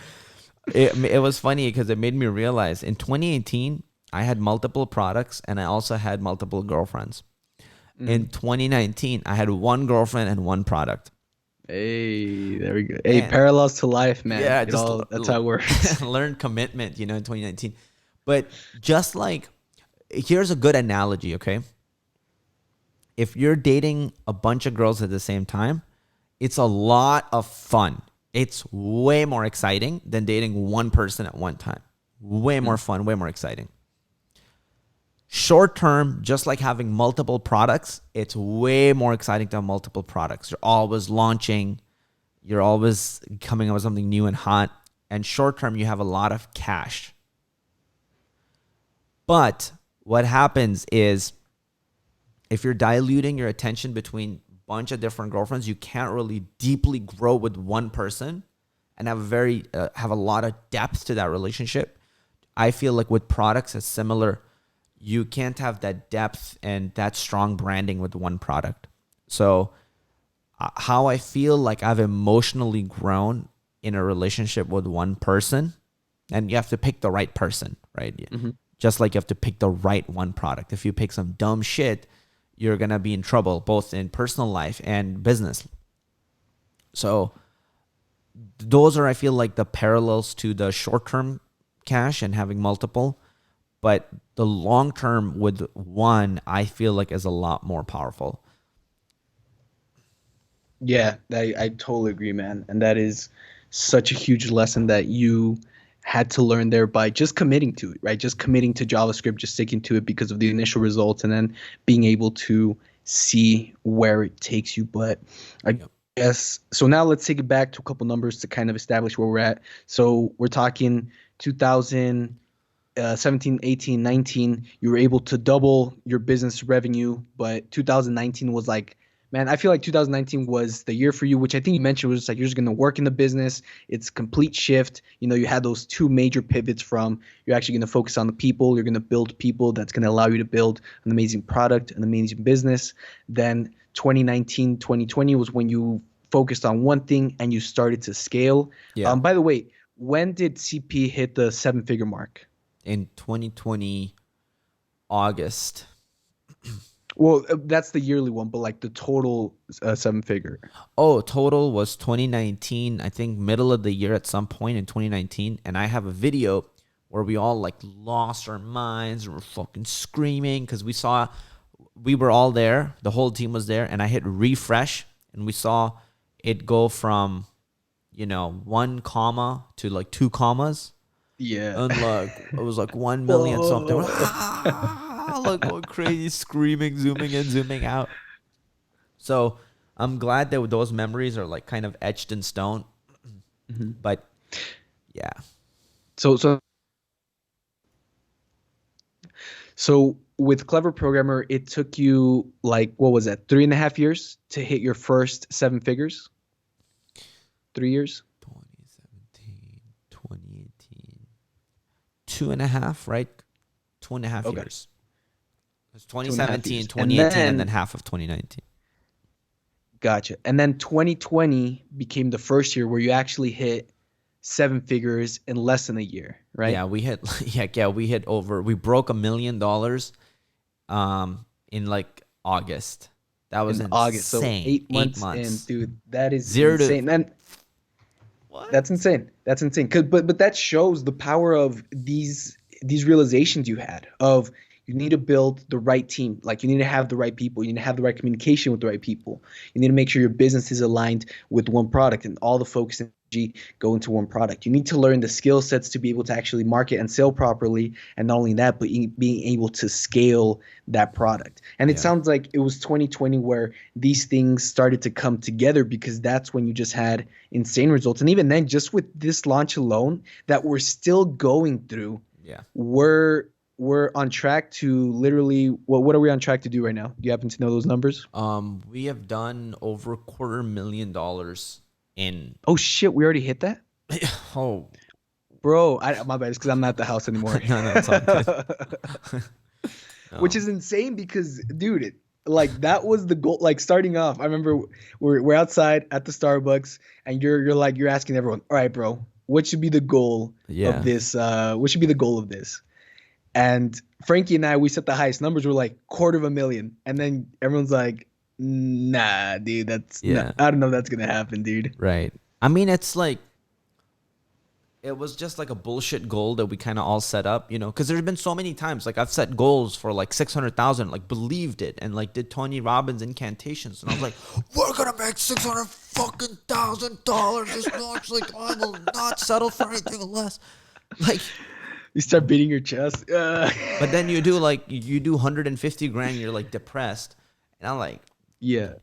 It was funny because it made me realize in 2018 I had multiple products and I also had multiple girlfriends. In Mhm. 2019 I had one girlfriend and one product. Hey, there we go. Hey, And parallels to life, man. yeah, It just all that's how it works. learned commitment, in 2019. But just like, here's a good analogy, okay? If you're dating a bunch of girls at the same time, it's a lot of fun. It's way more exciting than dating one person at one time. Way more fun, way more exciting. Short term, just like having multiple products, it's way more exciting to have multiple products. You're always launching, you're always coming up with something new and hot. And short term, you have a lot of cash. But what happens is if you're diluting your attention between a bunch of different girlfriends, you can't really deeply grow with one person and have a lot of depth to that relationship. I feel like with products, it's similar. You can't have that depth and that strong branding with one product. So how I feel like I've emotionally grown in a relationship with one person, and you have to pick the right person, right? Mhm. Just like you have to pick the right one product. If you pick some dumb shit, you're going to be in trouble both in personal life and business. So those are, I feel like, the parallels to the short-term cash and having multiple, but the long-term with one, I feel like is a lot more powerful. Yeah, I totally agree, man. And that is such a huge lesson that you had to learn there by just committing to it, right? Just committing to JavaScript, just sticking to it because of the initial results and then being able to see where it takes you. But I Yep. guess so now let's take it back to a couple numbers to kind of establish where we're at. So we're talking 2017, 18, 19, you were able to double your business revenue, but 2019 was like, man, I feel like 2019 was the year for you, which I think you mentioned was just like you're just going to work in the business. It's complete shift. You had those two major pivots from you're actually going to focus on the people, you're going to build people that's going to allow you to build an amazing product, an amazing business. Then 2019, 2020 was when you focused on one thing and you started to scale. Yeah. By the way, when did CP hit the seven-figure mark? In 2020, August. Well, that's the yearly one, but like the total seven figure. Oh, total was 2019, I think middle of the year at some point in 2019. And I have a video where we all like lost our minds and we're fucking screaming because we were all there. The whole team was there. And I hit refresh and we saw it go from, 1 comma to like 2 commas. Yeah. And like, it was like 1 million something. Whoa. Like going crazy, screaming, zooming in, zooming out. So I'm glad that those memories are like kind of etched in stone. Mhm. But yeah, So with Clever Programmer, it took you like what was that, 3.5 years to hit your first seven figures? 3 years? 2017, 2018, 2.5, right? 2.5 Okay, years. It's 2.5 years. 2017, And 2018, and then then half of 2019. gotcha. And then 2020 became the first year where you actually hit seven figures in less than a year, right? Yeah, we hit, we broke $1 million in like August. That was In August. So insane. 8 8 months in, months. dude, that is Zero to insane. And what? that's insane. That's insane. But that shows the power of these realizations you had of you need to build the right team. Like you need to have the right people. You need to have the right communication with the right people. You need to make sure your business is aligned with one product and all the focus and energy go into one product. You need to learn the skill sets to be able to actually market and sell properly. And not only that, but being able to scale that product. And it Yeah. sounds like it was 2020 where these things started to come together because that's when you just had insane results. And even then, just with this launch alone that we're still going through, Yeah. we're on track to literally what are we on track to do right now? Do you happen to know those numbers? We have done over $250,000 in Oh shit, we already hit that? oh bro. My bad. It's because I'm not at the house anymore. No, it's all good. Which No. is insane because, dude, like that was the goal. Like starting off, I remember we're outside at the Starbucks, and you're asking everyone, all right, bro, what should be the goal of Yeah. this? What should be the goal of this? And Frankie and I, we set the highest numbers. We're like $250,000, and then everyone's like, nah, dude, that's not. Yeah. I don't know if that's gonna happen, dude. Right. I mean, it's like, it was just like a bullshit goal that we kind of all set up, you know, because there's been so many times, like I've set goals for like 600,000, like believed it, and like did Tony Robbins incantations, and I was like, we're gonna make $600,000 this launch, like I will not settle for anything less, like. You start beating your chest. But then you do 150 grand, you're like depressed, and I'm like, Yeah.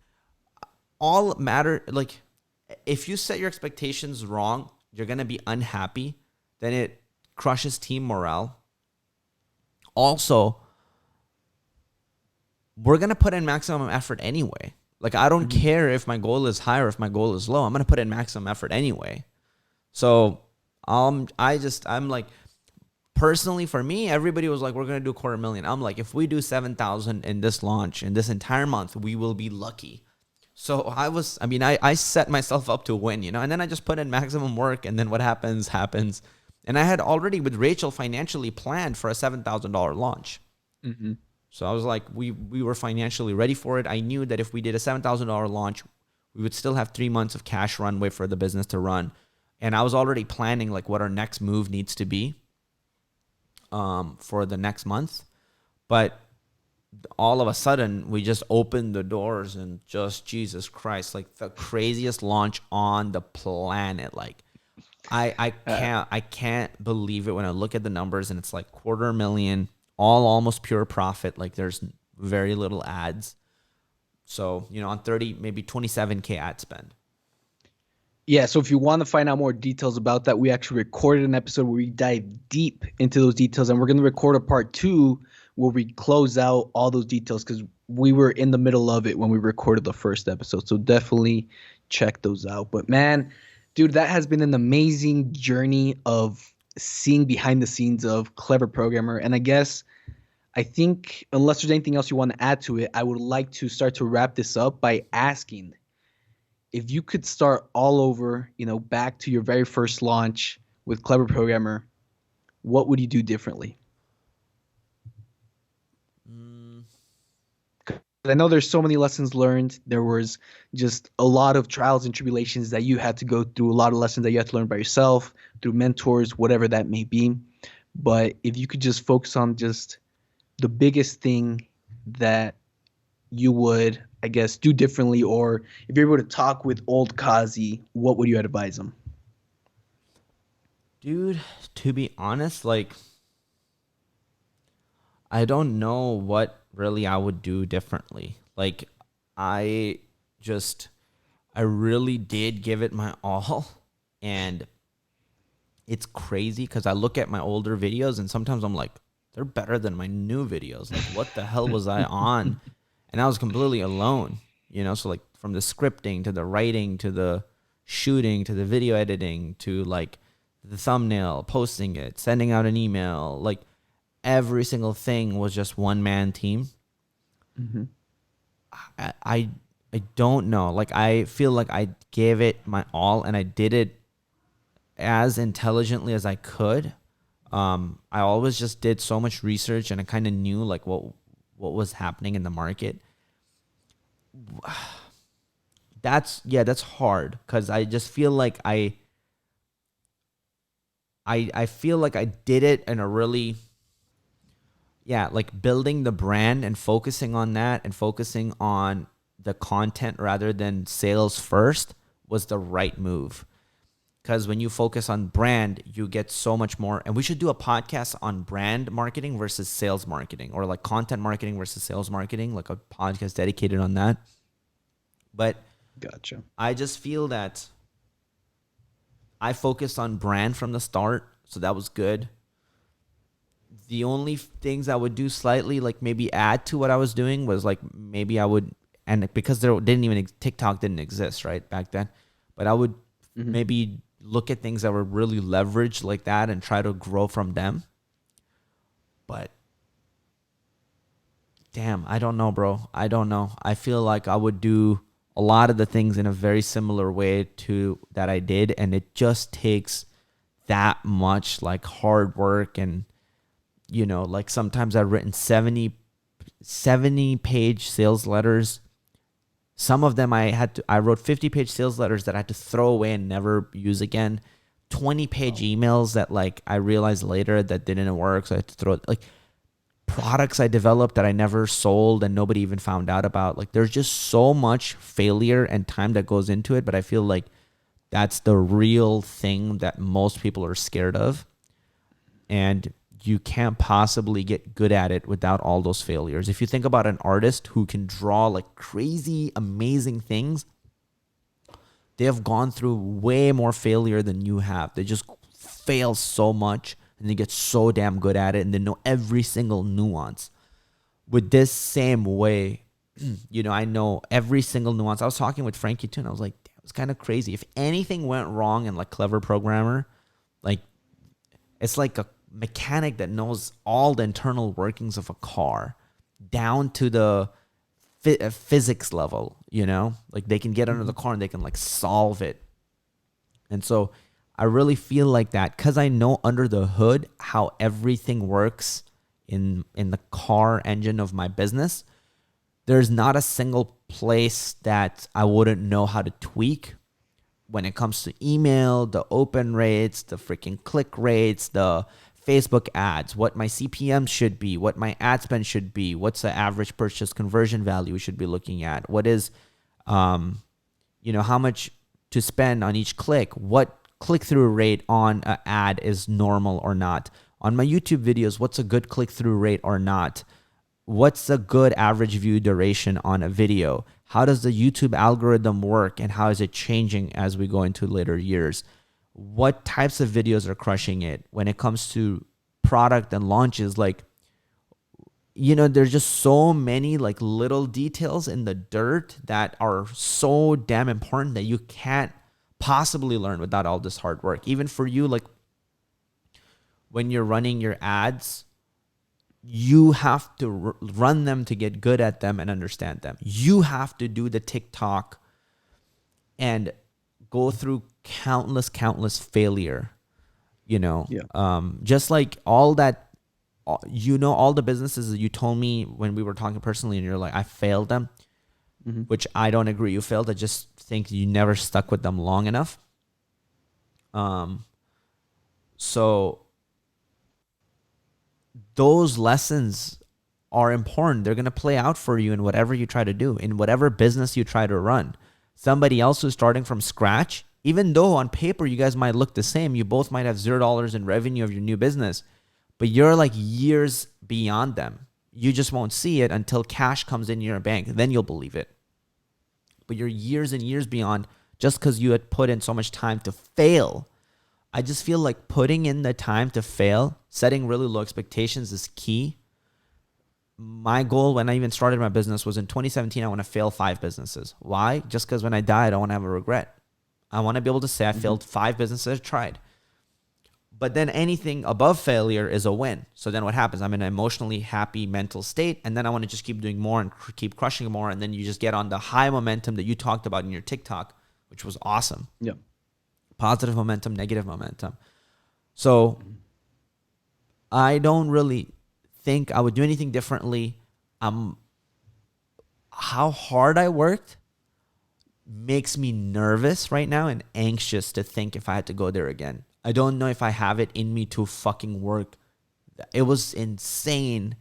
all matter, like if you set your expectations wrong, you're going to be unhappy, then it crushes team morale. Also, we're going to put in maximum effort anyway. Like I don't care if my goal is high or if my goal is low. I'm going to put in maximum effort anyway. So I'm like, personally for me, everybody was like, we're going to do $250,000. I'm like, if we do 7,000 in this launch in this entire month, we will be lucky. So I set myself up to win, you know, and then I just put in maximum work, and then what happens. And I had already with Rachel financially planned for a $7,000 launch. Mm-hmm. So I was like, we were financially ready for it. I knew that if we did a $7,000 launch, we would still have 3 months of cash runway for the business to run. And I was already planning like what our next move needs to be for the next month. But all of a sudden we just opened the doors, and just Jesus Christ, like the craziest launch on the planet. Like I can't believe it when I look at the numbers, and it's like $250,000, all almost pure profit. Like there's very little ads. So, you know, on 30, maybe 27K ad spend. Yeah, so if you want to find out more details about that, we actually recorded an episode where we dive deep into those details, and we're going to record a part 2 where we close out all those details because we were in the middle of it when we recorded the first episode. So definitely check those out. But man, dude, that has been an amazing journey of seeing behind the scenes of Clever Programmer. And I think unless there's anything else you want to add to it, I would like to start to wrap this up by asking, if you could start all over, you know, back to your very first launch with Clever Programmer, what would you do differently? I know there's so many lessons learned. There was just a lot of trials and tribulations that you had to go through, a lot of lessons that you had to learn by yourself, through mentors, whatever that may be. But if you could just focus on just the biggest thing that you would, I guess, do differently, or if you were to talk with old Qazi, what would you advise him? Dude, to be honest, like I don't know what really I would do differently. Like I I really did give it my all, and it's crazy because I look at my older videos and sometimes I'm like, they're better than my new videos. Like what the hell was I on? And I was completely alone, you know? So like from the scripting to the writing to the shooting to the video editing to like the thumbnail, posting it, sending out an email, like every single thing was just one man team. Mm-hmm. I don't know. Like I feel like I gave it my all and I did it as intelligently as I could. I always just did so much research and I kind of knew like what was happening in the market. That's hard because I just feel like I feel like I did it in a really, like building the brand and focusing on that and focusing on the content rather than sales first was the right move. Because when you focus on brand, you get so much more. And we should do a podcast on brand marketing versus sales marketing, or like content marketing versus sales marketing, like a podcast dedicated on that. But Gotcha. I just feel that I focused on brand from the start. So that was good. The only things I would do slightly, like maybe add to what I was doing, was like maybe I would, and because TikTok didn't exist right back then, but I would maybe look at things that were really leveraged like that and try to grow from them. But damn, I don't know, bro. I don't know. I feel like I would do a lot of the things in a very similar way to that I did, and it just takes that much like hard work. And like sometimes I've written 70 page sales letters. Some of them I wrote 50-page sales letters that I had to throw away and never use again. 20-page emails that like I realized later that didn't work, so I had to throw it. Like products I developed that I never sold and nobody even found out about. Like there's just so much failure and time that goes into it, but I feel like that's the real thing that most people are scared of. And you can't possibly get good at it without all those failures. If you think about an artist who can draw like crazy, amazing things, they have gone through way more failure than you have. They just fail so much and they get so damn good at it and they know every single nuance. With this same way, I know every single nuance. I was talking with Frankie too, and I was like, damn, it's kind of crazy. If anything went wrong in like Clever Programmer, like it's like a mechanic that knows all the internal workings of a car down to the physics level, like they can get under the car and they can like solve it. And so I really feel like that because I know under the hood how everything works in the car engine of my business. There's not a single place that I wouldn't know how to tweak when it comes to email, the open rates, the freaking click rates, the Facebook ads, what my CPM should be, what my ad spend should be, what's the average purchase conversion value we should be looking at, what is, how much to spend on each click, what click-through rate on an ad is normal or not. On my YouTube videos, what's a good click-through rate or not? What's a good average view duration on a video? How does the YouTube algorithm work and how is it changing as we go into later years? What types of videos are crushing it? When it comes to product and launches, like, there's just so many like little details in the dirt that are so damn important that you can't possibly learn without all this hard work. Even for you, like when you're running your ads, you have to run them to get good at them and understand them. You have to do the TikTok and go through countless failure, just like all that, all the businesses that you told me when we were talking personally and you're like, I failed them, which I don't agree you failed. I just think you never stuck with them long enough. So those lessons are important. They're going to play out for you in whatever you try to do, in whatever business you try to run. Somebody else who's starting from scratch, even though on paper you guys might look the same, you both might have $0 in revenue of your new business, but you're like years beyond them. You just won't see it until cash comes in your bank. Then you'll believe it. But you're years and years beyond just because you had put in so much time to fail. I just feel like putting in the time to fail, setting really low expectations is key. My goal when I even started my business was in 2017, I want to fail 5 businesses. Why? Just because when I die, I don't want to have a regret. I want to be able to say I failed 5 businesses I tried. But then anything above failure is a win. So then what happens? I'm in an emotionally happy mental state, and then I want to just keep doing more and keep crushing more, and then you just get on the high momentum that you talked about in your TikTok, which was awesome. Yeah. Positive momentum, negative momentum. So I don't really think I would do anything differently. How hard I worked makes me nervous right now and anxious to think if I had to go there again. I don't know if I have it in me to fucking work. It was insane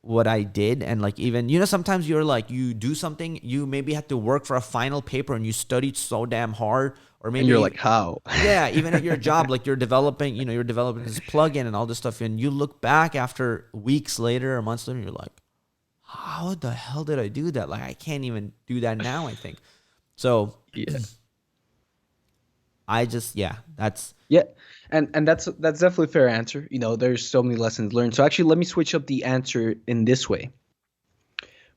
what I did. And like, even, sometimes you're like, you do something, you maybe have to work for a final paper and you studied so damn hard, or maybe and you're like, how? Yeah, even at your job, like you're developing this plugin and all this stuff, and you look back after weeks later or months later, and you're like, how the hell did I do that? Like, I can't even do that now, I think. So Yeah. That's Yeah, and that's definitely a fair answer. There's so many lessons learned. So actually, let me switch up the answer in this way.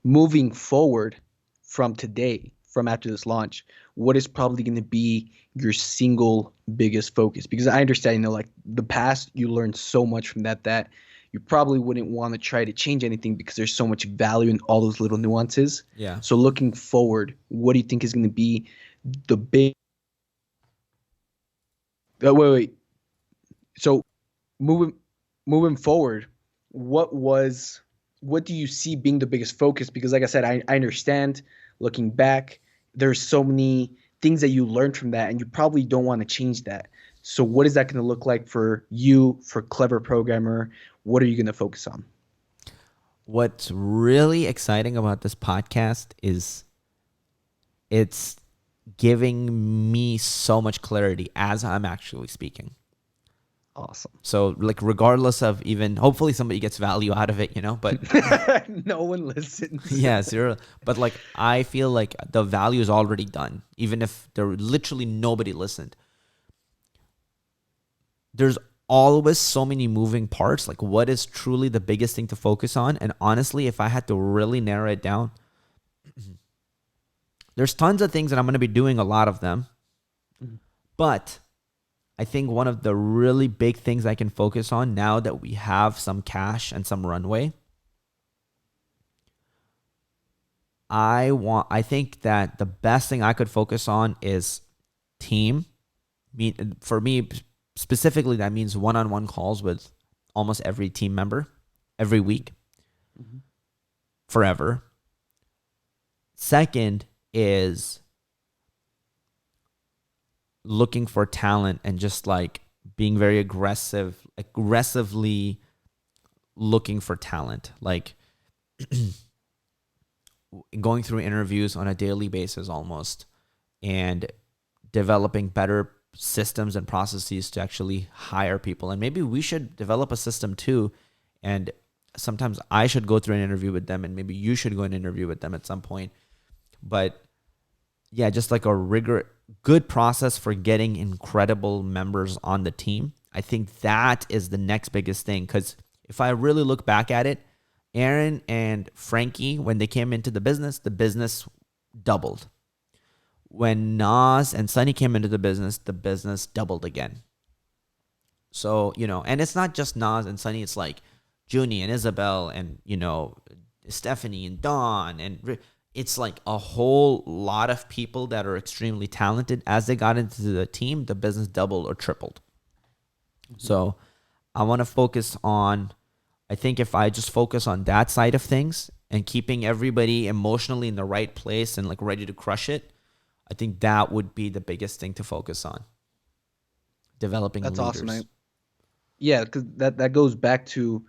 Moving forward from today, from after this launch, what is probably going to be your single biggest focus? Because I understand, like the past, you learned so much from that you probably wouldn't want to try to change anything because there's so much value in all those little nuances. Yeah. So looking forward, what do you think is going to be the big? Wait. So moving moving forward, what do you see being the biggest focus? Because like I said, I understand looking back, there's so many things that you learned from that and you probably don't want to change that. So what is that going to look like for you, for Clever Programmer? What are you going to focus on? What's really exciting about this podcast is it's giving me so much clarity as I'm actually speaking. Awesome. So like regardless of even hopefully somebody gets value out of it, but No one listens. yeah, zero. But like I feel like the value is already done, even if there literally nobody listened. There's always so many moving parts. Like what is truly the biggest thing to focus on? And honestly, if I had to really narrow it down, there's tons of things that I'm going to be doing, a lot of them. But I think one of the really big things I can focus on now that we have some cash and some runway, I think that the best thing I could focus on is team. For me specifically, that means one-on-one calls with almost every team member every week, forever. Second is looking for talent and just like being very aggressively looking for talent, like going through interviews on a daily basis almost, and developing better systems and processes to actually hire people. And maybe we should develop a system too. And sometimes I should go through an interview with them, and maybe you should go and interview with them at some point. But yeah, just like a good process for getting incredible members on the team. I think that is the next biggest thing. Because if I really look back at it, Aaron and Frankie, when they came into the business doubled. When Nas and Sunny came into the business doubled again. So, and it's not just Nas and Sunny, it's like Junie and Isabel and, Stephanie and Dawn, and it's like a whole lot of people that are extremely talented. As they got into the team, the business doubled or tripled. So I want to focus on, I think if I just focus on that side of things and keeping everybody emotionally in the right place and like ready to crush it, I think that would be the biggest thing to focus on. Developing That's leaders. awesome, man. Yeah, because that goes back to,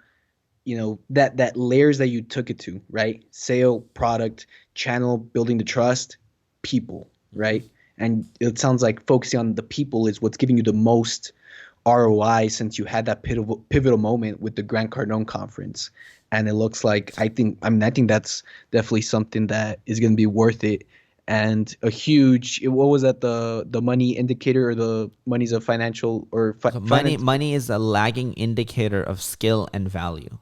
that layers that you took it to, right? Sale, product, channel, building the trust, people, right? And it sounds like focusing on the people is what's giving you the most ROI, since you had that pivotal moment with the Grant Cardone conference. And it looks like, I think that's definitely something that is going to be worth it. And a huge, what was that, the money indicator, or the money's a financial or So money is a lagging indicator of skill and value.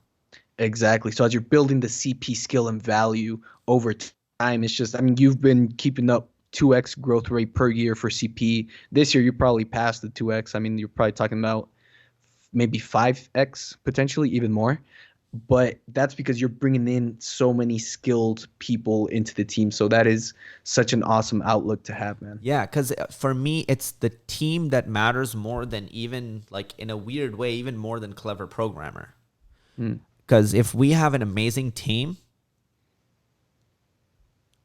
Exactly. So as you're building the CP skill and value over time, it's just, you've been keeping up 2x growth rate per year for CP. This year, you probably passed the 2x. You're probably talking about maybe 5x, potentially even more. But that's because you're bringing in so many skilled people into the team. So that is such an awesome outlook to have, man. Yeah, because for me, it's the team that matters more than, even like in a weird way, even more than Clever Programmer. Because if we have an amazing team,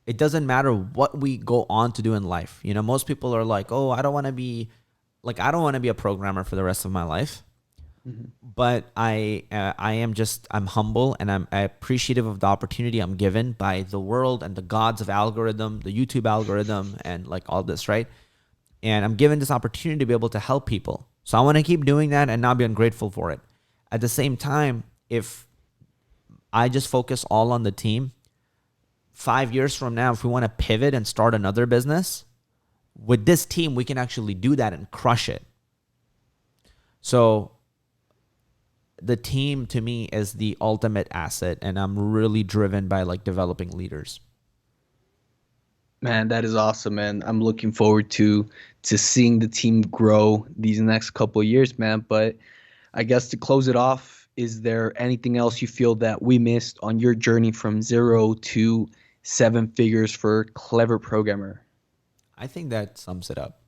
it doesn't matter what we go on to do in life. Most people are like, oh, I don't want to be a programmer for the rest of my life. But I'm humble, and I'm appreciative of the opportunity I'm given by the world and the gods of algorithm, the YouTube algorithm, and like all this, right? And I'm given this opportunity to be able to help people. So I want to keep doing that and not be ungrateful for it. At the same time, if I just focus all on the team, 5 years from now, if we want to pivot and start another business, with this team, we can actually do that and crush it. So the team to me is the ultimate asset, and I'm really driven by like developing leaders. Man, that is awesome, man. I'm looking forward to seeing the team grow these next couple of years, man. But I guess to close it off, is there anything else you feel that we missed on your journey from 0 to 7 figures for Clever Programmer? I think that sums it up.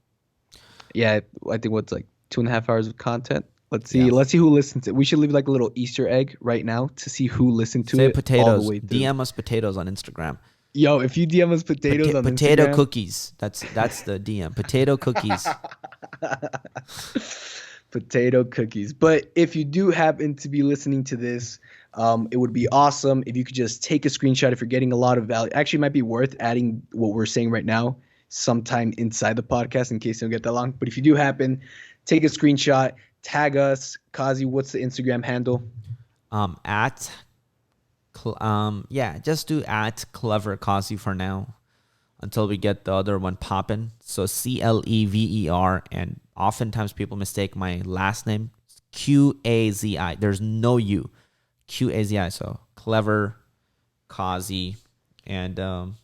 Yeah, I think what's like 2.5 hours of content. Let's see. Yeah. Let's see who listens. We should leave like a little Easter egg right now to see who listened to Say it all the potatoes. way through. DM us potatoes on Instagram. Yo, if you DM us potatoes on Potato Instagram, cookies. That's the DM. Potato cookies. potato cookies. But if you do happen to be listening to this, it would be awesome if you could just take a screenshot if you're getting a lot of value. Actually, it might be worth adding what we're saying right now sometime inside the podcast in case you don't get that long. But if you do happen, take a screenshot, tag us. Qazi, what's the Instagram handle? At yeah, just do at Clever Qazi for now until we get the other one popping. So Clever, and oftentimes people mistake my last name Qazi. There's no U. Qazi. So Clever Qazi, and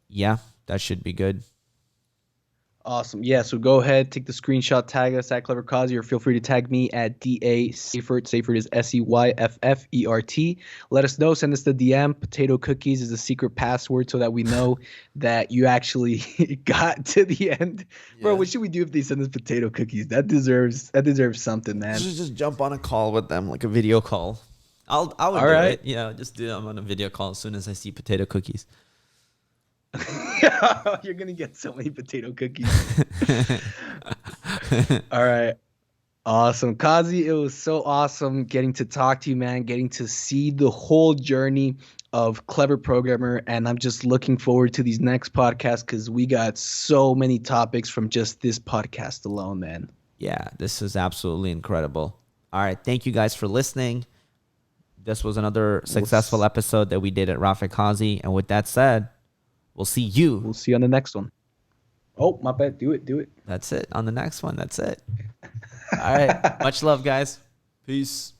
yeah, that should be good. Awesome. Yeah, so go ahead, take the screenshot, tag us at Clever Qazi, or feel free to tag me at DA Seyfert. Seyfert is Seyffert. Let us know. Send us the DM. Potato cookies is a secret password so that we know that you actually got to the end. Yeah. Bro, what should we do if they send us potato cookies? That deserves something, man. Just jump on a call with them, like a video call. I would All do right. it. Yeah, just do them on a video call as soon as I see potato cookies. You're gonna get so many potato cookies. All right. Awesome. Qazi, it was so awesome getting to talk to you, man, getting to see the whole journey of Clever Programmer. And I'm just looking forward to these next podcasts because we got so many topics from just this podcast alone, man. Yeah, this is absolutely incredible. All right. Thank you guys for listening. This was another successful episode that we did at Rafik Qazi. And with that said, we'll see you. We'll see you on the next one. Oh, my bad. Do it. That's it. On the next one. That's it. All right. Much love, guys. Peace.